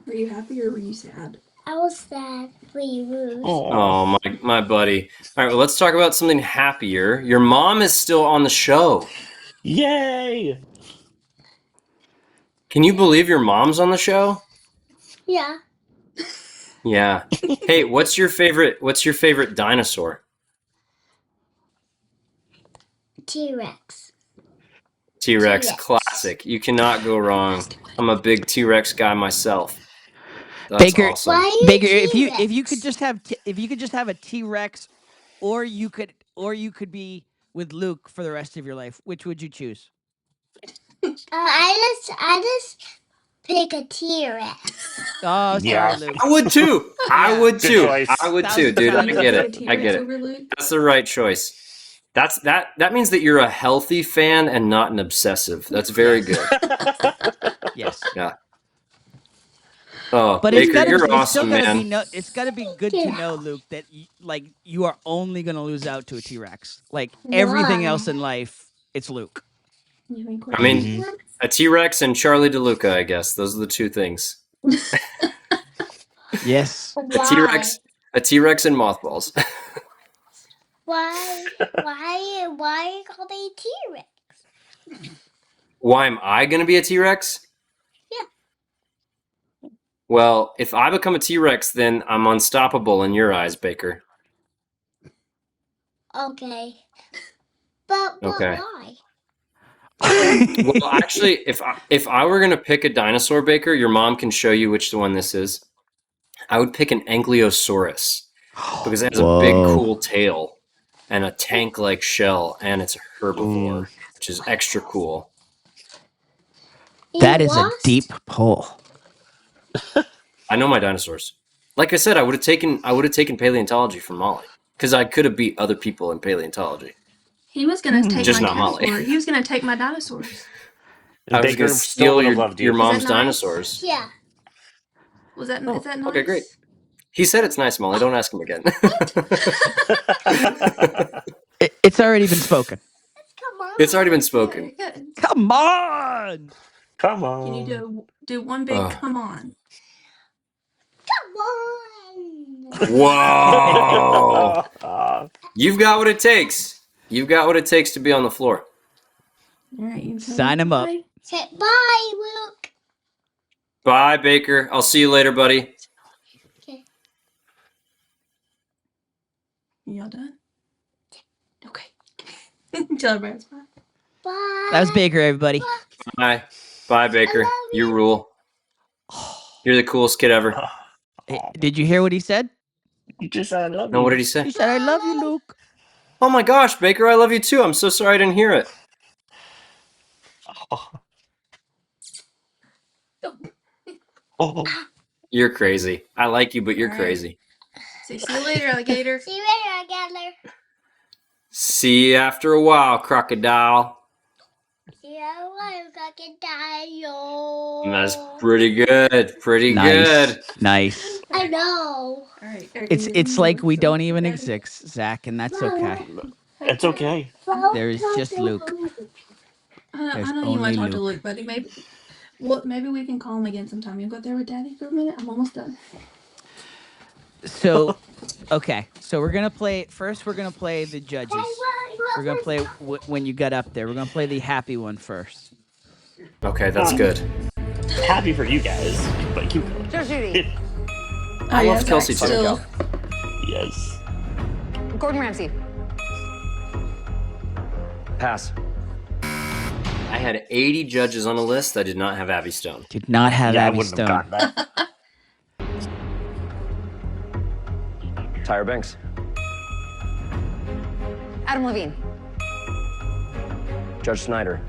Were you happy or were you sad? I was sad for you, Ruth. Oh, my buddy. All right, well, let's talk about something happier. Your mom is still on the show. Yay! Can you believe your mom's on the show? Yeah. Yeah. Hey, what's your favorite dinosaur? T-Rex. T-Rex, T-Rex. classic. You cannot go wrong. I'm a big T-Rex guy myself. That's Baker, awesome. Baker, if you could just have a T-Rex, or you could be with Luke for the rest of your life, which would you choose? I just pick a T-Rex. Oh, sorry, Luke. I would too. I would Good too. choice. I would too, dude. I get it. I get it. Over Luke? That's the right choice. That means that you're a healthy fan and not an obsessive. That's very good. Yes. Yeah. Oh, But Baker, you're awesome, man. man. It's gotta be good to know, Luke, that you are only gonna lose out to a T-Rex. Like everything else in life, it's Luke. I mean, a T-Rex and Charlie DeLuca, I guess. Those are the two things. Yes. A T-Rex and mothballs. Why call they T-Rex? Why am I going to be a T-Rex? Yeah. Well, if I become a T-Rex, then I'm unstoppable in your eyes, Baker. Okay. But Okay. why? Well, actually, if I were going to pick a dinosaur, Baker, your mom can show you which one this is. I would pick an Ankylosaurus because it has a big, cool tail and a tank-like shell, and it's a herbivore, which is extra cool. That is a deep pull. I know my dinosaurs. Like I said, I would have taken paleontology from Molly because I could have beat other people in paleontology. He was gonna take Just my not Molly. dinosaur. He was gonna take my dinosaurs. I was Baker going to still steal would have loved you. your mom's Is that nice? dinosaurs. Yeah. Is that nice? Okay, great. He said it's nice, Molly. Don't ask him again. It's already been spoken. Come on. It's already been spoken. Good. Come on. Come on. Can you do one big come on? Come on. Whoa! You've got what it takes. You've got what it takes to be on the floor. All right. Sign him up. Say bye, Luke. Bye, Baker. I'll see you later, buddy. Okay. Y'all done? Okay. Tell everybody it's bye. Bye. That was Baker, everybody. Bye. Bye, Baker. You rule. You're the coolest kid ever. Did you hear what he said? You just said I love you. No, what did he say? He said, "I love you, Luke." Oh my gosh, Baker, I love you too. I'm so sorry I didn't hear it. Oh. You're crazy. I like you, but you're All right. crazy. See you later, alligator. See you later, alligator. See you after a while, crocodile. Yeah, I'm crocodile. That's pretty good. Pretty Nice. good. Nice. I know. All right. It's like we don't even exist, Zach, and that's okay. It's okay. There's just Luke. I know you want to talk to Luke, buddy. Maybe we can call him again sometime. You go there with Daddy for a minute. I'm almost done. So, okay. So we're gonna play first. We're gonna play the judges. We're gonna play when you got up there. We're gonna play the happy one first. Okay, that's good. Happy for you guys, but keep going. I love Kelsey too. Still. Yes. Gordon Ramsay. Pass. I had 80 judges on a list. I did not have Abby Stone. Did not have Yeah, I Abby wouldn't Stone. have gotten that. Tyra Banks. Adam Levine. Judge Snyder.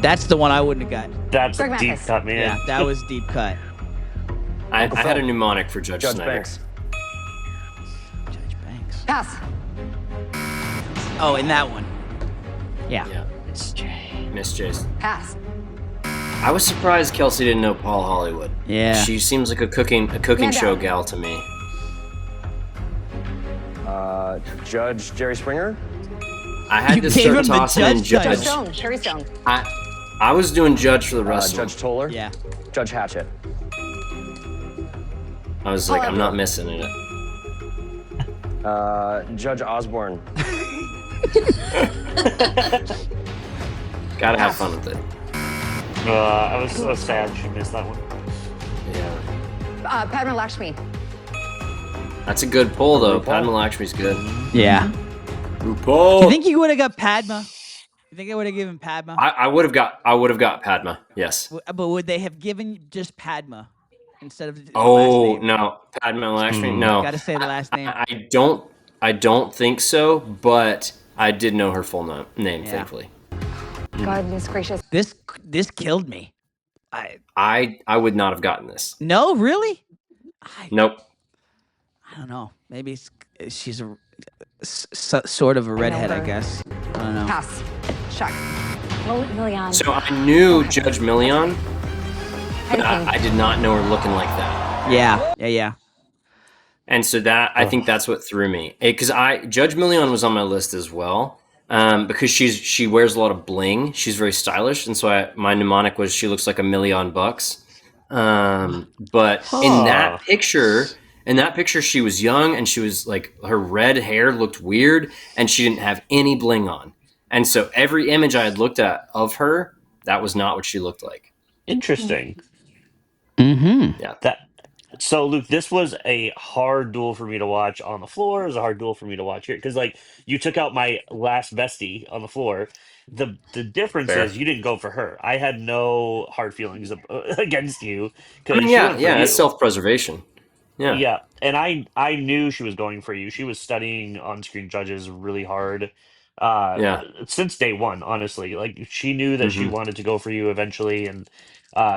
That's the one I wouldn't have got. That's Greg a deep Mathis. cut, man. Yeah, that was deep cut. I had a mnemonic for Judge Snyder. Banks. Judge Banks. Pass. Oh, in that one. Yeah. Yeah. Miss Jason. Pass. I was surprised Kelsey didn't know Paul Hollywood. Yeah. She seems like a cooking Man show down. gal to me. Judge Jerry Springer. I had to start tossing in Judge. Judge Stone, Sherry Stone. I was doing Judge for the wrestling. Judge Toller. Yeah. Judge Hatchett. I was like, I'm not missing it. Judge Osborne. Gotta have fun with it. I was so sad she missed that one. Yeah. Padma Lakshmi. That's a good pull, though. Padma Lakshmi's good. Yeah. RuPaul. Do you think you would have got Padma? You think I would have given Padma? I would have got Padma. Yes. But would they have given just Padma instead of? Oh no, Padma Lakshmi. No. Got to say the last name. I don't think so. But I did know her full name. Thankfully. Goodness gracious. This killed me. I would not have gotten this. No, really? Nope. I don't know. Maybe she's a sort of a redhead, I guess. I don't know. Pass. Shock. Million. So I knew Judge Million. I did not know her looking like that. Yeah. And so I think that's what threw me. Because Judge Million was on my list as well. Because she wears a lot of bling. She's very stylish, and so my mnemonic was she looks like $1,000,000. But in that picture, she was young, and she was like her red hair looked weird, and she didn't have any bling on. And so every image I had looked at of her, that was not what she looked like. Interesting. Mm-hmm. Yeah. So, Luke, this was a hard duel for me to watch on the floor. It was a hard duel for me to watch here because, like, you took out my last bestie on the floor. The difference is you didn't go for her. I had no hard feelings against you. It's self-preservation. Yeah, and I knew she was going for you. She was studying on-screen judges really hard. Since day one, honestly. Like, she knew that she wanted to go for you eventually, and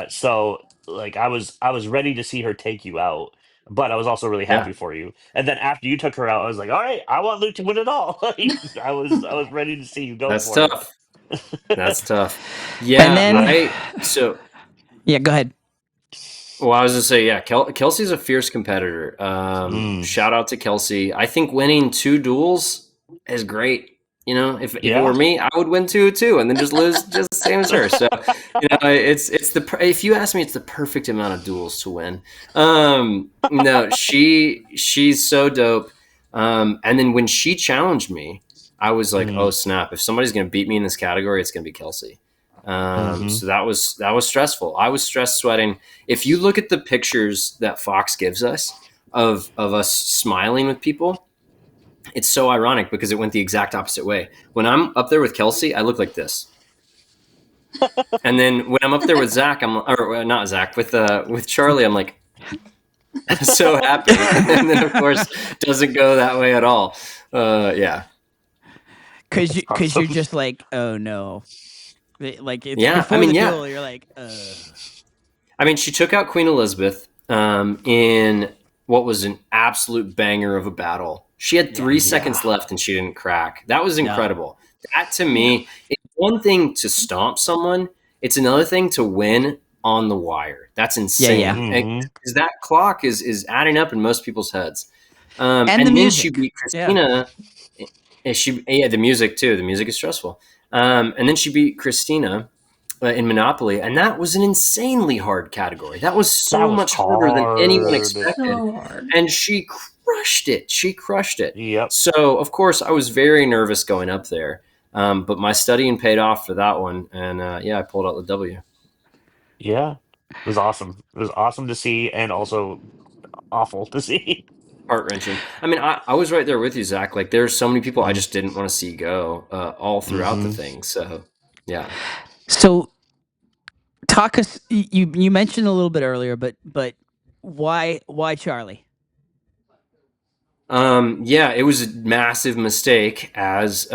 so like I was ready to see her take you out, but I was also really happy for you. And then after you took her out, I was like, all right, I want Luke to win it all. Like, I was ready to see you go. That's for tough. it. That's tough. Yeah. And then, yeah, go ahead. Well, I was gonna say, Kelsey's a fierce competitor. Shout out to Kelsey. I think winning 2 duels is great. You know, if it were me, I would win 2 too, and then just lose just the same as her. So, it's if you ask me, it's the perfect amount of duels to win. No, she's so dope. And then when she challenged me, I was like, oh snap! If somebody's gonna beat me in this category, it's gonna be Kelsey. So that was stressful. I was sweating. If you look at the pictures that Fox gives us of us smiling with people, it's so ironic because it went the exact opposite way. When I'm up there with Kelsey, I look like this. And then when I'm up there with Zach, not Zach, with Charlie, I'm like so happy. And then of course doesn't go that way at all. Yeah. Cause you're just like, oh no. Like it's before the duel, you're like, I mean, she took out Queen Elizabeth in what was an absolute banger of a battle. She had 3 seconds left and she didn't crack. That was incredible. That to me, it's one thing to stomp someone. It's another thing to win on the wire. That's insane. Because that clock is adding up in most people's heads. And the then music. she beat Christina. The music too. The music is stressful. And then she beat Christina in Monopoly, and that was an insanely hard category. That was much harder than anyone expected. So hard. And she crushed it. Yep. So, of course, I was very nervous going up there, but my studying paid off for that one, and I pulled out the W. Yeah, it was awesome. It was awesome to see, and also awful to see. Heart-wrenching. I mean, I was right there with you, Zach. Like, there's so many people I just didn't want to see go all throughout the thing. So, yeah. So, talk us. You mentioned a little bit earlier, but why Charlie? It was a massive mistake, as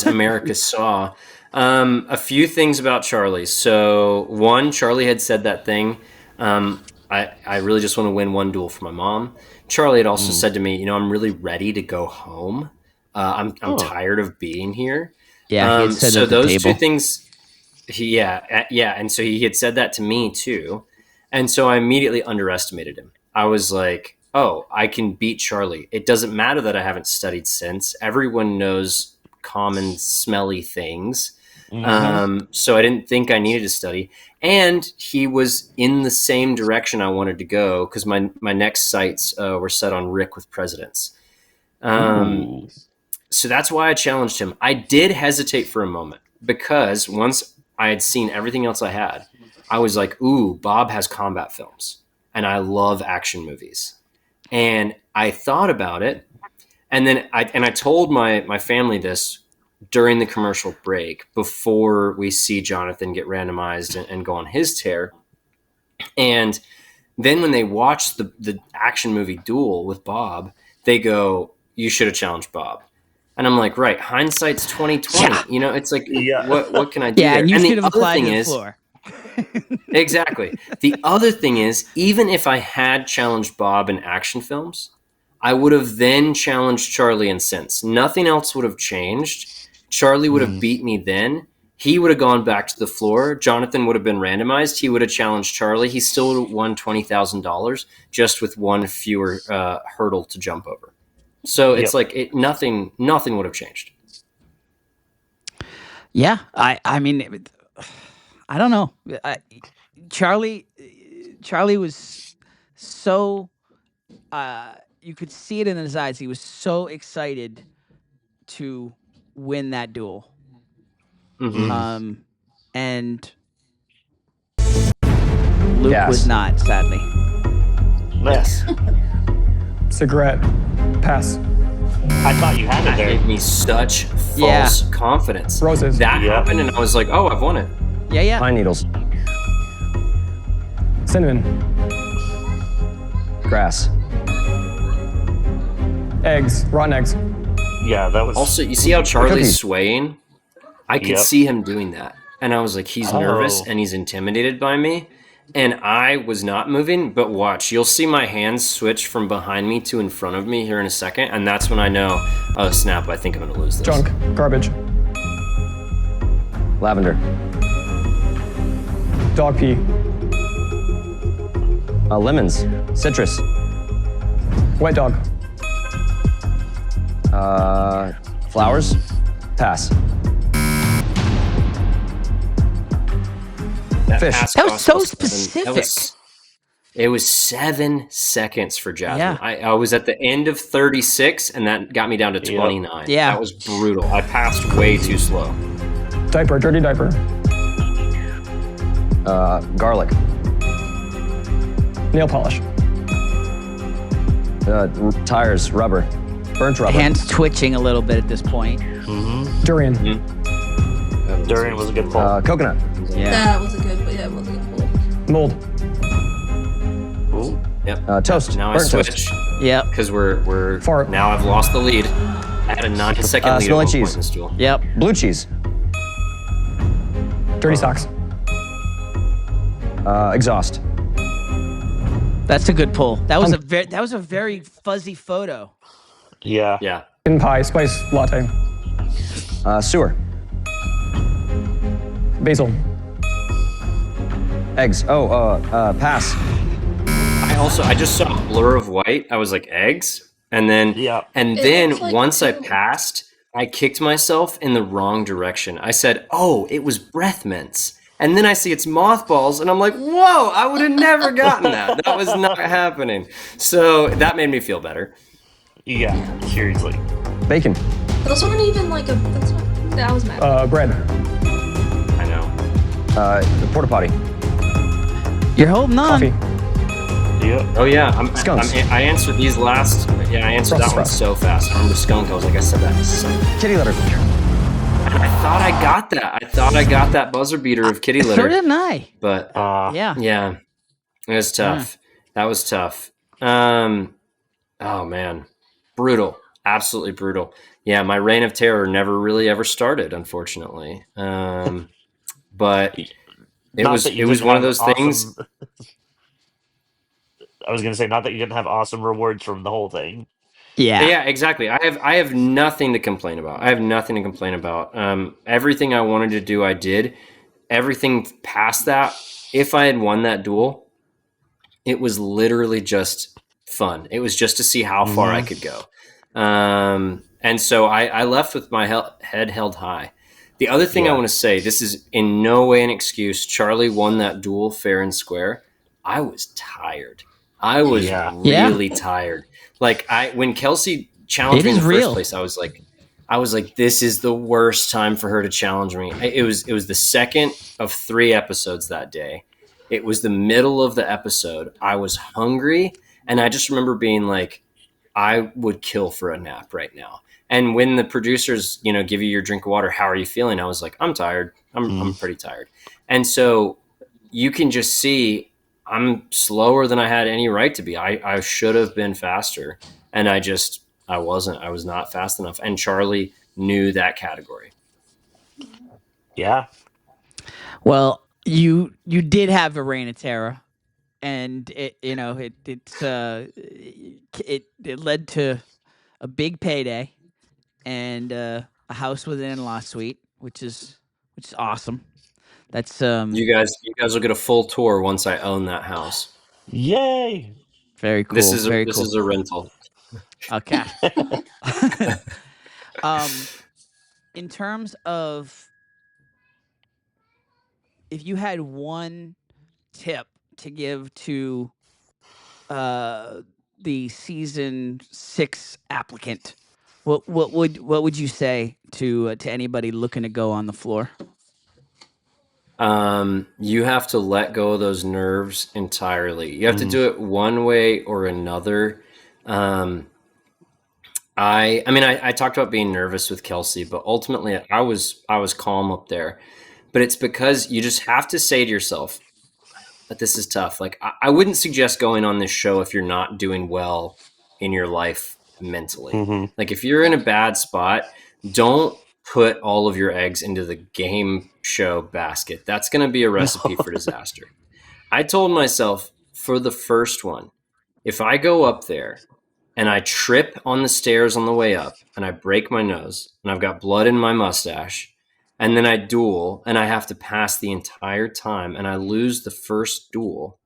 America saw. A few things about Charlie. So, one, Charlie had said that thing. I really just want to win 1 duel for my mom. Charlie had also said to me, I'm really ready to go home. I'm tired of being here. Yeah, he had said so at the those table. 2 things. And so he had said that to me too, and so I immediately underestimated him. I was like, oh, I can beat Charlie. It doesn't matter that I haven't studied since. Everyone knows common smelly things. So I didn't think I needed to study. And he was in the same direction I wanted to go because my next sights were set on Rick with Presidents. So that's why I challenged him. I did hesitate for a moment because once I had seen everything else I had, I was like, ooh, Bob has combat films and I love action movies. And I thought about it. And then I told my family this during the commercial break before we see Jonathan get randomized and go on his tear. And then when they watch the action movie Duel with Bob, they go, you should have challenged Bob. And I'm like, right, hindsight's 2020. Yeah. You know, it's like, what can I do? Yeah, there? and you And should the have other applied thing to the is, floor. exactly. The other thing is, even if I had challenged Bob in action films, I would have then challenged Charlie in Sense. Nothing else would have changed. Charlie would have beat me then. He would have gone back to the floor. Jonathan would have been randomized. He would have challenged Charlie. He still would have won $20,000 just with one fewer hurdle to jump over. So it's like nothing would have changed. Yeah, I mean, I don't know. Charlie was so you could see it in his eyes. He was so excited to win that duel. And Luke was not, sadly. Yes. Cigarette. Pass. I thought you had it there. Gave me such false confidence. Roses. That happened, and I was like, "Oh, I've won it." Yeah. Pine needles. Cinnamon. Grass. Eggs. Rotten eggs. Yeah, that was. Also, you see how Charlie's Cookies. swaying? I could see him doing that, and I was like, "He's nervous and he's intimidated by me." And I was not moving, but watch, you'll see my hands switch from behind me to in front of me here in a second, and that's when I know, oh snap, I think I'm gonna lose this. Junk. Garbage. Lavender. Dog pee. Lemons. Citrus. Wet dog. Flowers. Pass. Fish. That was so specific. It was 7 seconds for Jasmine. Yeah. I was at the end of 36, and that got me down to 29. Yeah. That was brutal. I passed way too slow. Diaper. Dirty diaper. Garlic. Nail polish. Tires. Rubber. Burnt rubber. Hands twitching a little bit at this point. Durian. Durian was a good pull. Coconut. Yeah. That was a good, but yeah, it was a good pull. Mold. Ooh. Yep. Toast. Now I Burnt switch. toast. Yep. Because we're Fart. now I've lost the lead. I had a 9-second lead at smelly one point cheese. in this duel. Yep. Blue cheese. Dirty socks. Exhaust. That's a good pull. That was a very fuzzy photo. Yeah. Yeah. Pumpkin pie. Spice latte. Sewer. Basil. Eggs. Pass. I just saw a blur of white. I was like, eggs? And then looks like once I two. passed, I kicked myself in the wrong direction. I said, oh, it was breath mints. And then I see it's mothballs, and I'm like, whoa, I would have never gotten that. That was not happening. So that made me feel better. Yeah, seriously. Bacon. Those aren't even like a. That's not. That was mad. Bread. I know. Porta potty. You're holding on. Coffee. Yeah. Oh, yeah. Skunks. I answered these last. Yeah, I answered that one so fast. I remember skunk. I was like, I said that in a second. Kitty litter. I thought I got that. I thought I got that buzzer beater of kitty litter. So didn't I. But Yeah. It was tough. That was tough. Oh man, brutal, absolutely brutal. Yeah, my reign of terror never really ever started, unfortunately. But it was one of those things. I was gonna say, not that you didn't have awesome rewards from the whole thing. Yeah, exactly. I have nothing to complain about. Everything I wanted to do, I did. Everything past that, if I had won that duel, it was literally just fun. It was just to see how far I could go. And so I left with my head held high. The other thing I want to say, this is in no way an excuse. Charlie won that duel fair and square. I was tired. I was really tired. Like when Kelsey challenged me in the first place, I was like, this is the worst time for her to challenge me. It was the second of 3 episodes that day. It was the middle of the episode. I was hungry, and I just remember being like, I would kill for a nap right now. And when the producers, give you your drink of water, how are you feeling? I was like, I'm tired. I'm pretty tired. And so you can just see I'm slower than I had any right to be. I should have been faster. And I wasn't. I was not fast enough. And Charlie knew that category. Yeah. Well, you did have a reign of terror, and it led to a big payday and a house with an in-law suite, which is awesome. That's you guys will get a full tour once I own that house. Yay! Very cool. This is cool. a rental. Okay. In terms of, if you had one tip to give to the season 6 applicant, what would you say to anybody looking to go on the floor? You have to let go of those nerves entirely. You have to do it one way or another. I talked about being nervous with Kelsey, but ultimately I was calm up there. But it's because you just have to say to yourself that this is tough. Like, I wouldn't suggest going on this show if you're not doing well in your life mentally. Like, if you're in a bad spot, don't put all of your eggs into the game show basket. That's going to be a recipe for disaster. I told myself for the first one, if I go up there and I trip on the stairs on the way up and I break my nose and I've got blood in my mustache, and then I duel and I have to pass the entire time and I lose the first duel,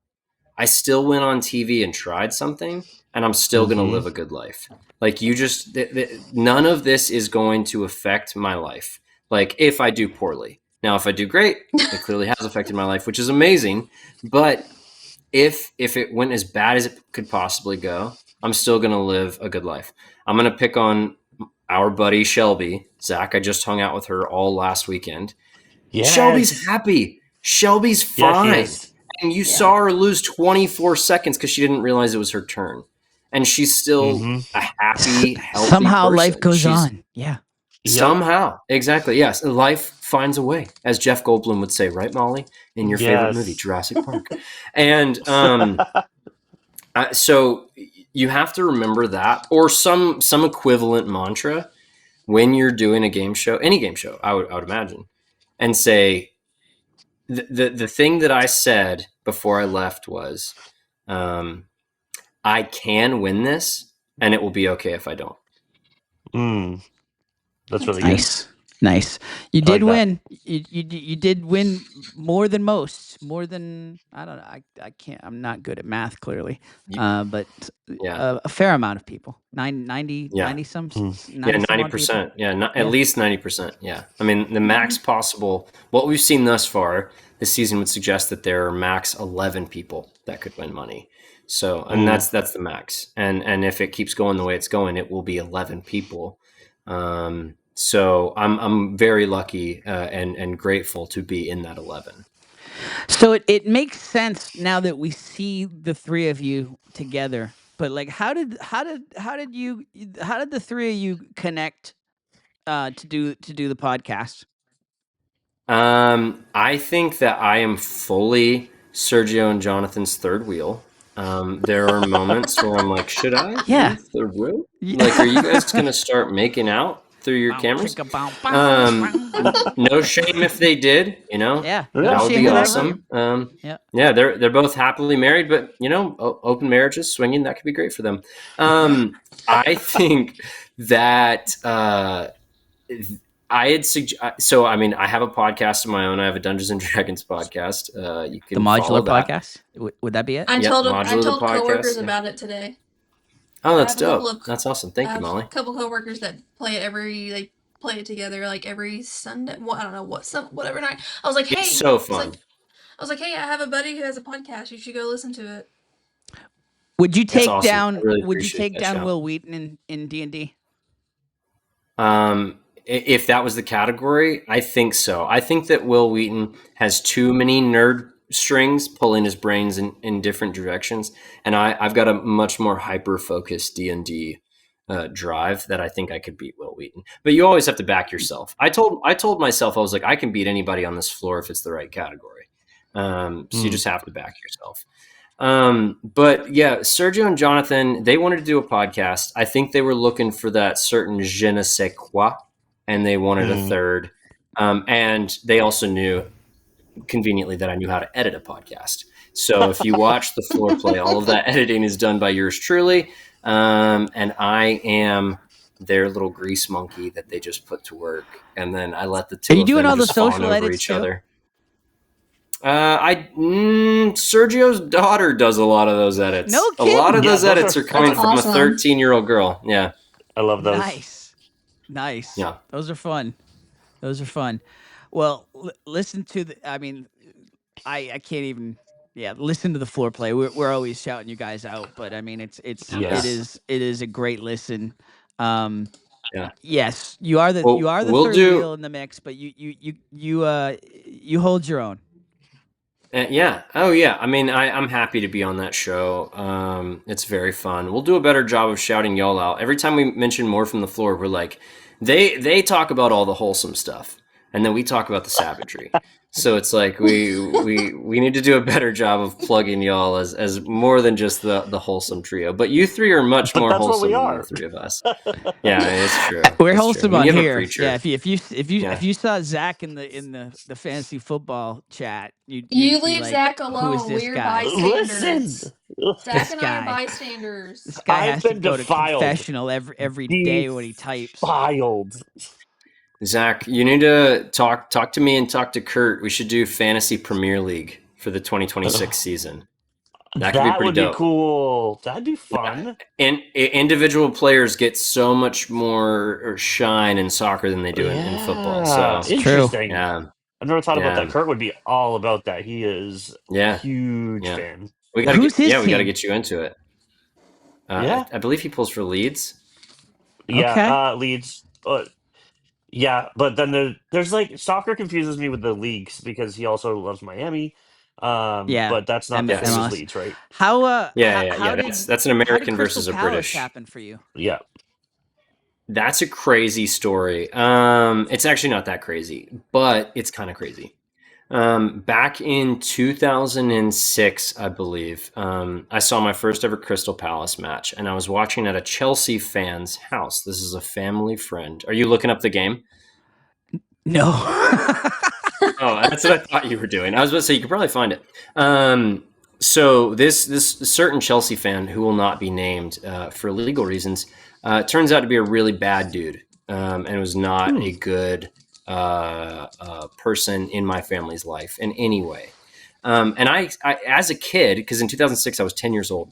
I still went on TV and tried something, and I'm still going to live a good life. Like, none of this is going to affect my life. Like, if I do poorly. Now, if I do great, it clearly has affected my life, which is amazing. But if it went as bad as it could possibly go, I'm still going to live a good life. I'm going to pick on our buddy Shelby. Zach, I just hung out with her all last weekend. Yes. Shelby's happy. Shelby's fine. And you saw her lose 24 seconds because she didn't realize it was her turn. And she's still a happy, healthy somehow person. Life goes on. Yeah. Somehow. Exactly. Yes. Life finds a way, as Jeff Goldblum would say, right, Molly? In your favorite movie, Jurassic Park. And so you have to remember that, or some equivalent mantra when you're doing a game show, any game show, I would imagine, and say, the thing that I said before I left was, I can win this, and it will be okay if I don't. That's really nice. good. Nice. You did win. You did win more than most. More than, I don't know. I can't. I'm not good at math, clearly. But a fair amount of people. 90 some. 90%. At least 90%. Yeah. I mean, the max possible. What we've seen thus far this season would suggest that there are max 11 people that could win money. So, and that's the max. And if it keeps going the way it's going, it will be 11 people. So I'm very lucky and grateful to be in that 11. So it makes sense now that we see the three of you together. But like, how did the three of you connect to do the podcast? I think that I am fully Sergio and Jonathan's third wheel. There are moments where I'm like, should I be third wheel? Like, are you guys gonna start making out through your cameras? No shame if they did, Yeah, that would be awesome. They're both happily married, but open marriages, swinging, that could be great for them. I think that I had so I mean, I have a podcast of my own. I have a Dungeons and Dragons podcast. You can the modular follow that. podcast. Would that be it? I told coworkers about it today. Oh, I that's have a couple dope. of That's awesome. I Thank you, have Molly. a couple coworkers that play it play it together like every Sunday. Well, I don't know whatever night. I was like, It's hey, so fun. hey, I have a buddy who has a podcast. You should go listen to it. Would you That's take awesome. I down? really Would you appreciate take that down shout. Will Wheaton in D&D? If that was the category, I think so. I think that Will Wheaton has too many nerd strings pulling his brains in different directions, and I've got a much more hyper focused D&D drive that I think I could beat Will Wheaton. But you always have to back yourself. I told myself, I was like, I can beat anybody on this floor if it's the right category. So you just have to back yourself. But yeah, Sergio and Jonathan, they wanted to do a podcast. I think they were looking for that certain je ne sais quoi, and they wanted a third. And they also knew conveniently that I knew how to edit a podcast. So if you watch the floor play, all of that editing is done by yours truly. And I am their little grease monkey that they just put to work. And then I let the two Are you of doing them all the just fawn social over edits each too? other. Sergio's daughter does a lot of those edits. No A lot of kidding. those edits are coming from awesome. a 13-year-old girl. Yeah. I love those. Nice. Yeah. Those are fun. Well, listen to I can't even. Yeah, listen to the floor play. We're always shouting you guys out, but I mean, it is a great listen. Yeah. Yes, you are the Well, we'll third do- wheel in the mix, but you hold your own. Yeah. Oh, yeah. I mean, I'm happy to be on that show. It's very fun. We'll do a better job of shouting y'all out. Every time we mention more from the floor, we're like, they talk about all the wholesome stuff, and then we talk about the savagery. So it's like we need to do a better job of plugging y'all as more than just the wholesome trio. But you three are much more that's what wholesome we than are. the three of us. Yeah, it's true. We're It's wholesome true. When on you have a here. preacher- Yeah, if you saw Zach in the fantasy football chat, you'd You be leave like, Zach who is alone. this We're guy? bystanders. Zach This and I are guy. bystanders. This guy I've has to been go to defiled. confessional every day when he types. Defiled. Zach, you need to talk to me and talk to Kurt. We should do Fantasy Premier League for the 2026 season. That could be pretty would dope. be cool. That'd be fun. And individual players get so much more shine in soccer than they do in football. So interesting. Yeah. I've never thought about Yeah. that. Kurt would be all about that. He is a huge fan. We gotta Who's his we gotta team? get you into it. Yeah. I believe he pulls for Leeds. Yeah, Leeds. Yeah, but then there's like soccer confuses me with the leagues because he also loves Miami. But that's not the same as Leeds, right? How That's an American versus a British. Happen for you? Yeah. That's a crazy story. It's actually not that crazy, but it's kind of crazy. Back in 2006, I believe, I saw my first ever Crystal Palace match, and I was watching at a Chelsea fan's house. This is a family friend. Are you looking up the game? No. Oh, that's what I thought you were doing. I was about to say, you could probably find it. So this certain Chelsea fan, who will not be named for legal reasons, turns out to be a really bad dude, and was not a good person in my family's life in any way. And I as a kid, because in 2006 I was 10 years old,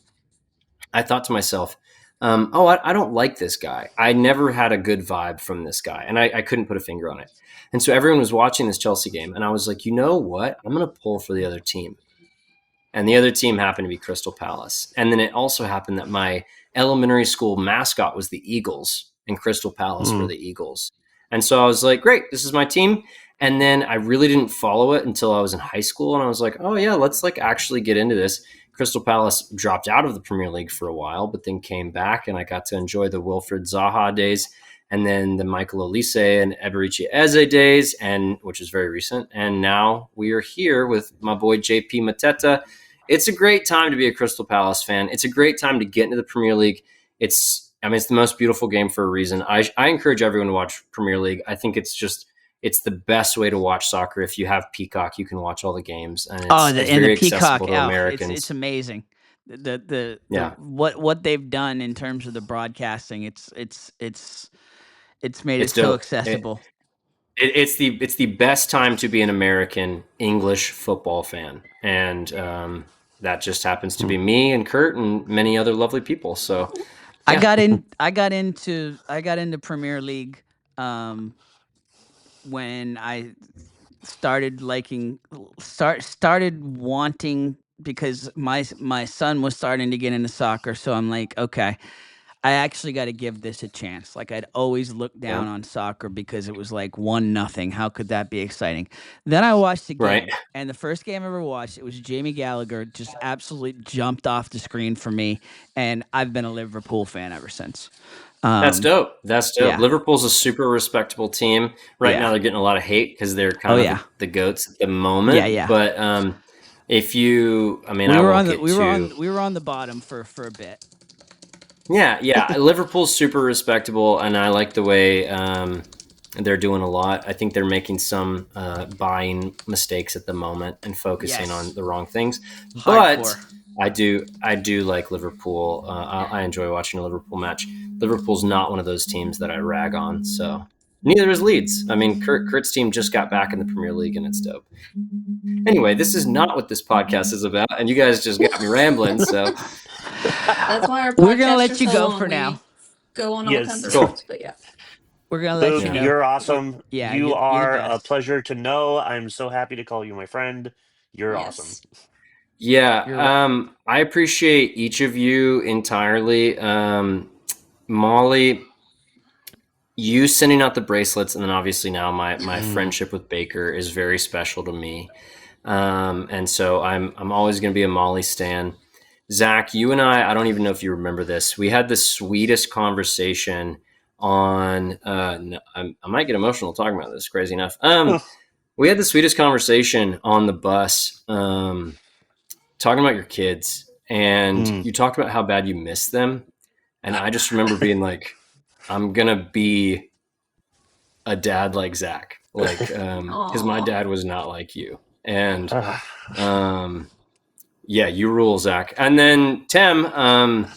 I thought to myself, I don't like this guy. I never had a good vibe from this guy, and I couldn't put a finger on it. And so everyone was watching this Chelsea game, and I was like, you know what? I'm going to pull for the other team. And the other team happened to be Crystal Palace. And then it also happened that my elementary school mascot was the Eagles, and Crystal Palace were the Eagles. And so I was like, great, this is my team. And then I really didn't follow it until I was in high school. And I was like, oh yeah, let's actually get into this. Crystal Palace dropped out of the Premier League for a while, but then came back, and I got to enjoy the Wilfred Zaha days, and then the Michael Olise and Eberici Eze days, which is very recent. And now we are here with my boy JP Mateta. It's a great time to be a Crystal Palace fan. It's a great time to get into the Premier League. It's the most beautiful game for a reason. I encourage everyone to watch Premier League. I think it's the best way to watch soccer. If you have Peacock, you can watch all the games, and it's very accessible to Americans. It's amazing. What they've done in terms of the broadcasting, it's made it so accessible. It's the best time to be an American English football fan, and that just happens to be me and Kurt and many other lovely people. So I got into Premier League when I started wanting, because my son was starting to get into soccer, so I'm like, okay, I actually got to give this a chance. Like, I'd always looked down on soccer because it was like 1-0. How could that be exciting? Then I watched the game, Right. and the first game I ever watched, it was Jamie Gallagher just absolutely jumped off the screen for me, and I've been a Liverpool fan ever since. That's dope. That's dope. Yeah. Liverpool's a super respectable team. Right now they're getting a lot of hate because they're kind of the goats at the moment. Yeah. But if you, I mean, we I were won't on the get we were on the bottom for a bit. Yeah. Liverpool's super respectable, and I like the way they're doing a lot. I think they're making some buying mistakes at the moment and focusing on the wrong things. But I do like Liverpool. I enjoy watching a Liverpool match. Liverpool's not one of those teams that I rag on. So neither is Leeds. I mean, Kurt's team just got back in the Premier League, and it's dope. Anyway, this is not what this podcast is about, and you guys just got me rambling. So. That's why our we're gonna let podcasts you are so go long. for We now. go on all kinds of Cool. routes, but yeah. We're gonna let you know. You're awesome. Yeah, you you're the are a best. pleasure to know. I'm so happy to call you my friend. You're awesome. Yeah, I appreciate each of you entirely. Molly, you sending out the bracelets, and then obviously now my friendship with Baker is very special to me. And so I'm always going to be a Molly stan. Zach, you and I don't even know if you remember this. We had the sweetest conversation on, I might get emotional talking about this, crazy enough. We had the sweetest conversation on the bus, talking about your kids, and you talked about how bad you miss them. And I just remember being like, I'm going to be a dad like Zach, like, because my dad was not like you. And, yeah, you rule, Zach. And then Tim,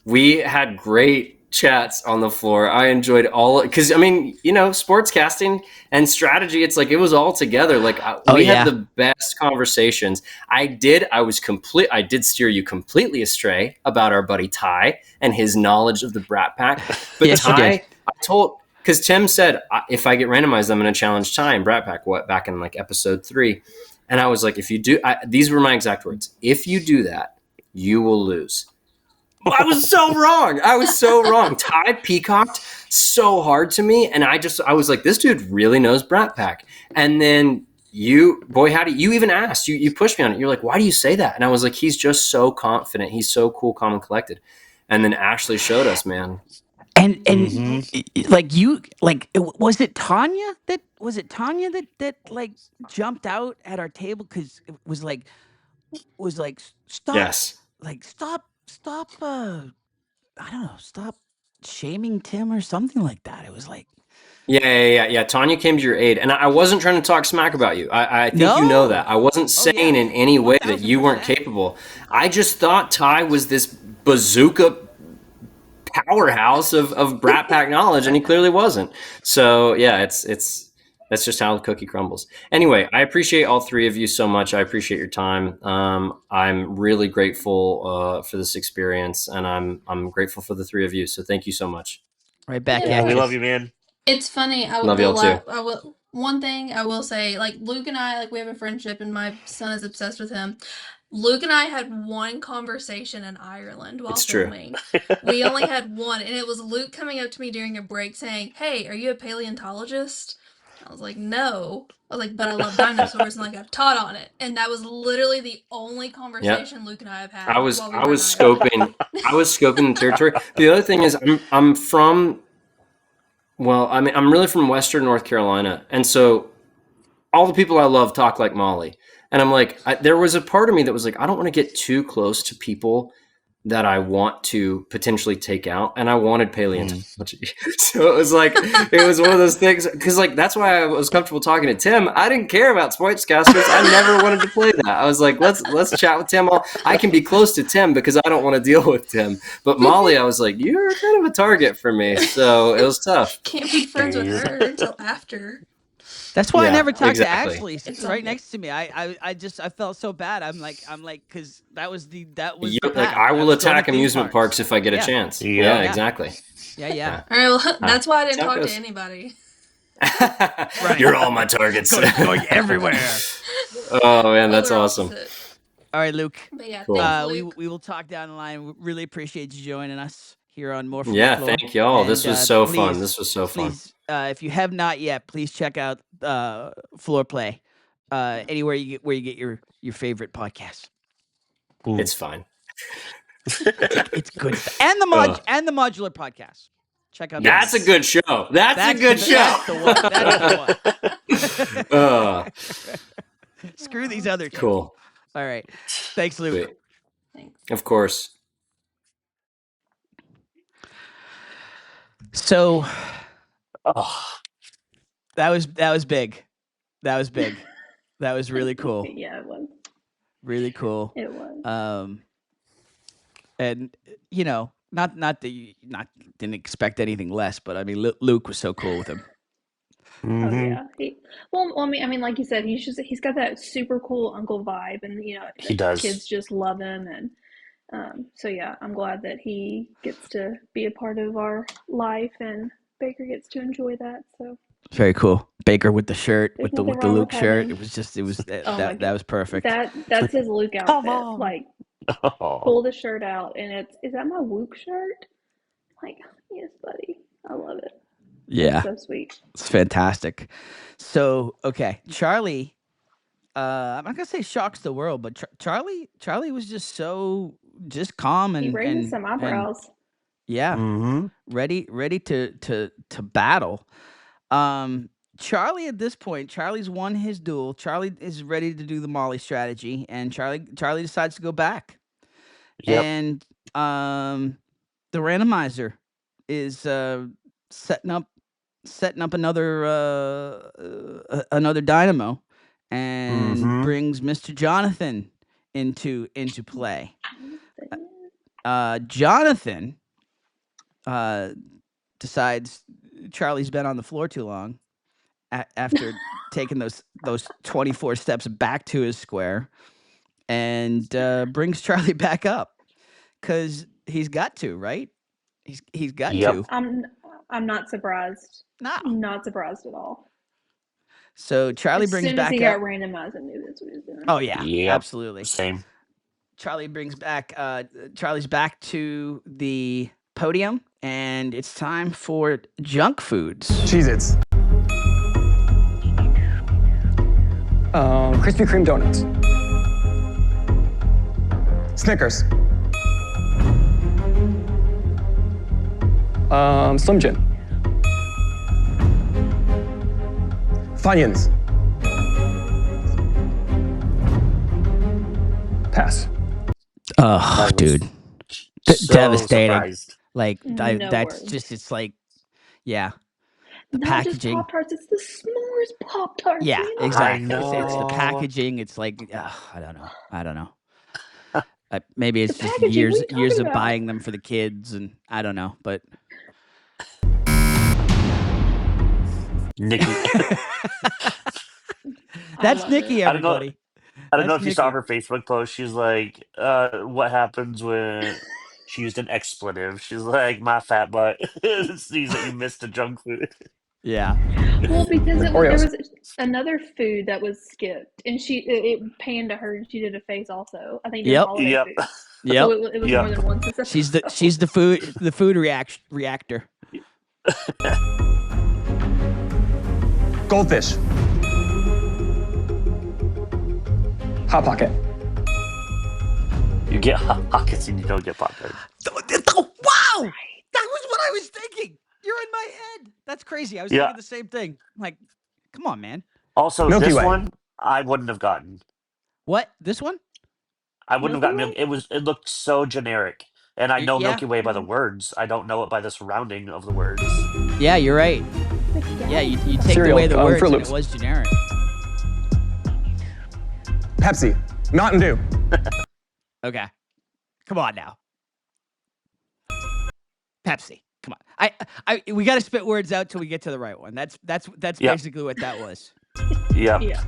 we had great chats on the floor. I enjoyed all, because I mean, you know, sportscasting and strategy, it's like it was all together. Like we had the best conversations. I did steer you completely astray about our buddy Ty and his knowledge of the Brat Pack. But yes, Ty, because Tim said, if I get randomized, I'm going to challenge Ty and Brat Pack back in like episode 3. And I was like, if you do, these were my exact words. If you do that, you will lose. I was so wrong. Ty peacocked so hard to me. And I was like, this dude really knows Brat Pack. And then you even asked, you pushed me on it. You're like, why do you say that? And I was like, he's just so confident. He's so cool, calm, and collected. And then Ashley showed us, man. And was it Tanya that like jumped out at our table because it was like stop, yes, like stop I don't know, stop shaming Tim or something like that. It was like yeah. Tanya came to your aid, and I wasn't trying to talk smack about you. I think you know that. I wasn't saying in any way that you weren't capable. I just thought Ty was this bazooka powerhouse of Brat Pack knowledge, and he clearly wasn't. So yeah, that's just how the cookie crumbles. Anyway, I appreciate all three of you so much. I appreciate your time. I'm really grateful for this experience, and I'm grateful for the three of you. So thank you so much. Right back Yeah, at we you. love you, man. It's funny. Love y'all too. One thing I will say, like Luke and I, like we have a friendship, and my son is obsessed with him. Luke and I had one conversation in Ireland while filming. We only had one, and it was Luke coming up to me during a break saying, "Hey, are you a paleontologist?" I was like, "No." I was like, "But I love dinosaurs, and like I've taught on it." And that was literally the only conversation Luke and I have had. I was scoping the territory. The other thing is I'm from, well, I mean, I'm really from Western North Carolina, and so all the people I love talk like Molly. And I'm like, there was a part of me that was like, I don't want to get too close to people that I want to potentially take out. And I wanted paleontology. So it was like, it was one of those things. Because like, that's why I was comfortable talking to Tim. I didn't care about Sportscasters. I never wanted to play that. I was like, let's chat with Tim. I can be close to Tim because I don't want to deal with Tim. But Molly, I was like, you're kind of a target for me. So it was tough. Can't be friends with her until after. That's why I Yeah, never talked exactly. to Ashley. Sitting right next to me. I felt so bad. I'm like, because that was the Like path. I will was going to attack theme amusement parks if I get a Yeah. chance. Yeah. Yeah, exactly. Yeah. All right, well, that's why I didn't That's how it talk to goes. anybody. Right. You're all my targets. going everywhere. Oh man, that's Polar awesome. opposite. All right, Luke. But yeah, Cool. thanks, We Luke. will talk down the line. We really appreciate you joining us here on More from the Yeah, Floor. thank y'all. This And, was so please, fun. This was so fun. Please, if you have not yet, please check out Floor Play. Anywhere you get your favorite podcast. It's fine. It's good stuff. And the and the modular podcast. Check out That's a good show. That's a good show. That's the one. Screw these other two. Cool. All right. Thanks, Luke. Sweet. Thanks. Of course. So that was big. That was big. That was really cool. Yeah, it was. Really cool. It was. And not that you didn't expect anything less, but I mean, Luke was so cool with him. Oh yeah. I mean, like you said, he's got that super cool uncle vibe, and He does. Kids just love him, and so yeah, I'm glad that he gets to be a part of our life, and Baker gets to enjoy that. So very cool. Baker with the shirt, There's with the nothing wrong Luke with shirt. having- It was that was perfect. that's his Luke outfit. Like, pull the shirt out, and is that my Luke shirt? Like, yes, buddy, I love it. Yeah. So sweet. It's fantastic. So, okay, Charlie, I'm not gonna say shocks the world, but Charlie was just calm and He raises some eyebrows. ready to battle. Charlie at this point, Charlie's won his duel. Charlie is ready to do the Molly strategy, and Charlie decides to go back. Yep. And the randomizer is setting up another dynamo, and brings Mr. Jonathan into play. Jonathan decides Charlie's been on the floor too long after taking those 24 steps back to his square, and brings Charlie back up because he's got to, right? He's got to. I'm not surprised. No. Not surprised at all. So Charlie brings back as soon as he up. got randomized, I knew that's what he was doing. Oh yeah, Yep. absolutely. Same. Charlie brings back. Charlie's back to the podium, and it's time for junk foods. Cheez-Its. Krispy Kreme donuts. Snickers. Slim Jim. Funyuns. Pass. Oh, dude, So devastating. surprised. Like No that's words. just, it's like, yeah, the Not packaging. just Pop-Tarts, it's the s'mores Pop-Tarts. Yeah, man. exactly. I It's the know. packaging. It's like, I don't know. Maybe it's The just packaging, years what are you of talking about? buying them for the kids, and I don't know, but Nikki. that's love Nikki, it. I don't know. everybody. I don't know That's if you saw Nikki. her Facebook post. She's like, what happens when she used an expletive? She's like, my fat butt sees that you missed a junk food. Yeah. Well, because there Oreos. was another food that was skipped, and it panned to her, and she did a face also. I think during Yep. holiday Yep. food. Yep. So it was more than one success. She's the food reactor. Goldfish. Hot Pocket. You get hot pockets and you don't get Pop-Tarts. Wow, that was what I was thinking. You're in my head. That's crazy. I was Yeah. thinking the same thing. Like, come on, man. Also, Milky this Way. one I wouldn't have gotten. What? This one? I wouldn't have Milky gotten Milky. It looked so generic, and I know Yeah. Milky Way by the words. I don't know it by the surrounding of the words. Yeah, you're right. Yeah, you take Cereal, away the words, Fruit and Loops. it was generic. Pepsi. Mountain Dew. Okay. Come on now. Pepsi. Come on. We got to spit words out till we get to the right one. That's basically what that was. Yeah. Yeah.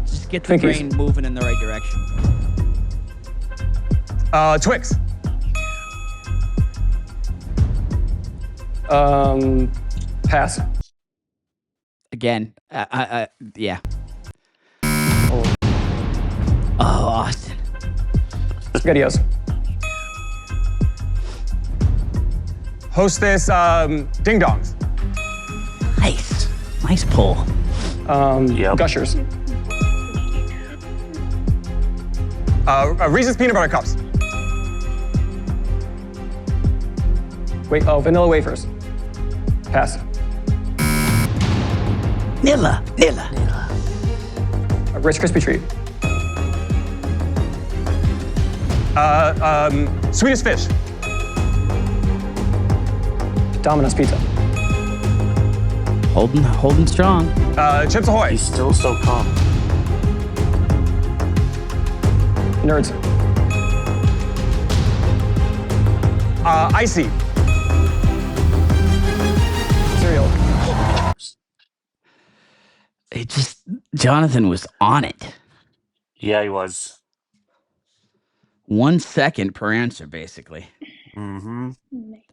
Just get the Twinkies. brain moving in the right direction. Twix. Pass. Again, yeah. Oh, Austin. SpaghettiOs. Hostess, Ding Dongs. Nice pull. Gushers. Reese's Peanut Butter Cups. Wait, vanilla wafers. Pass. Nilla. Rice Krispie Treat. Sweetest fish. Domino's Pizza. Holding strong. Chips Ahoy. He's still so calm. Nerds. Icy. Cereal. Jonathan was on it. Yeah, he was. 1 second per answer, basically. Mm-hmm.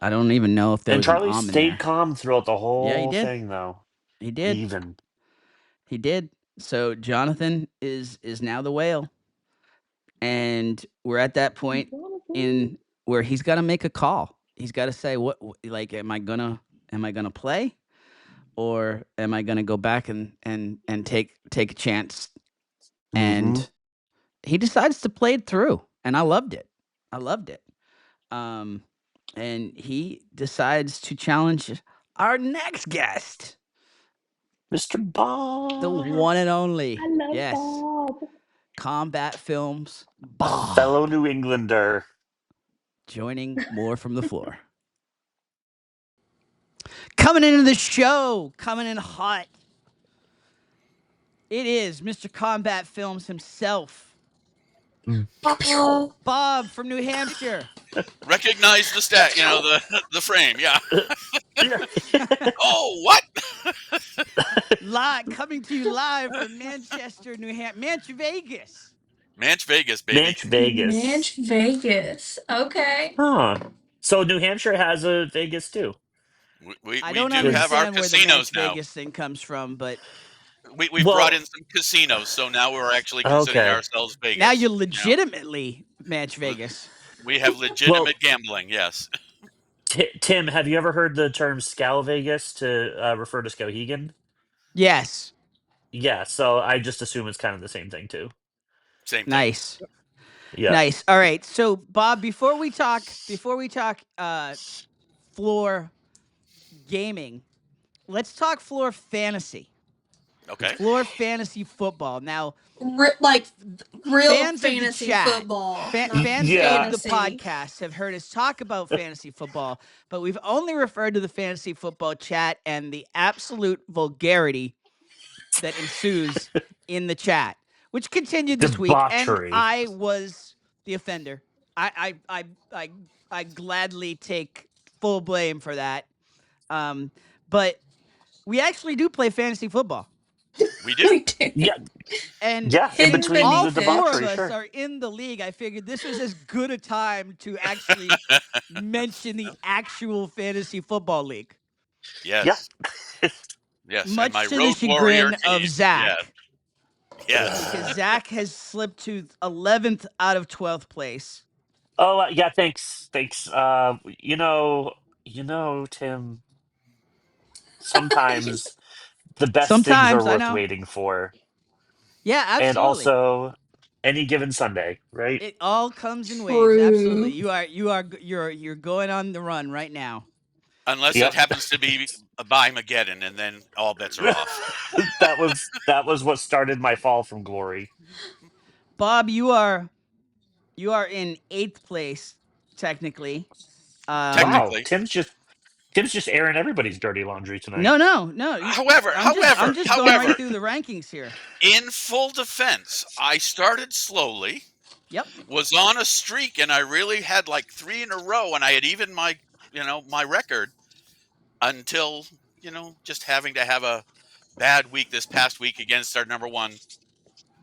I don't even know if there And was Charlie an in stayed there. calm throughout the whole did. thing, though. He did. He did. So Jonathan is now the whale, and we're at that point in where he's got to make a call. He's got to say, what, like, am I gonna play, or am I gonna go back and take a chance? And he decides to play it through, and I loved it. And he decides to challenge our next guest, Mr. Bob, the one and only. I love yes, Bob. Combat Films, a Bob, fellow New Englander, joining more from the floor. Coming into the show, coming in hot. It is Mr. Combat Films himself, Bob from New Hampshire. Recognize the stat, the frame, yeah. Oh, what? Coming to you live from Manchester, New Hampshire, Vegas. Manch Vegas, baby. Manch Vegas. Okay. Huh. So New Hampshire has a Vegas too. We I don't do have our understand where the casinos Manch now. Vegas thing comes from, but We've brought in some casinos, so now we're actually considering ourselves Vegas. Now you're legitimately Manch Vegas. We have legitimate gambling, yes. Tim, have you ever heard the term Scal Vegas to refer to Skowhegan? Yes. Yeah, so I just assume it's kind of the same thing too. Same thing. Nice. Yeah. Nice. All right. So, Bob, before we talk floor gaming, let's talk floor fantasy. Okay. Floor fantasy football. Now, like real fans fantasy of the chat, football. Fans fantasy. of the podcast have heard us talk about fantasy football, but we've only referred to the fantasy football chat and the absolute vulgarity that ensues in the chat, which continued this week, and I was the offender. I gladly take full blame for that. But we actually do play fantasy football. We do. Yeah. And in between all the four of debauchery, us are in the league. I figured this was as good a time to actually mention the actual fantasy football league. Yes. Yes. Much and my to road the warrior chagrin of team. Zach. Yes. Because Zach has slipped to 11th out of 12th place. Oh, yeah, thanks. Tim, sometimes the best things are worth waiting for. Yeah, absolutely. And also any given Sunday, right? It all comes in waves. Absolutely. You're going on the run right now. Unless it happens to be a Mageddon, and then all bets are off. that was what started my fall from glory. Bob, you are in 8th place technically. Wow, Tim's just airing everybody's dirty laundry tonight. No. However, I'm just going right through the rankings here. In full defense, I started slowly. Yep. Was on a streak, and I really had like 3 in a row, and I had even my my record until, just having to have a bad week this past week against our number one,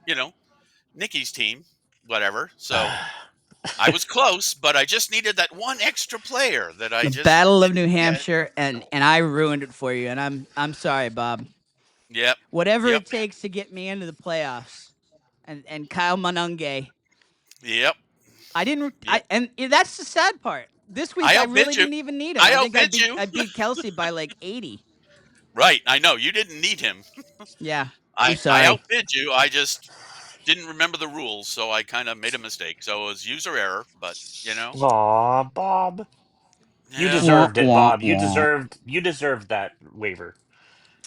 you know, Nikki's team, whatever. So I was close, but I just needed that one extra player that I The just Battle of didn't New get. Hampshire, and I ruined it for you, and I'm sorry, Bob. Yep. Whatever Yep. it takes to get me into the playoffs, and Kyle Manunge. Yep. I didn't. Yep. That's the sad part. This week I I outbid really you. didn't even need him. I I think outbid you. I beat Kelsey by like 80. Right. I know you didn't need him. Yeah, I'm I sorry. outbid you. I just didn't remember the rules, so I kind of made a mistake. So it was user error, but Aw, Bob. You yeah. Wah, deserved it, wah, Bob. wah. You deserved that waiver.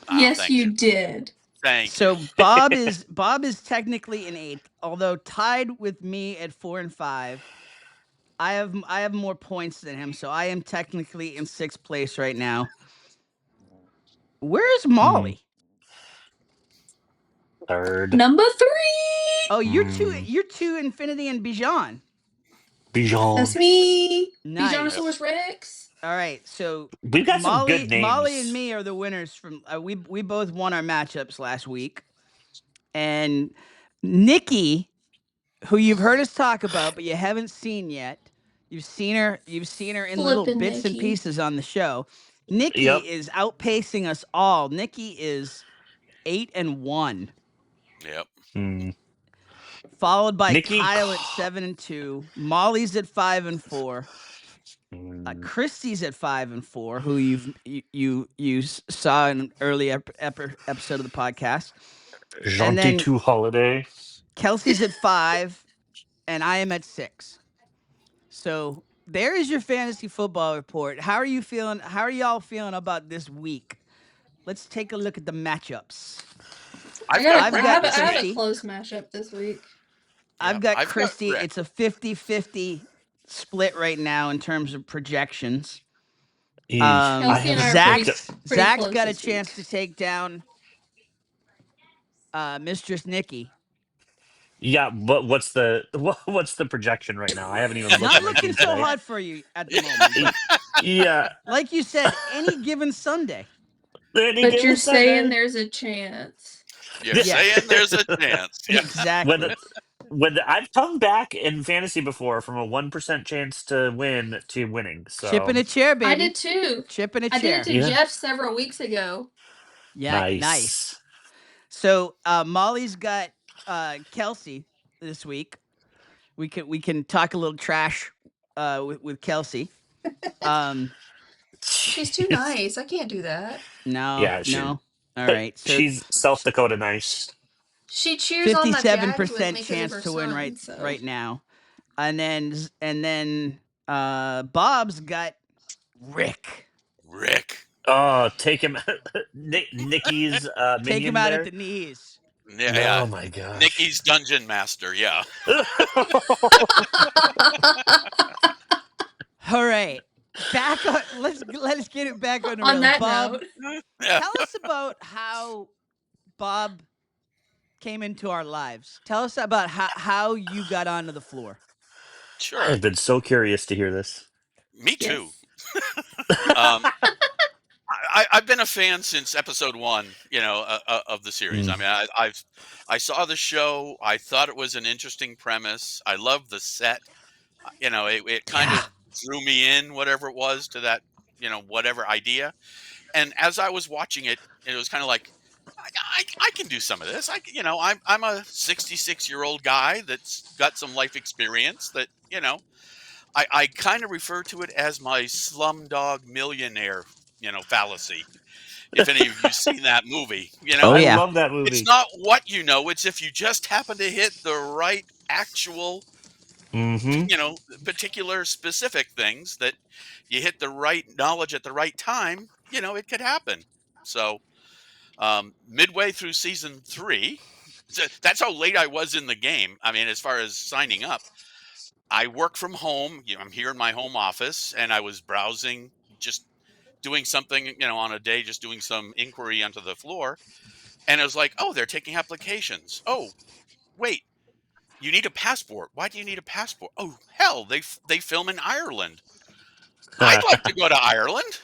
Oh, Yes, thank you. you did. Thank you. So Bob is technically in 8th, although tied with me at 4 and 5. I have more points than him, so I am technically in 6th place right now. Where's Molly? Third. Number 3. Oh, you're two Infinity and Bijan. Bijan. That's me. Nice. Bijanosaurus Rex. All right, so We've got some good names. Molly and me are the winners from. We both won our matchups last week, and Nikki, who you've heard us talk about but you haven't seen yet. You've seen her in little Flippin' bits and Nikki. pieces on the show. Nikki Yep. is outpacing us all. Nikki is 8 and 1. Yep. Followed by Nikki- Kyle at 7 and 2. Molly's at 5 and 4. Christy's at 5 and 4, who you saw in an early episode of the podcast. And then Gentil Holiday. Kelsey's at 5, and I am at 6. So there is your fantasy football report. How are you feeling? How are y'all feeling about this week? Let's take a look at the matchups. I have a close matchup this week. I've got I've got Christy. Rick. It's a 50-50 split right now in terms of projections. Kelsey and I are pretty Zach's close got a this chance to take down Mistress Nikki. Yeah, but what's the projection right now? I haven't even looked Not at my looking team so today. hot for you at the moment. Yeah. Like you said, any given Sunday. But you're saying there's a chance. You're saying there's a chance. Yeah. Exactly. When I've come back in fantasy before from a 1% chance to win to winning. So Chip in a chair, baby. I did too. Chip in a chair. I did it to Jeff several weeks ago. Yeah, nice. So Molly's got Kelsey this week. We can talk a little trash with Kelsey. She's too nice. I can't do that. No. All right. So she's South Dakota nice. She cheers on my Jags with me 'cause chance of her to win son, right now. And then Bob's got Rick. Oh, take him Nikki's minion Take him out there. at the knees. Yeah. Oh my gosh. Nikki's Dungeon Master. Yeah. All right. Back on. Let's get it back on the On rails. that Bob, note. tell us about how Bob came into our lives. Tell us about how you got onto the floor. Sure. I've been so curious to hear this. Me too. I've been a fan since episode 1, of the series. I mean, I saw the show. I thought it was an interesting premise. I loved the set. It kind of drew me in, whatever it was, to that, whatever idea. And as I was watching it, it was kind of like, I can do some of this. I'm a 66-year-old guy that's got some life experience that, I kind of refer to it as my Slumdog Millionaire, fallacy. If any of you've seen that movie, I love that movie. It's not what you know; it's if you just happen to hit the right actual, particular specific things that you hit the right knowledge at the right time. It could happen. So, midway through season 3, that's how late I was in the game. I mean, as far as signing up. I work from home. I'm here in my home office, and I was browsing, just doing something, on a day, just doing some inquiry onto the floor. And it was like, oh, they're taking applications. Oh, wait, you need a passport. Why do you need a passport? Oh, hell, they film in Ireland. I'd like to go to Ireland.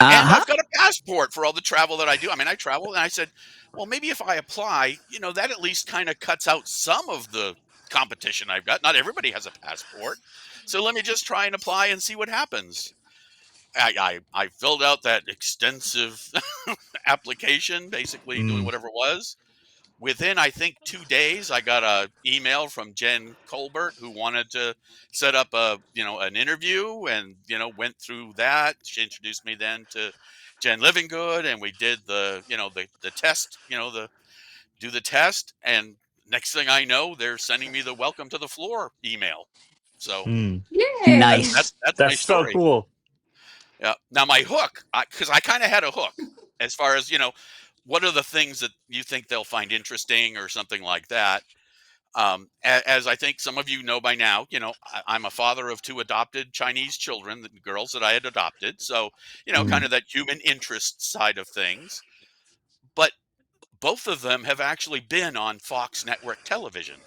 And I've got a passport for all the travel that I do. I mean, I travel, and I said, well, maybe if I apply, that at least kind of cuts out some of the competition I've got. Not everybody has a passport. So let me just try and apply and see what happens. I filled out that extensive application, basically doing whatever it was. Within, I think, 2 days, I got a email from Jen Colbert, who wanted to set up an interview, and went through that. She introduced me then to Jen Livingood, and we did the test, do the test, and next thing I know, they're sending me the welcome to the floor email. So Yay! that's my That's so story. cool. Yeah. Now my hook, because I kind of had a hook as far as what are the things that you think they'll find interesting or something like that. As I think some of you know by now, I'm a father of 2 adopted Chinese children, the girls that I had adopted. So, kind of that human interest side of things. But both of them have actually been on Fox network television.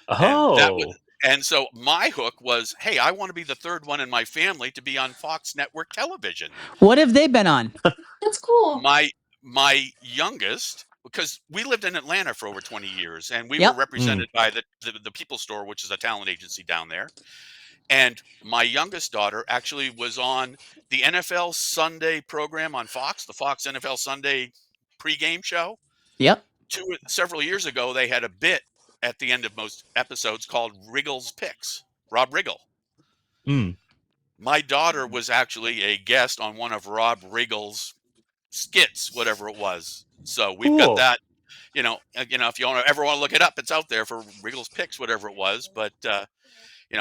And Oh. and so my hook was, hey, I want to be the third one in my family to be on Fox network television. What have they been on? That's cool. My youngest, because we lived in Atlanta for over 20 years, and we were Yep. represented by the People Store, which is a talent agency down there. And my youngest daughter actually was on the NFL Sunday program on Fox, the Fox NFL Sunday pregame show. Yep. Several years ago, they had a bit at the end of most episodes called Riggle's Picks, Rob Riggle. My daughter was actually a guest on one of Rob Riggle's skits, whatever it was. So we've got that, if you ever want to look it up, it's out there for Riggle's Picks, whatever it was. But,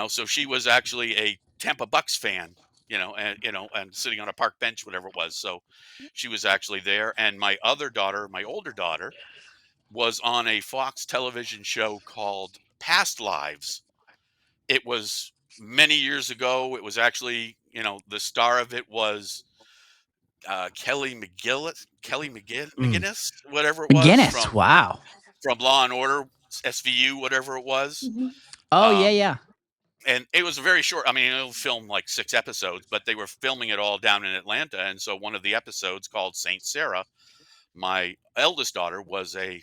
so she was actually a Tampa Bucks fan, and sitting on a park bench, whatever it was. So she was actually there. And my other daughter, my older daughter, was on a Fox television show called Past Lives. It was many years ago. It was actually, the star of it was Kelly McGinnis, whatever it was, McGinnis. Wow. from Law and Order, SVU, whatever it was. Oh, yeah. And it was a very short. I mean, it'll film like 6 episodes, but they were filming it all down in Atlanta. And so one of the episodes, called Saint Sarah, my eldest daughter was a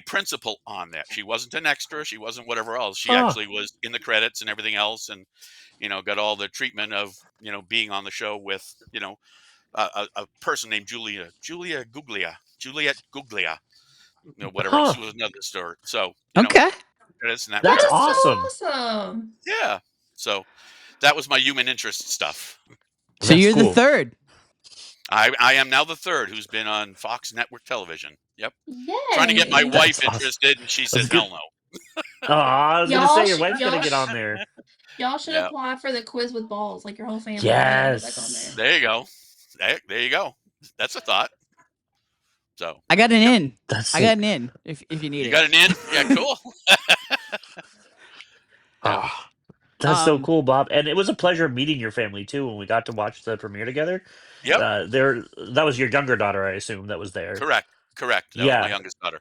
principal on that. She wasn't an extra. She wasn't whatever else. She actually was in the credits and everything else, and got all the treatment of being on the show with a person named Juliet Guglia, whatever. She was another story. So okay, credits and that. That's regard. awesome. Awesome. Yeah. So that was my human interest stuff. So you're the third. I am now the third who's been on Fox network television. Yep. Yay. Trying to get my wife awesome. interested, and she said, hell no. I was going to Y'all say, your wife's going to sh- get on there. Y'all should apply for the quiz with balls, like your whole family. Yes. There you go. There you go. That's a thought. So I got an in. That's I got an in if you need it. You got an in? Yeah, cool. That's so cool, Bob. And it was a pleasure meeting your family too when we got to watch the premiere together. Yep. That was your younger daughter, I assume, that was there. Correct. That was my youngest daughter.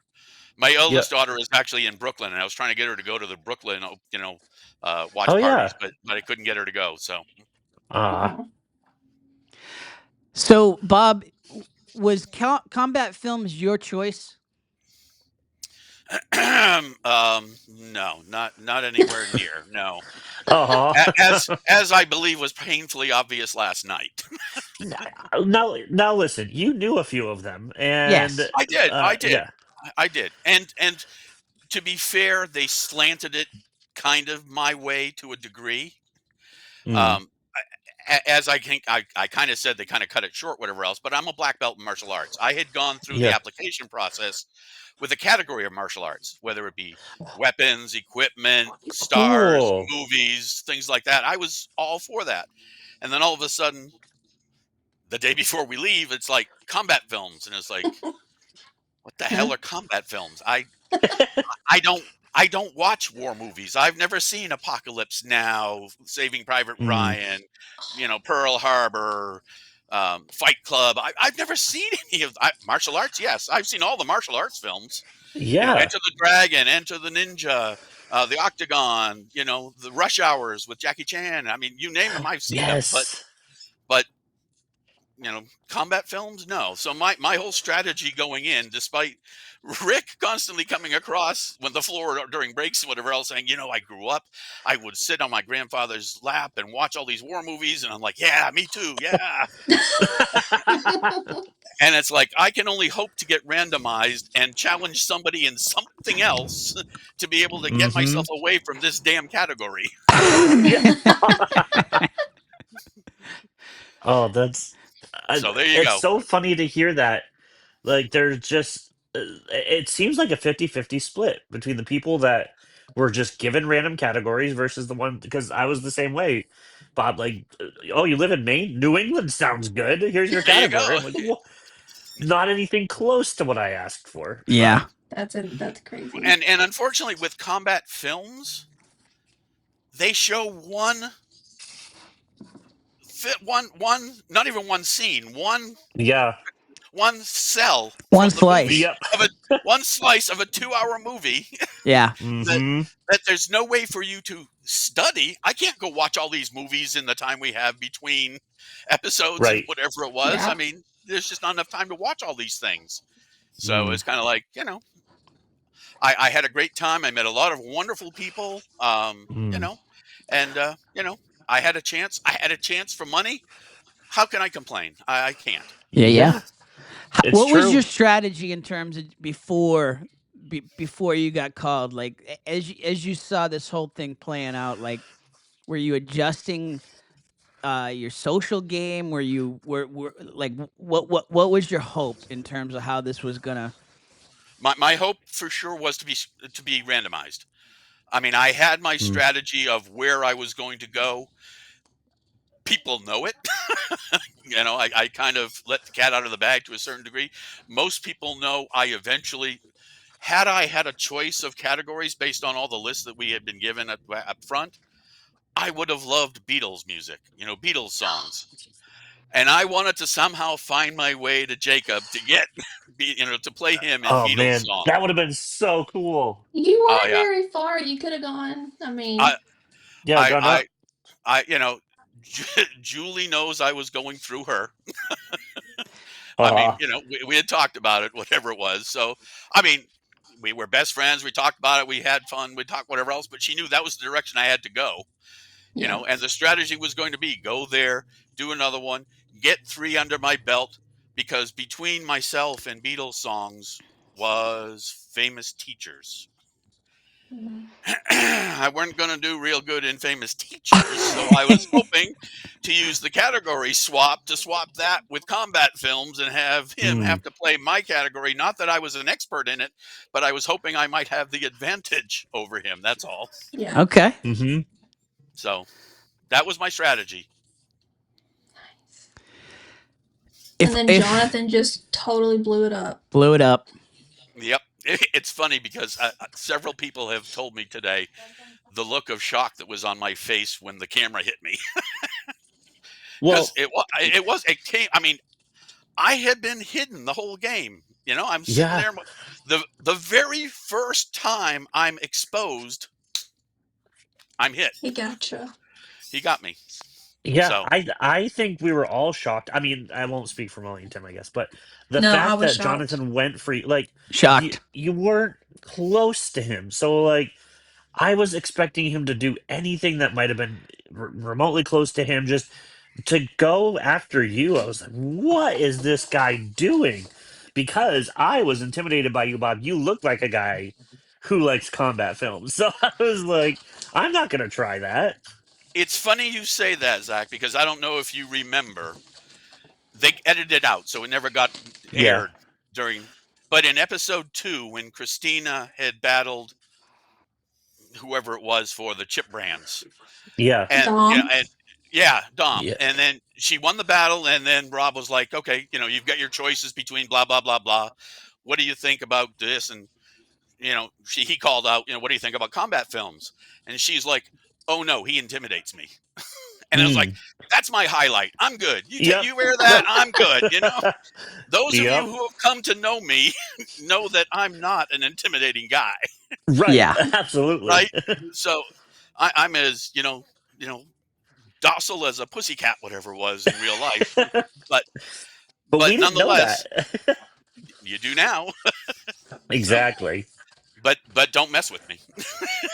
My oldest daughter is actually in Brooklyn, and I was trying to get her to go to the Brooklyn, watch parties, but I couldn't get her to go. So. So, Bob, was combat films your choice? No, not anywhere near. No. Uh-huh. As I believe was painfully obvious last night. Now listen, you knew a few of them, and yes, I did. Yeah. I did. And to be fair, they slanted it kind of my way to a degree. As I think I kind of said, they kind of cut it short, whatever else, but I'm a black belt in martial arts. I had gone through the application process with a category of martial arts, whether it be weapons, equipment, stars, movies, things like that. I was all for that. And then all of a sudden, the day before we leave, it's like combat films. And it's like, what the hell are combat films? I don't watch war movies. I've never seen Apocalypse Now, Saving Private Ryan, Pearl Harbor, Fight Club. I've never seen any of martial arts. Yes, I've seen all the martial arts films. Yeah, Enter the Dragon, Enter the Ninja, The Octagon, the Rush Hours with Jackie Chan. I mean, you name them, I've seen them. Yes. But combat films, no. So my whole strategy going in, despite Rick constantly coming across when the floor during breaks and whatever else, saying, I grew up, I would sit on my grandfather's lap and watch all these war movies, and I'm like, yeah, me too, yeah. And it's like, I can only hope to get randomized and challenge somebody in something else to be able to get myself away from this damn category. Oh, that's So there you it's go. so funny to hear that. Like, there's just it seems like a 50-50 split between the people that were just given random categories versus the one, because I was the same way. Bob, like, oh, you live in Maine? New England sounds good. Here's your There you category. go. I'm like, not anything close to what I asked for. Yeah. That's crazy. And unfortunately, with combat films, they show one, not even one scene, one cell One from the movie slice. of one slice of a 2-hour movie. Yeah. that there's no way for you to study. I can't go watch all these movies in the time we have between episodes and whatever it was. Yeah. I mean, there's just not enough time to watch all these things. So it's kind of like, I had a great time. I met a lot of wonderful people, and I had a chance. I had a chance for money. How can I complain? I can't. Yeah. It's What was true. your strategy in terms of before you got called? Like, as you saw this whole thing playing out, like, were you adjusting your social game? Were you were like, what was your hope in terms of how this was gonna? My hope for sure was to be randomized. I mean, I had my strategy of where I was going to go. People know it. I kind of let the cat out of the bag to a certain degree. Most people know I eventually, had I had a choice of categories based on all the lists that we had been given up front, I would have loved Beatles music, Beatles songs. And I wanted to somehow find my way to Jacob to get, to play him in Oh Beatles man, songs. that would have been so cool. You Oh weren't yeah. very far. You could have gone. I mean, Yeah, gone up. Julie knows I was going through her. I mean, we had talked about it, whatever it was. So, I mean, we were best friends. We talked about it. We had fun. We talked whatever else, but she knew that was the direction I had to go, and the strategy was going to be go there, do another one, get 3 under my belt, because between myself and Beatles songs was Famous Teachers. I weren't going to do real good in Famous Teachers, so I was hoping to use the category swap to swap that with combat films and have him have to play my category. Not that I was an expert in it, but I was hoping I might have the advantage over him. That's all. Yeah. Okay. So that was my strategy. And then Jonathan just totally blew it up. Yep. It's funny because several people have told me today the look of shock that was on my face when the camera hit me. Because it came. I mean, I had been hidden the whole game. I'm sitting there. The very first time I'm exposed, I'm hit. He gotcha. He got me. Yeah, So. I think we were all shocked. I mean, I won't speak for Wellington, I guess, but the No, I fact was that shocked. Jonathan went free, like, shocked. You weren't close to him, so like, I was expecting him to do anything that might have been remotely close to him. Just to go after you, I was like, what is this guy doing? Because I was intimidated by you, Bob. You look like a guy who likes combat films, so I was like, I'm not gonna try that. It's funny you say that, Zach, because I don't know if you remember. They edited it out, so it never got aired during. But in episode 2, when Christina had battled whoever it was for the chip brands, and Dom. Dom, and then she won the battle, and then Rob was like, "Okay, you've got your choices between blah blah blah blah. What do you think about this?" And he called out, "What do you think about combat films?" And she's like, "Oh no, he intimidates me." And I was like, that's my highlight. I'm good. Yep. You wear that, I'm good. Those of you Yep. who have come to know me know that I'm not an intimidating guy. Right. Yeah. Absolutely. Right. So I'm as, docile as a pussycat, whatever it was in real life. But we didn't know nonetheless, that. you do now. Exactly. But don't mess with me.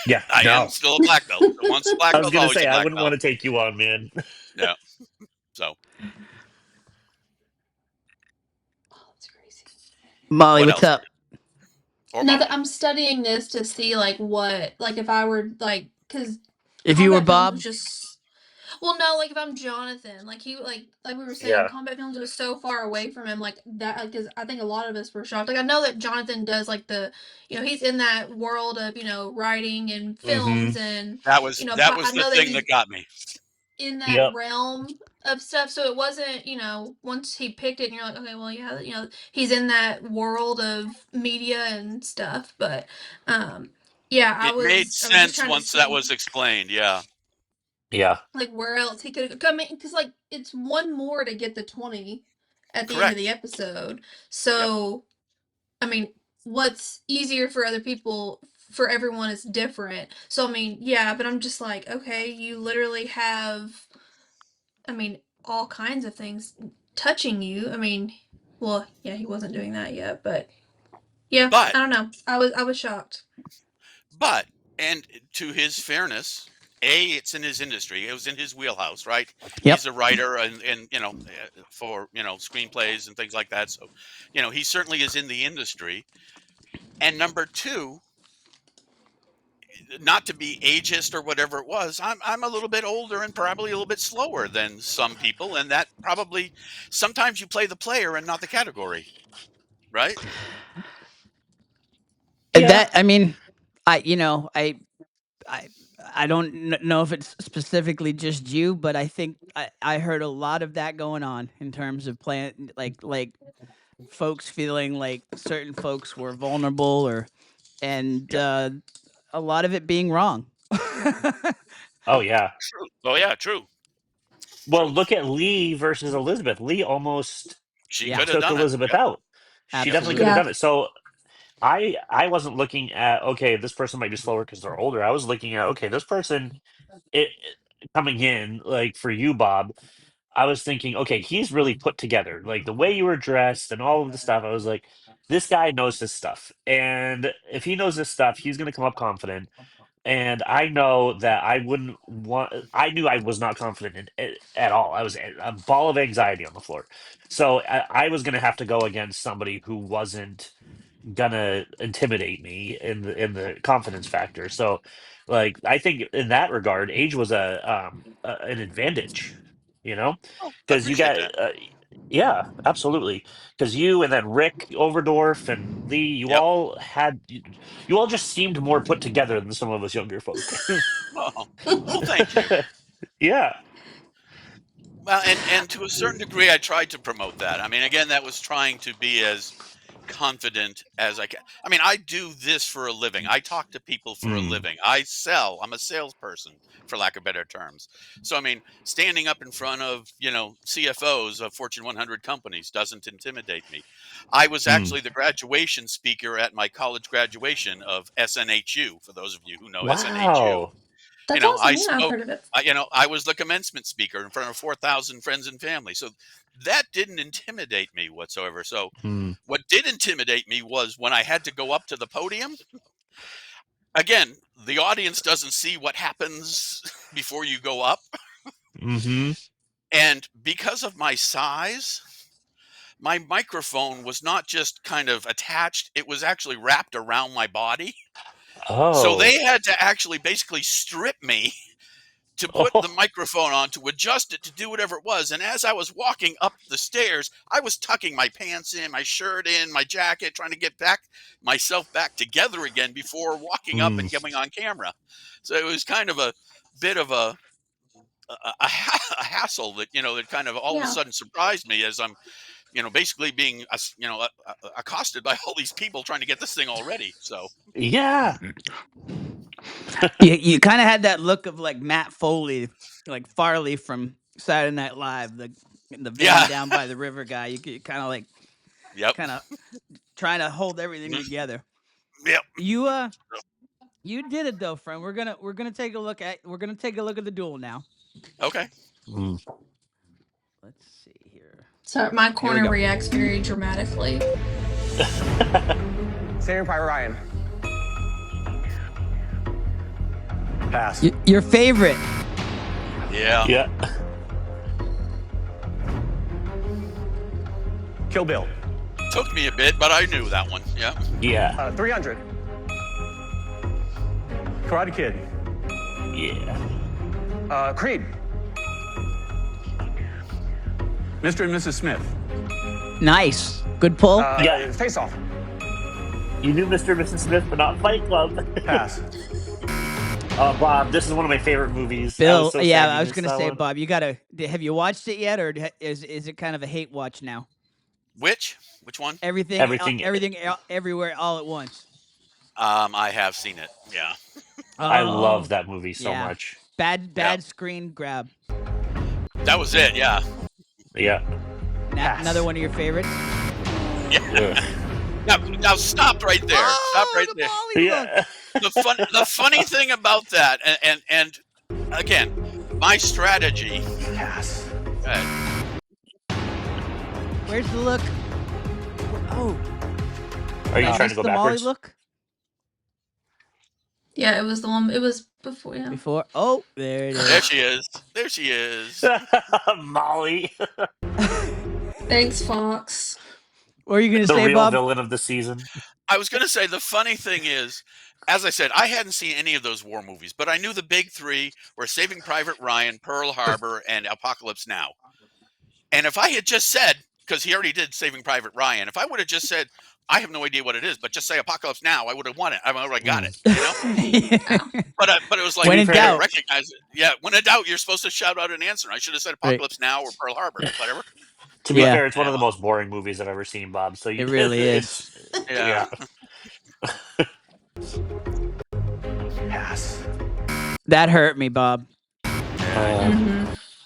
Yeah. I am No. still a black belt. Once a black I was belt, gonna always say a I black wouldn't belt. want to take you on, man. Yeah. So. Molly, What what's else? up? Now that I'm studying this to see what if I were because If you were combat films Bob, was just no, if I'm Jonathan, he like we were saying, Yeah. combat films was so far away from him, that, because I think a lot of us were shocked. I know that Jonathan does the he's in that world of writing and films and that was I the know that thing he's that got me. in that Yep. realm of stuff, so it wasn't once he picked it and you're like, okay, well, yeah, he's in that world of media and stuff, but yeah, It made I was just sense trying to once that see was explained. Yeah. Yeah. where else he could come in, because it's one more to get the 20 at the end of Correct. the episode, so I mean, what's easier for other people, for everyone is different, so I mean, yeah, but I'm just like, okay, you literally have, I mean, all kinds of things touching you. I mean, well, yeah, he wasn't doing that yet, but yeah, But I don't know. I was shocked. and to his fairness, it's in his industry. It was in his wheelhouse, right? Yep. He's a writer and for screenplays and things like that. So, he certainly is in the industry. And number two, not to be ageist or whatever it was, I'm a little bit older and probably a little bit slower than some people, and that probably sometimes you play the player and not the category, right? Yeah. that I mean, I I don't know if it's specifically just you, but I think I heard a lot of that going on in terms of playing, like folks feeling like certain folks were vulnerable, and a lot of it being wrong. Oh yeah. True. Oh yeah, true. Well, look at Lee versus Elizabeth. Lee almost She Yeah. could have took done it. Elizabeth Yep. out. She definitely could Absolutely. have Yeah. done it. So I wasn't looking at, okay, this person might be slower because they're older. I was looking at, okay, this person coming in, like for you, Bob, I was thinking, okay, he's really put together. Like the way you were dressed and all of the stuff, I was like, this guy knows his stuff. And if he knows his stuff, he's going to come up confident. And I know that I wouldn't want, I knew I was not confident in it at all. I was a ball of anxiety on the floor. So I was going to have to go against somebody who wasn't gonna intimidate me in the confidence factor. So, like, I think in that regard, age was an advantage, Oh, I because you appreciate got that. yeah, absolutely, because you and then Rick Overdorf and Lee, Yep. you all just seemed more put together than some of us younger folk. Oh, well, thank you. Yeah. Well, and to a certain degree, I tried to promote that. I mean, again, that was trying to be as confident as I can. I mean, I do this for a living. I talk to people for a Mm. living. I sell. I'm a salesperson, for lack of better terms. So, I mean, standing up in front of, CFOs of Fortune 100 companies doesn't intimidate me. I was Mm. actually the graduation speaker at my college graduation of SNHU, for those of you who know SNHU. Wow. That's I awesome. Yeah, I've spoke, heard of it. I was the commencement speaker in front of 4,000 friends and family. So that didn't intimidate me whatsoever. So Mm. what did intimidate me was when I had to go up to the podium. Again, the audience doesn't see what happens before you go up. Mm-hmm. And because of my size, my microphone was not just kind of attached, it was actually wrapped around my body. So Oh. they had to actually basically strip me to put the microphone on, to adjust it, to do whatever it was. And as I was walking up the stairs, I was tucking my pants in, my shirt in, my jacket, trying to get myself back together again before walking up and Mm. coming on camera. So it was kind of a bit of a hassle that, that kind of all of a Yeah. sudden surprised me as I'm, basically being, accosted by all these people trying to get this thing all ready. So Yeah. You kind of had that look of like Matt Foley, like Farley from Saturday Night Live, the van down by the river guy. You kind of like, kind of trying to hold everything together. Yep. You did it though, friend. We're gonna take a look at the duel now. Okay. Let's see here. So my corner reacts very dramatically. Saving Private Ryan. Pass. Your favorite. Yeah. Yeah. Kill Bill. Took me a bit, but I knew that one. Yeah. Yeah. 300. Karate Kid. Yeah. Creed. Mr. and Mrs. Smith. Nice. Good pull. Yeah. Face Off. You knew Mr. and Mrs. Smith, but not Fight Club. Pass. Bob, this is one of my favorite movies. Bill, I was gonna say, Bob, you gotta. Have you watched it yet, or is it kind of a hate watch now? Which one? Everything, everywhere, all at once. I have seen it. Yeah. I love that movie so much. Bad screen grab. That was it. Yeah. Yeah. Another one of your favorites. Yeah. Now stop right there. Stop right there. Yeah. The funny thing about that, and again, my strategy. Pass. Where's the look? Oh. Are you trying to go the backwards? Molly look? Yeah, it was the one. It was before. Yeah. Before. Oh, there it is. There she is. There she is. Molly. Thanks, Fox. What are you gonna the say, real Bob? villain of the season. I was gonna say the funny thing is, as I said, I hadn't seen any of those war movies, but I knew the big three were Saving Private Ryan, Pearl Harbor, and Apocalypse Now. And if I had just said, because he already did Saving Private Ryan, if I would have just said, I have no idea what it is, but just say Apocalypse Now, I would have won it. I would have got it. You know? But it was like, When in doubt. recognize it. Yeah, when in doubt, you're supposed to shout out an answer. I should have said Apocalypse Now or Pearl Harbor, whatever. To be fair, it's one of the most boring movies I've ever seen, Bob. So it really is. Yeah. Pass. That hurt me, Bob.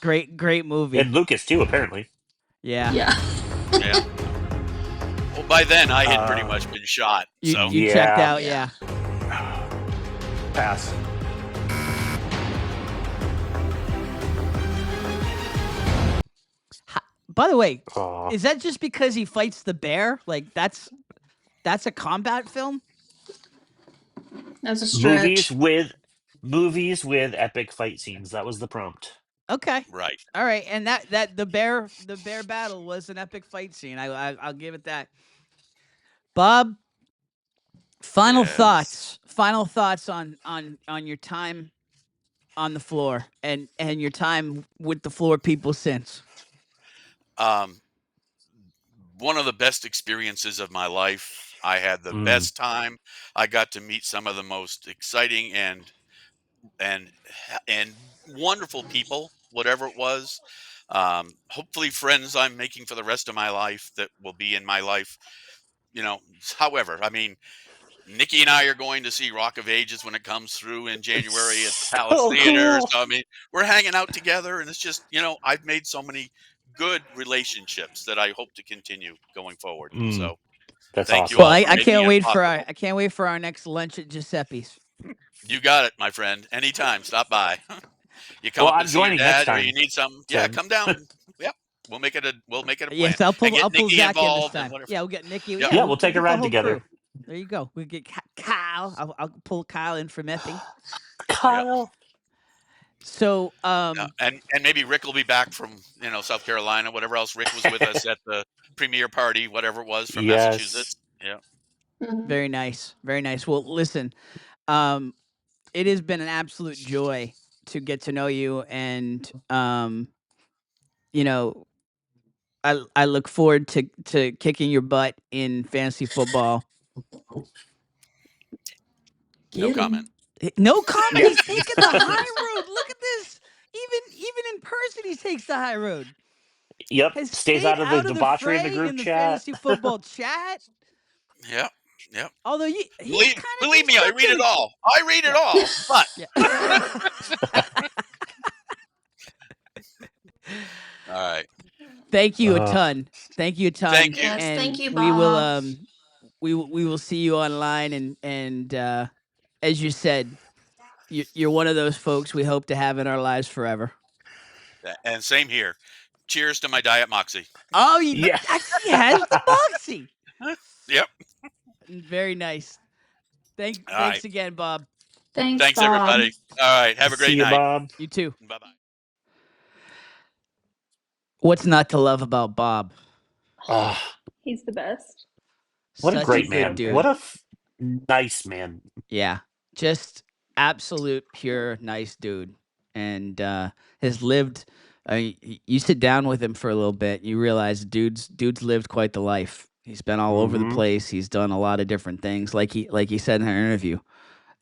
Great movie. And Lucas too, apparently. Yeah. Yeah. Yeah. Well, by then I had pretty much been shot. So You checked out, yeah. Pass. By the way, is that just because he fights the bear? Like that's a combat film? That's a stretch. Movies with epic fight scenes. That was the prompt. Okay. Right. All right, and that the bear battle was an epic fight scene. I'll give it that. Bob, final thoughts on your time on the floor and your time with the floor people since. One of the best experiences of my life. I had the best time. I got to meet some of the most exciting and wonderful people, whatever it was. Hopefully friends I'm making for the rest of my life that will be in my life. You know, however, I mean, Nikki and I are going to see Rock of Ages when it comes through in January at the Palace Theater. Cool. So, I mean, we're hanging out together, and it's just, I've made so many good relationships that I hope to continue going forward. So that's thank awesome. you all. Well, I for can't making it wait for our next lunch at Giuseppe's. You got it, my friend. Anytime, stop by. You come up I'm and see your joining next dad, or time. you need something. Yeah, come down. Yep, we'll make it a plan. Yes, I'll pull Nikki Zach in this involved and time. whatever. Yeah, we'll get Nikki. Yep. Yeah, we'll take a get the ride whole together. crew. There you go. We get Kyle. I'll pull Kyle in from Epping. Kyle. So, and maybe Rick will be back from South Carolina, whatever else. Rick was with us at the premiere party, whatever it was, from Massachusetts. Yeah. Very nice, very nice. Well, listen, it has been an absolute joy to get to know you, and I look forward to kicking your butt in fantasy football. No comment. No comment. He's taking the high road. Look at this. Even in person, he takes the high road. Yep. Has Stays stayed out of the debauchery in the fray group in the chat. fantasy football chat. Yeah. Yep. Although he's Believe, kind of believe me, I read it all. I read it all. But all right. Thank you a ton. Thank you a ton. Thank you. Yes, And thank you, we will Bob. we will see you online and as you said, you're one of those folks we hope to have in our lives forever. And same here. Cheers to my Diet Moxie. Oh, he Yeah. actually has the Moxie. Yep. Very nice. All Thanks right. again, Bob. Thanks, Thanks, Bob. everybody. All right. Have a See great you, night. Bob. You too. Bye bye. What's not to love about Bob? He's the best. What a Such great a good man. dude. What a nice man. Yeah, just absolute pure nice dude, and has lived. You sit down with him for a little bit, you realize dude's lived quite the life. He's been all over the place. He's done a lot of different things, like he said in our interview.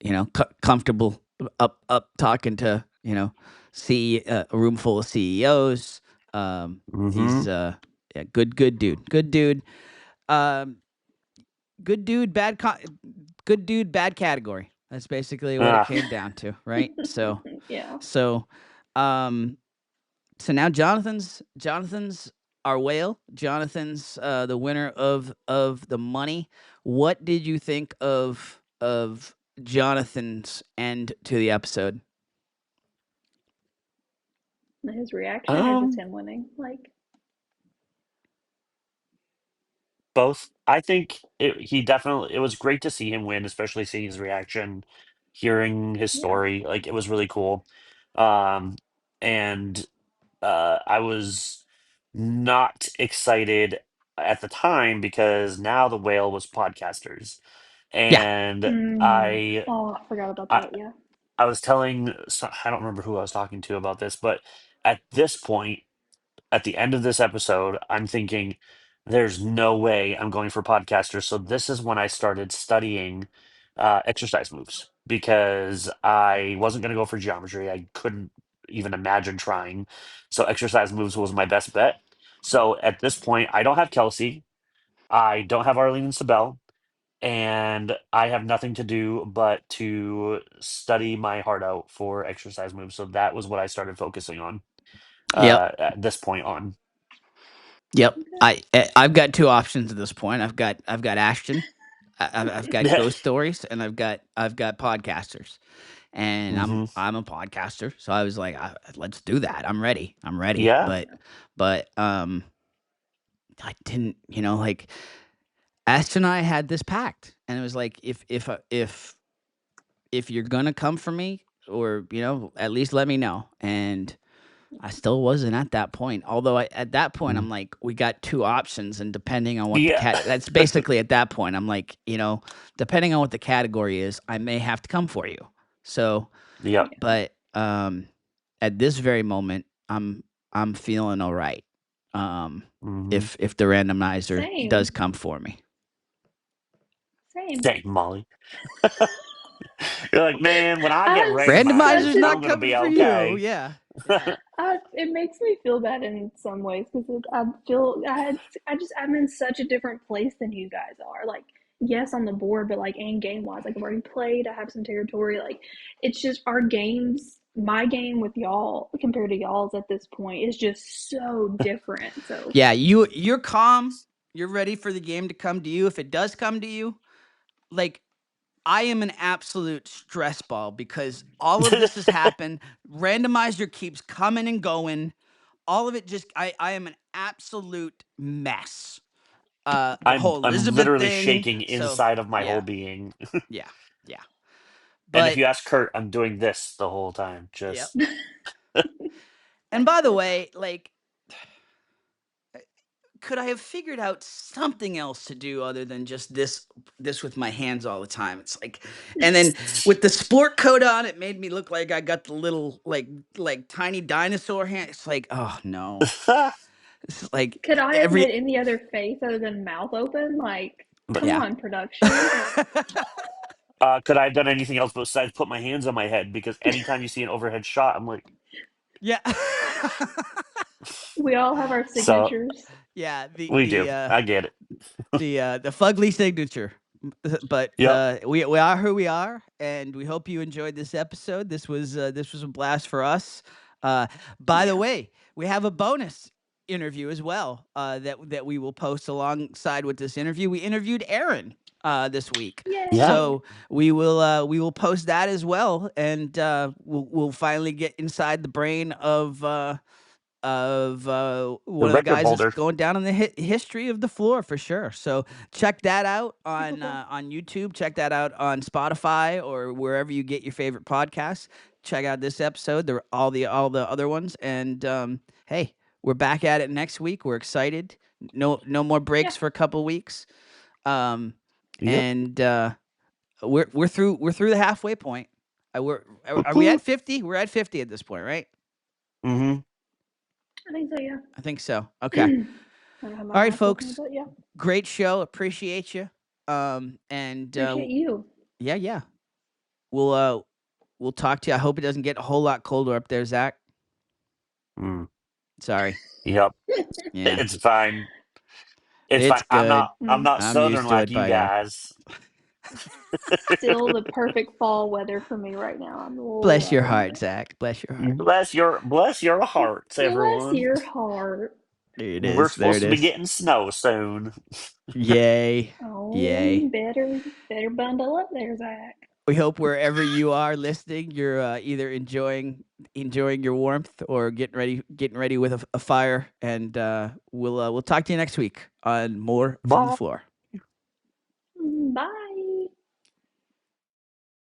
You know, comfortable up talking to a room full of CEOs. He's yeah, good dude. Good dude. Good dude, good dude, bad category. That's basically what it came down to, right? So, Yeah. so now Jonathan's our whale. Jonathan's the winner of the money. What did you think of Jonathan's end to the episode? His reaction or just him winning? Like, Both. I think it was great to see him win, especially seeing his reaction, hearing his yeah. story. Like, it was really cool. And I was not excited at the time because now the whale was podcasters. Yeah. And Oh, I forgot about I that. Yeah. I was telling, I don't remember who I was talking to about this, but at this point, at the end of this episode, I'm thinking, there's no way I'm going for podcasters. So this is when I started studying exercise moves because I wasn't going to go for geometry. I couldn't even imagine trying. So exercise moves was my best bet. So at this point, I don't have Kelsey. I don't have Arlene and Sabelle. And I have nothing to do but to study my heart out for exercise moves. So that was what I started focusing on Yep. at this point on. Yep. I've got two options at this point. I've got Ashton. I've got ghost stories, and I've got podcasters. And I'm a podcaster, so I was like, let's do that. I'm ready. Yeah. But I didn't, like Ashton and I had this pact, and it was like, if you're gonna come for me, or at least let me know. And I still wasn't at that point. Although at that point, I'm like, we got two options, and depending on what that's basically at that point, I'm like, depending on what the category is, I may have to come for you. So, yeah. But at this very moment, I'm feeling all right. If the randomizer does come for me. Same. Dang, Molly. You're like, man, when I get randomizer's randomized, not I'm gonna coming be for okay. you. Yeah. It makes me feel bad in some ways because I'm in such a different place than you guys are. Like, yes, on the board, but like, and game wise, like I've already played. I have some territory. Like, it's just our games. My game with y'all compared to y'all's at this point is just so different. So yeah, you're calm. You're ready for the game to come to you. If it does come to you, like, I am an absolute stress ball because all of this has happened. Randomizer keeps coming and going. All of it just, I am an absolute mess. The whole I'm Elizabeth literally thing. shaking So, inside of my yeah. whole being. Yeah. And if But you ask Kurt, I'm doing this the whole time. yep. Just And by the way, like, could I have figured out something else to do other than just this with my hands all the time? It's like, and then with the sport coat on, it made me look like I got the little like tiny dinosaur hand. It's like, oh no. It's like could I have made any other face other than mouth open? Like, come on, production. could I have done anything else besides put my hands on my head? Because anytime you see an overhead shot, I'm like, yeah. We all have our so signatures. Yeah, we do. I get it. the fugly signature. but Yep. we are who we are, and we hope you enjoyed this episode. This was a blast for us. By the way, we have a bonus interview as well that we will post alongside with this interview. We interviewed Aaron this week, so we will post that as well, and we'll finally get inside the brain of one of the record guys that's holder. going down in the history of the floor for sure. So check that out on YouTube. Check that out on Spotify or wherever you get your favorite podcasts. Check out this episode, all the other ones, and hey, we're back at it next week. We're excited. No more breaks for a couple weeks, and we're through the halfway point. Are we at 50? We're at 50 at this point, right? Mm-hmm. I think so, yeah. I think so. Okay. All right, folks. Me, yeah. Great show. Appreciate you. And appreciate you. Yeah. We'll talk to you. I hope it doesn't get a whole lot colder up there, Zach. Sorry. Yep. Yeah. It's fine. It's fine. Good. I'm not southern like you guys. Still the perfect fall weather for me right now. Bless your heart, Zach. Bless your heart. Bless your hearts, everyone. Bless your heart. There it is. We're supposed to be getting snow soon. Yay. Oh, yay. Better bundle up there, Zach. We hope wherever you are listening, you're either enjoying your warmth or getting ready with a fire. And we'll talk to you next week on more From the Floor. Bye.